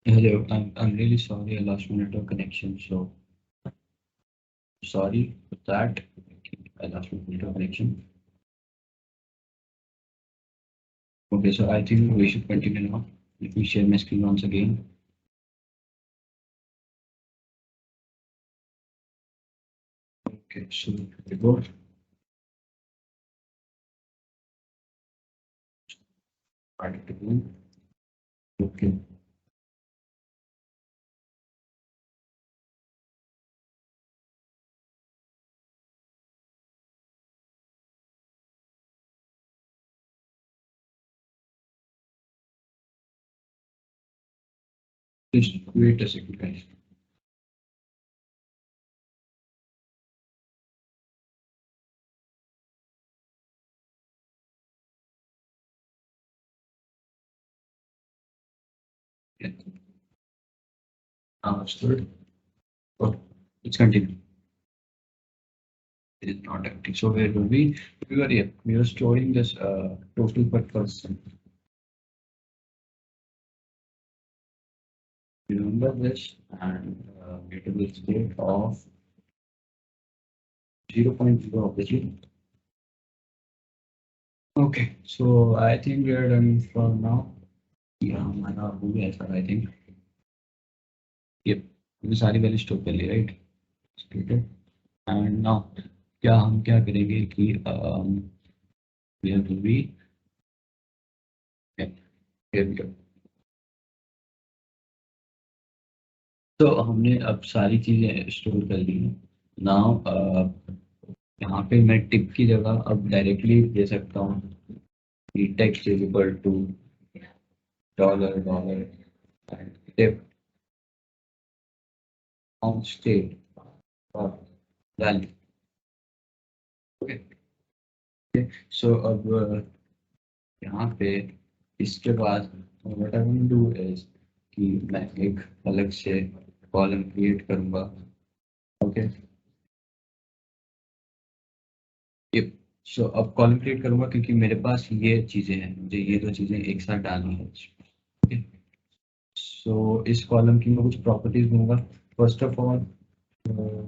Speaker 2: Hello, I'm really sorry I lost my network connection. So sorry for that. I lost my network connection. Okay, so I think we should continue now. Let me share my screen once again. Okay, so we go. Start it again. Okay. Just wait a second, guys. Yeah. Now it's good. Oh, let's continue. It is not empty. So where were we? We were here. We were storing this total per person. Remember this, and it will state of 0.0 obviously. Okay, so I think we are done for now. Yeah, I think. Yep, ये सारी value store कर ली, right? ठीक है. And now क्या हम क्या करेंगे कि we have to be, yeah, here we go. तो हमने अब सारी चीजें स्टोर कर ली हैं. नाउ यहाँ पे मैं टिप की जगह अब डायरेक्टली दे सकता हूँ कि text is equal to $$ and tip on state or value. Okay. So अब यहाँ पे इसके बाद what I will do is कि मैं एक अलग से कॉलम क्रिएट करूँगा. ओके. सो अब कॉलम क्रिएट करूँगा क्योंकि मेरे पास ये चीज़ें हैं, मुझे ये दो चीज़ें एक साथ डालनी है. ओके. सो इस कॉलम की मैं कुछ प्रॉपर्टीज दूंगा. First of all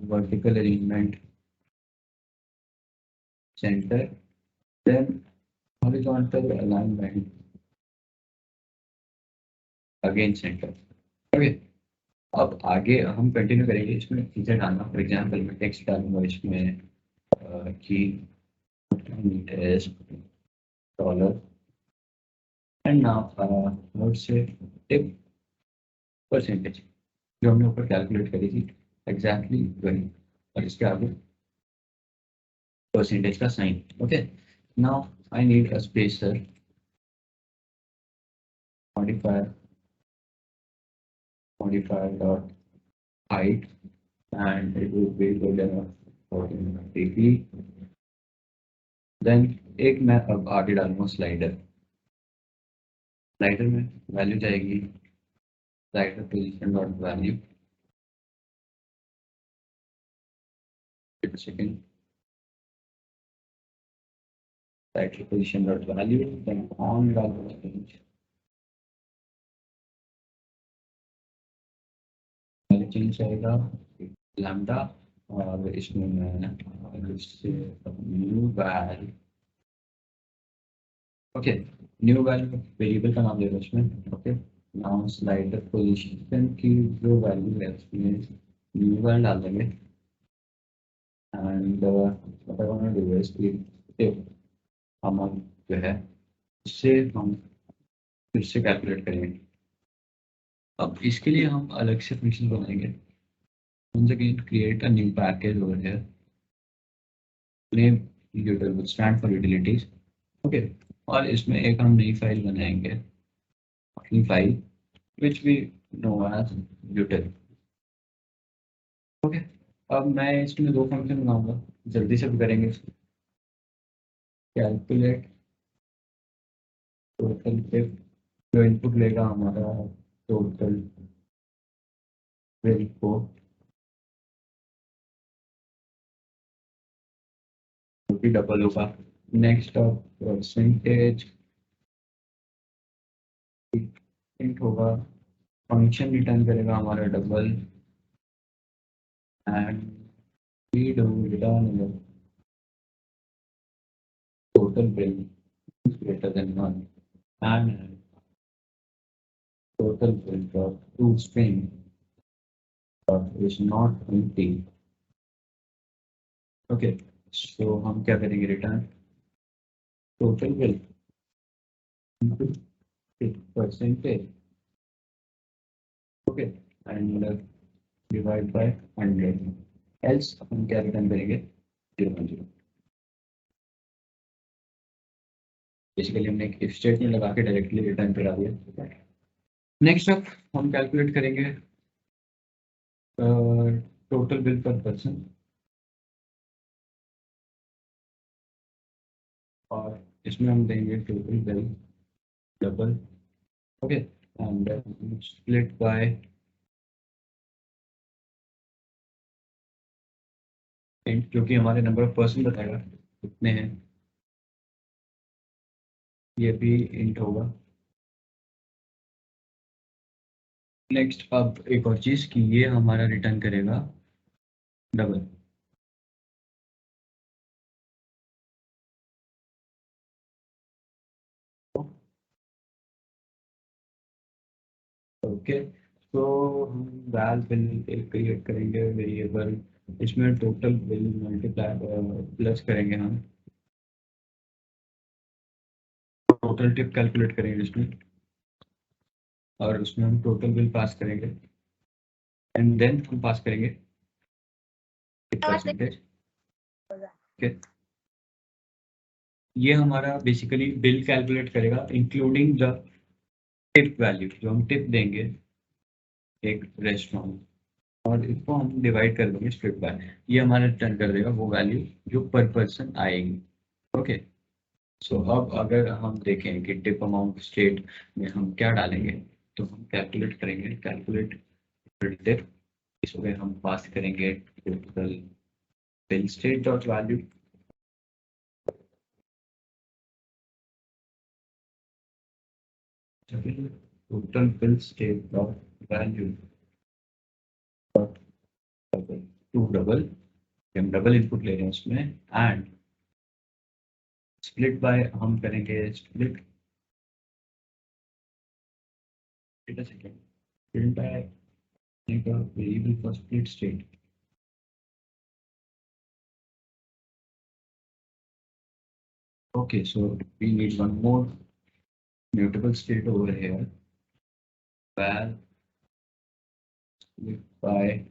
Speaker 2: vertical arrangement center, then horizontal alignment again center. Okay, अब आगे हम कंटिन्यू करेंगे इसमें चीजें डालना. फॉर एग्जाम्पल मैं टेक्स्ट डालूंगा इसमें कि is dollar and now let's say tip percentage जो हमने ऊपर कैलकुलेट करी थी एग्जैक्टली वही, और इसके आगे परसेंटेज का sign. Okay, now I need a spacer modifier dot height and it will be good enough for degree. Then एक मैं अब आगे डालूंगा स्लाइडर. स्लाइडर में वैल्यू जाएगी slider position dot value. Second slider position dot value, then on value change आएगा lambda, और इसमें मैं new value. Okay, new value variable का नाम देगा इसमें. ओके, नाउ स्लाइडर पोजीशन की जो वैल्यू है उसमें न्यू वैल्यू डाल देंगे. And what I want to do is amount जो है उससे हम फिर से कैलकुलेट करेंगे. अब इसके लिए हम अलग से फंक्शन बनाएंगे. once again create a new package over here, name util will stand for utilities. Okay, और इसमें एक हम नई फाइल बनाएंगे, अपनी file which we know as util. Okay, अब मैं इसमें दो फंक्शन बनाऊंगा, जल्दी से भी करेंगे. कैलकुलेट टोटल टिप जो इनपुट लेगा हमारा टोटल बिल को डबल होगा. नेक्स्ट अब परसेंटेज इंट होगा, फंक्शन रिटर्न करेगा हमारा double and we do return total bill greater than 1 and total bill dot to string dot is not empty. Okay, so हम क्या करेंगे, return total bill percentage. Okay, and divide by 100. Else हम क्या return करेंगे, 0.0. Basically हमने एक if statement लगा के डायरेक्टली रिटर्न करा दिया. नेक्स्ट अप हम कैलकुलेट करेंगे टोटल बिल पर पर्सन, और इसमें हम देंगे total bill double. Okay, and split by int, क्योंकि हमारे नंबर ऑफ पर्सन बताएगा कितने हैं, ये भी इंट होगा. नेक्स्ट अब एक और चीज कि ये हमारा रिटर्न करेगा डबल. ओके, तो हम वैल बिल क्रिएट करेंगे वेरिएबल, इसमें टोटल बिल मल्टीप्लाई प्लस करेंगे, हम टोटल टिप कैलकुलेट करेंगे इसमें, और उसमें हम टोटल बिल पास करेंगे एंड देन हम पास करेंगे परसेंटेज. ओके, ये हमारा बेसिकली बिल कैलकुलेट करेगा इंक्लूडिंग द टिप वैल्यू, जो हम टिप देंगे एक रेस्टोरेंट, और इसको हम डिवाइड कर देंगे स्प्लिट बाय. ये हमारा रिटर्न कर देगा वो वैल्यू जो पर पर्सन आएगी. ओके, सो अब अगर हम देखें कि टिप अमाउंट स्टेट में हम क्या डालेंगे, तो हम कैलकुलेट करेंगे कैलकुलेट टिप. इसमें हम पास करेंगे total bill state dot value, total bill state dot value. To double, हम डबल इनपुट ले रहे हैं उसमें, एंड स्प्लिट बाय हम करेंगे split by variable for split state. Okay, so we need one more mutable state over here, val split by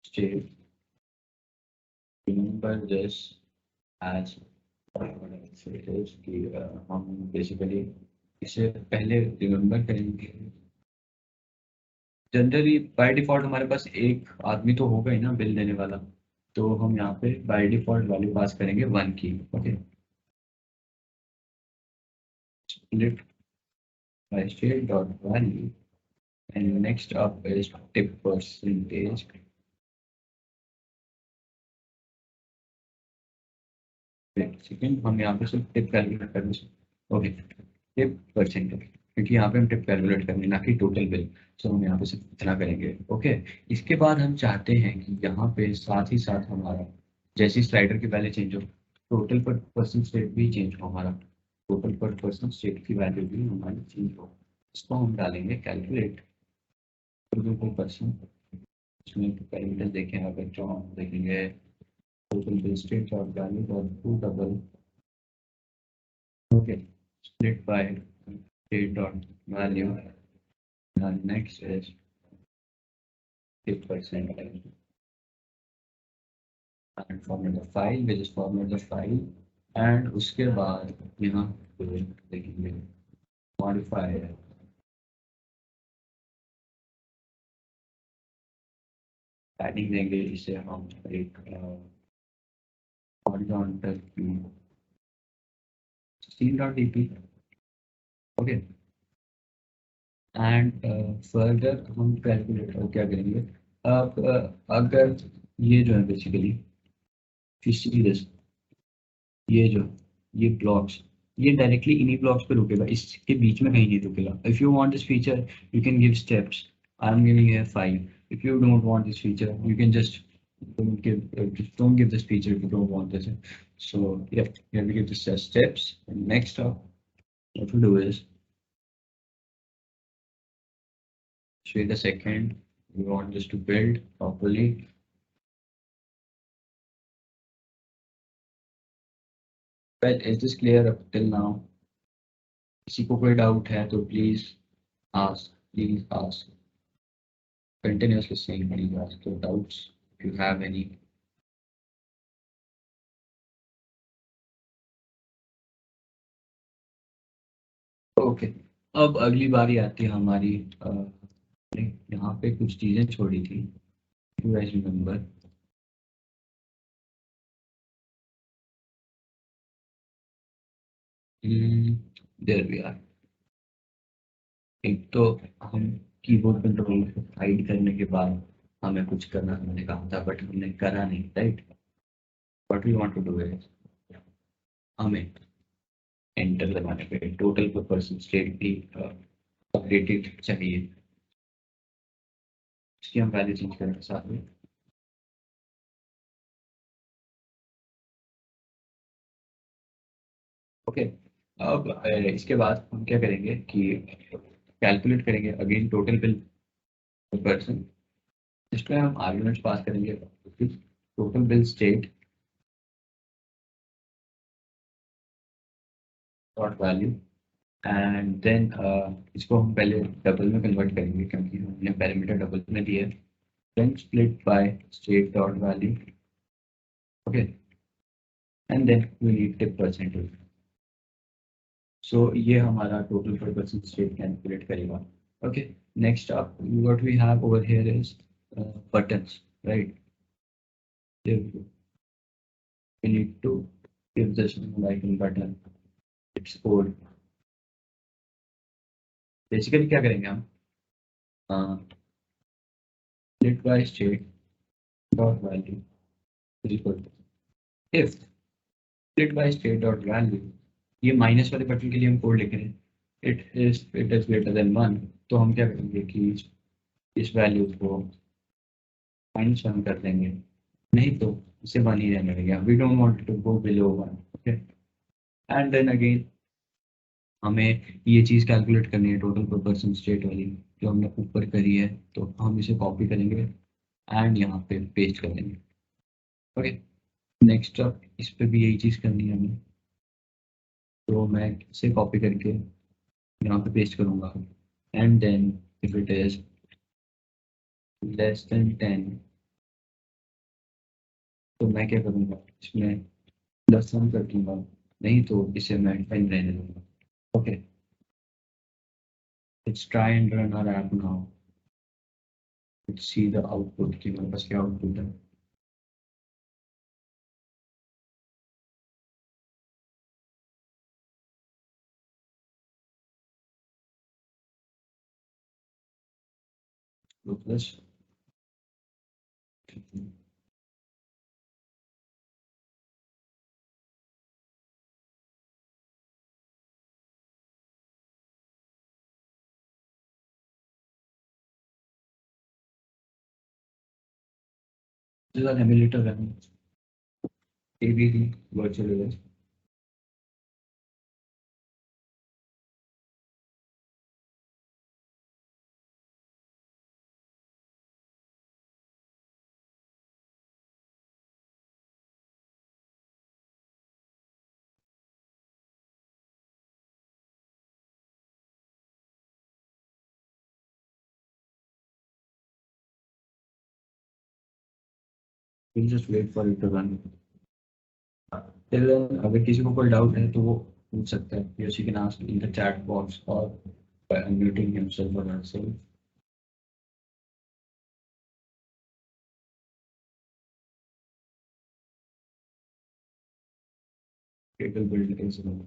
Speaker 2: state. Remember this as it is कि हम basically इसे पहले रिमेम्बर करेंगे. जनरली बाय डिफॉल्ट हमारे पास एक आदमी तो होगा ही ना बिल देने वाला, तो हम यहाँ पे बाय डिफॉल्ट वैल्यू पास करेंगे 1 की. Okay, split by state dot value, and next up is tip percentage. Second हम यहाँ पे सिर्फ टिप कैलकुलेट करेंगे. ओके, टिप परसेंटेज, क्योंकि यहाँ पे हम टिप कैलकुलेट करेंगे ना कि टोटल बिल, सो हम यहाँ पे सिर्फ इतना करेंगे. ओके, इसके बाद हम चाहते हैं कि यहाँ पे साथ ही साथ हमारा जैसी स्लाइडर की वैल्यू चेंज हो, टोटल पर पर्सन स्टेट भी चेंज हो, हमारा टोटल पर पर्सन स्टेट की वैल्यू भी हमारी चेंज हो. इसको हम डालेंगे कैलकुलेट टोटल पर्सन. इसमें पैरामीटर्स देखें, अगर जो हम देखेंगे total bill state dot value dot two double. Okay, split by state dot value, and next is 8%. And format the file, we just format the file, and उसके बाद यहाँ पे देखेंगे modify padding देंगे, इसे हम एक horizontal view 16.dp. Okay, and further हम कैलकुलेट क्या करेंगे. अब अगर ये जो है बेसिकली ये ब्लॉक्स ये डायरेक्टली इन्हीं ब्लॉक्स पे रुकेगा, इसके बीच में कहीं नहीं रुकेगा. If you want this feature you can give steps. I am giving here 5. If you don't want this feature you can just don't give this feature if you don't want this. So yeah, you have to give this as steps. And next up, what we'll do is wait a second, we want this to build properly. Well, is this clear up till now? किसी को कोई doubt है तो please ask. Continuously saying please ask your doubts if you have any. Okay, अब अगली बारी आती है हमारी. यहाँ पे कुछ चीजें छोड़ी थी. You guys remember? There we are. एक तो हम कीबोर्ड कंट्रोल हाइड करने के बाद हमें कुछ करना हमने कहा था, बट हमने करा नहीं, right. What we want to do is हमें एंटर लगाने पे टोटल पर पर्सन स्टेट भी अपडेटेड चाहिए. इसकी हम वैल्यू चेंज करेंगे साथ में. ओके, अब इसके बाद हम क्या करेंगे कि कैलकुलेट करेंगे again total bill per person. इसमें हम आर्गुमेंट्स पास करेंगे, total bill state dot value, and then इसको हम पहले डबल में कन्वर्ट करेंगे क्योंकि हमने पैरामीटर डबल में दिया है. Then split by state dot value. Okay, and then we need tip percentage. So ये हमारा total per person state calculate करेगा. Okay, next up what we have over here is buttons, right? We need to give this icon button its code. Basically क्या करेंगे हम split by state dot value is equal to if split by state dot value, ये minus वाले button के लिए हम code लिख रहे हैं, it is greater than 1, तो हम क्या करेंगे कि इस वैल्यू को -1 कर देंगे, नहीं तो इसे 1 ही रहने देंगे। We don't want to go below 1। Okay, and then again हमें ये चीज़ कैलकुलेट करनी है, टोटल प्रोपोर्शन स्टेट वाली जो हमने ऊपर करी है, तो हम इसे कॉपी करेंगे एंड यहाँ पे पेस्ट कर देंगे। ओके, नेक्स्ट अप इस पे भी यही चीज़ करनी है हमें, तो मैं इसे कॉपी करके यहाँ पे पेस्ट करूँगा and then if it is less than 10 तो मैं क्या करूँगा, इसमें +1 कर दूंगा, नहीं तो इसे मैं 10 रहने दूंगा। Okay, let's try and run our app now, let's see the output कि मेरे पास क्या आउटपुट है। Plus emulator run ABD virtual we'll just wait for it to run till then। अगर किसी को कोई डाउट है तो वो पूछ सकता है, you can ask in the chat box or by unmuting himself or herself। It will build it as well।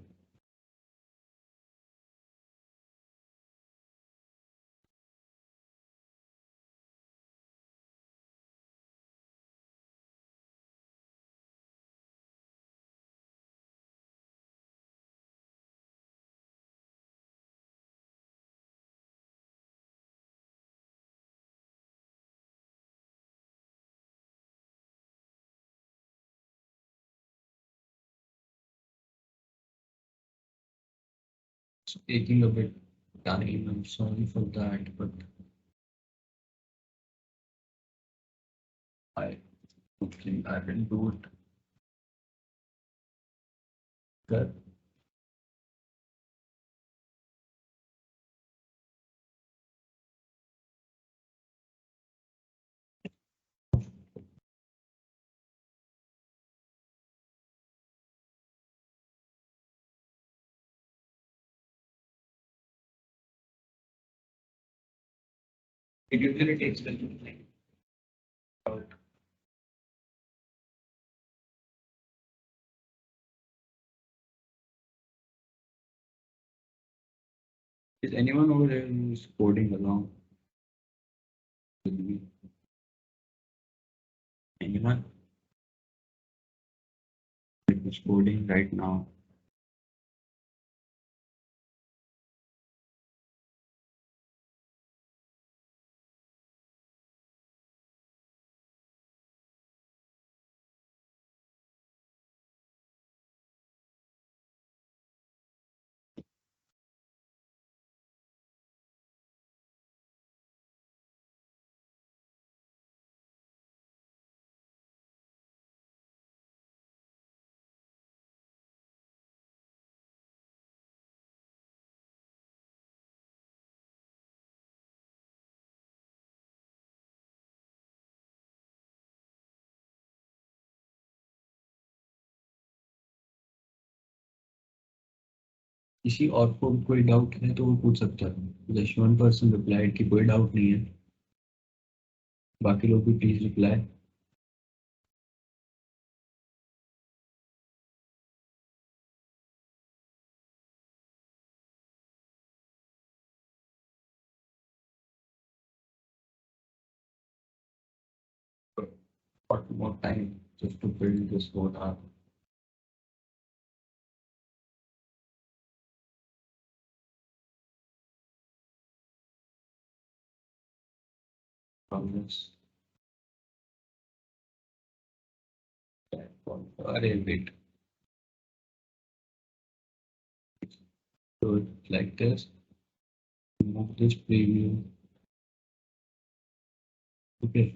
Speaker 2: It's taking a bit time, I'm sorry for that, but I don't think I will do it good। It usually takes a little time out। Is anyone over there who's coding along with me? Anyone who's coding right now? किसी और को कोई doubt है तो वो पूछ सकता है। जस्ट 1 person रिप्लाइड कि कोई डाउट नहीं है, बाकी लोग भी please reply. What more time just to build this code up? From this wait. So it's like this. Move this preview. Okay.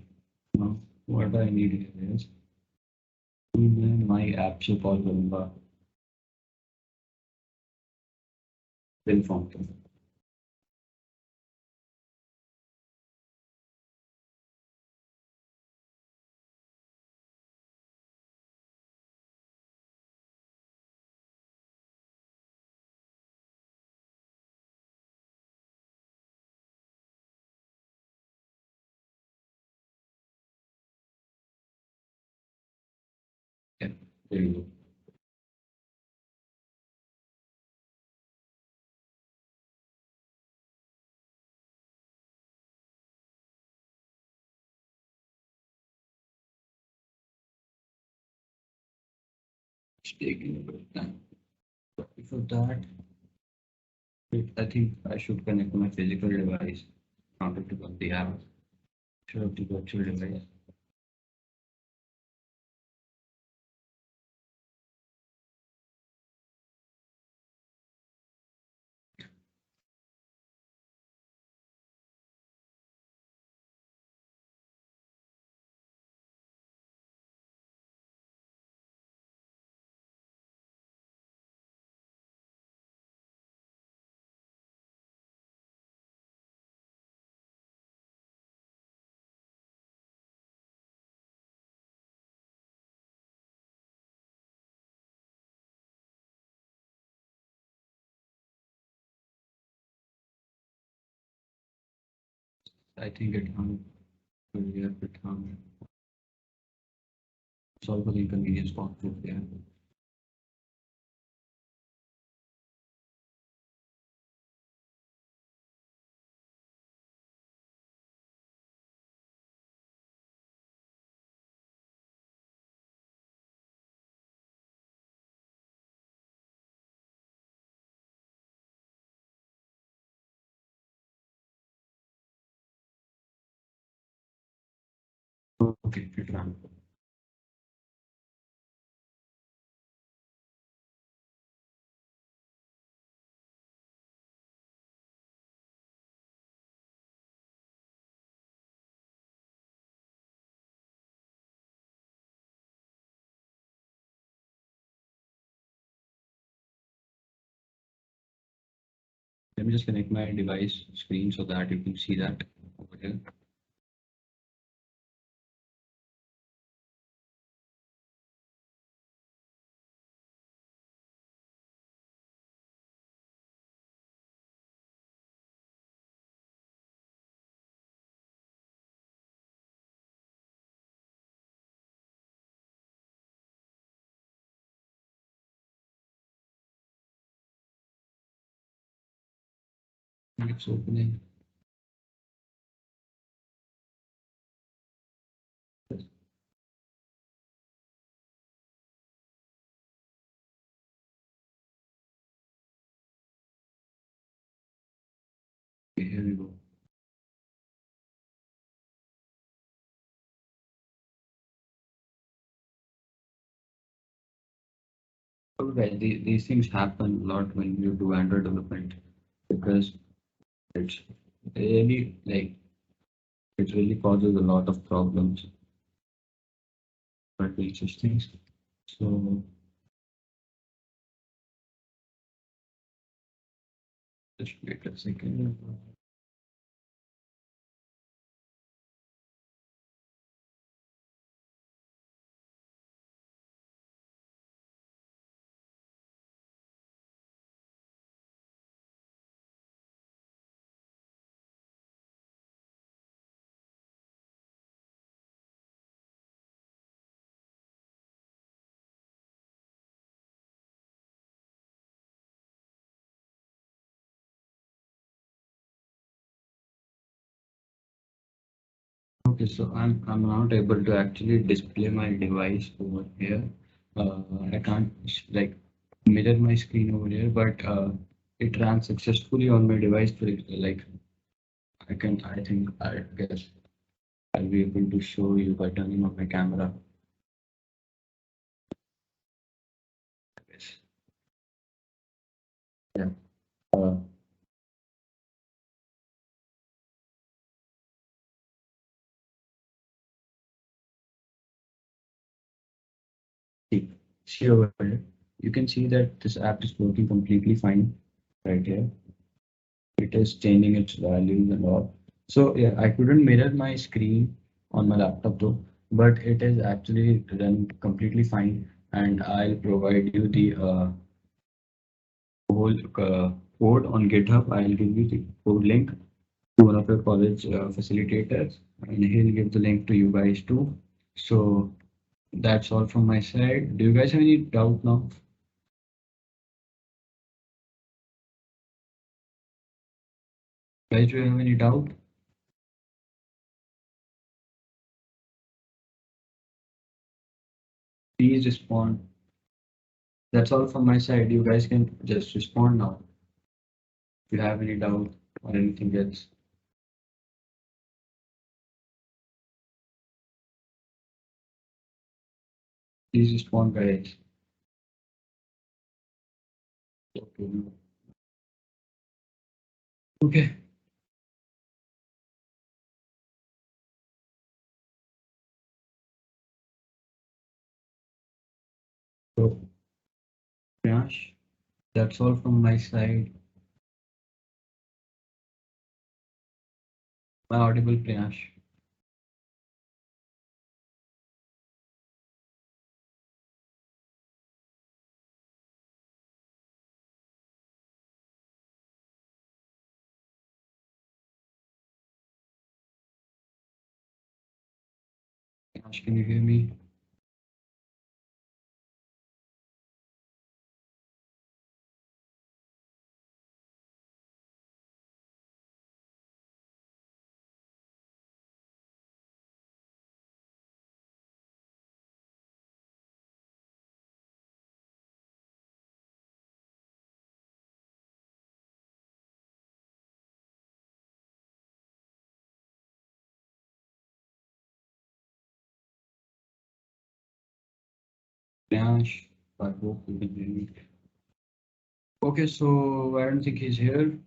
Speaker 2: Now what I need here is मैं my app से call करूँगा fill form पे. Yeah, there you go. It's taking a bit of time. But before that, I think I should connect my physical device in order to run the app. Should have the virtual device. I think it hung. Yeah, it hung. Solve the inconvenience conflict there. Okay, it ran. Let me just connect my device screen so that you can see that over here. And it's opening. Okay, here we go. So guys, these things happen a lot when you do Android development because it's really like it really causes a lot of problems. But these things. So just wait a second. Okay, so I'm not able to actually display my device over here. I can't like mirror my screen over here, but it ran successfully on my device. Like I think I guess I'll be able to show you by turning on my camera. Yeah. Uh, see over here, you can see that this app is working completely fine right here. It is changing its values and all. So yeah, I couldn't mirror my screen on my laptop though, but it is actually running completely fine. And I'll provide you the whole code on GitHub. I'll give you the code link to one of your college facilitators, and he'll give the link to you guys too. So that's all from my side. Do you guys have any doubt now? Guys, do you have any doubt? Please respond. That's all from my side. You guys can just respond now if you have any doubt or anything else. Please respond, guys. Okay. Okay. So, Priyansh, that's all from my side. Am I audible, Priyansh? Priyansh, can you hear me? Priyansh, I hope you can hear me. Okay, so I don't think he's here.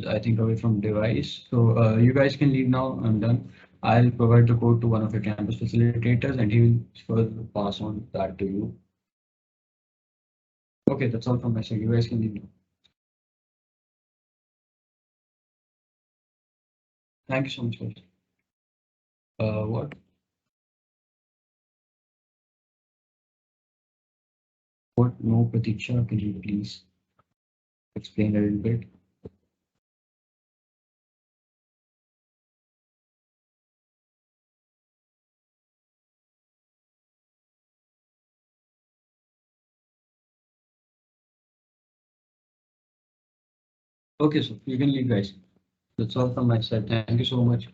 Speaker 2: I think away from device. So you guys can leave now. I'm done. I'll provide the code to one of your campus facilitators and he will further pass on that to you. Okay, that's all from my side. You guys can leave now. Thank you so much, guys. What? What? No, Pratiksha, can you please explain a little bit? Okay, so you can leave, guys. That's all from my side. Thank you so much.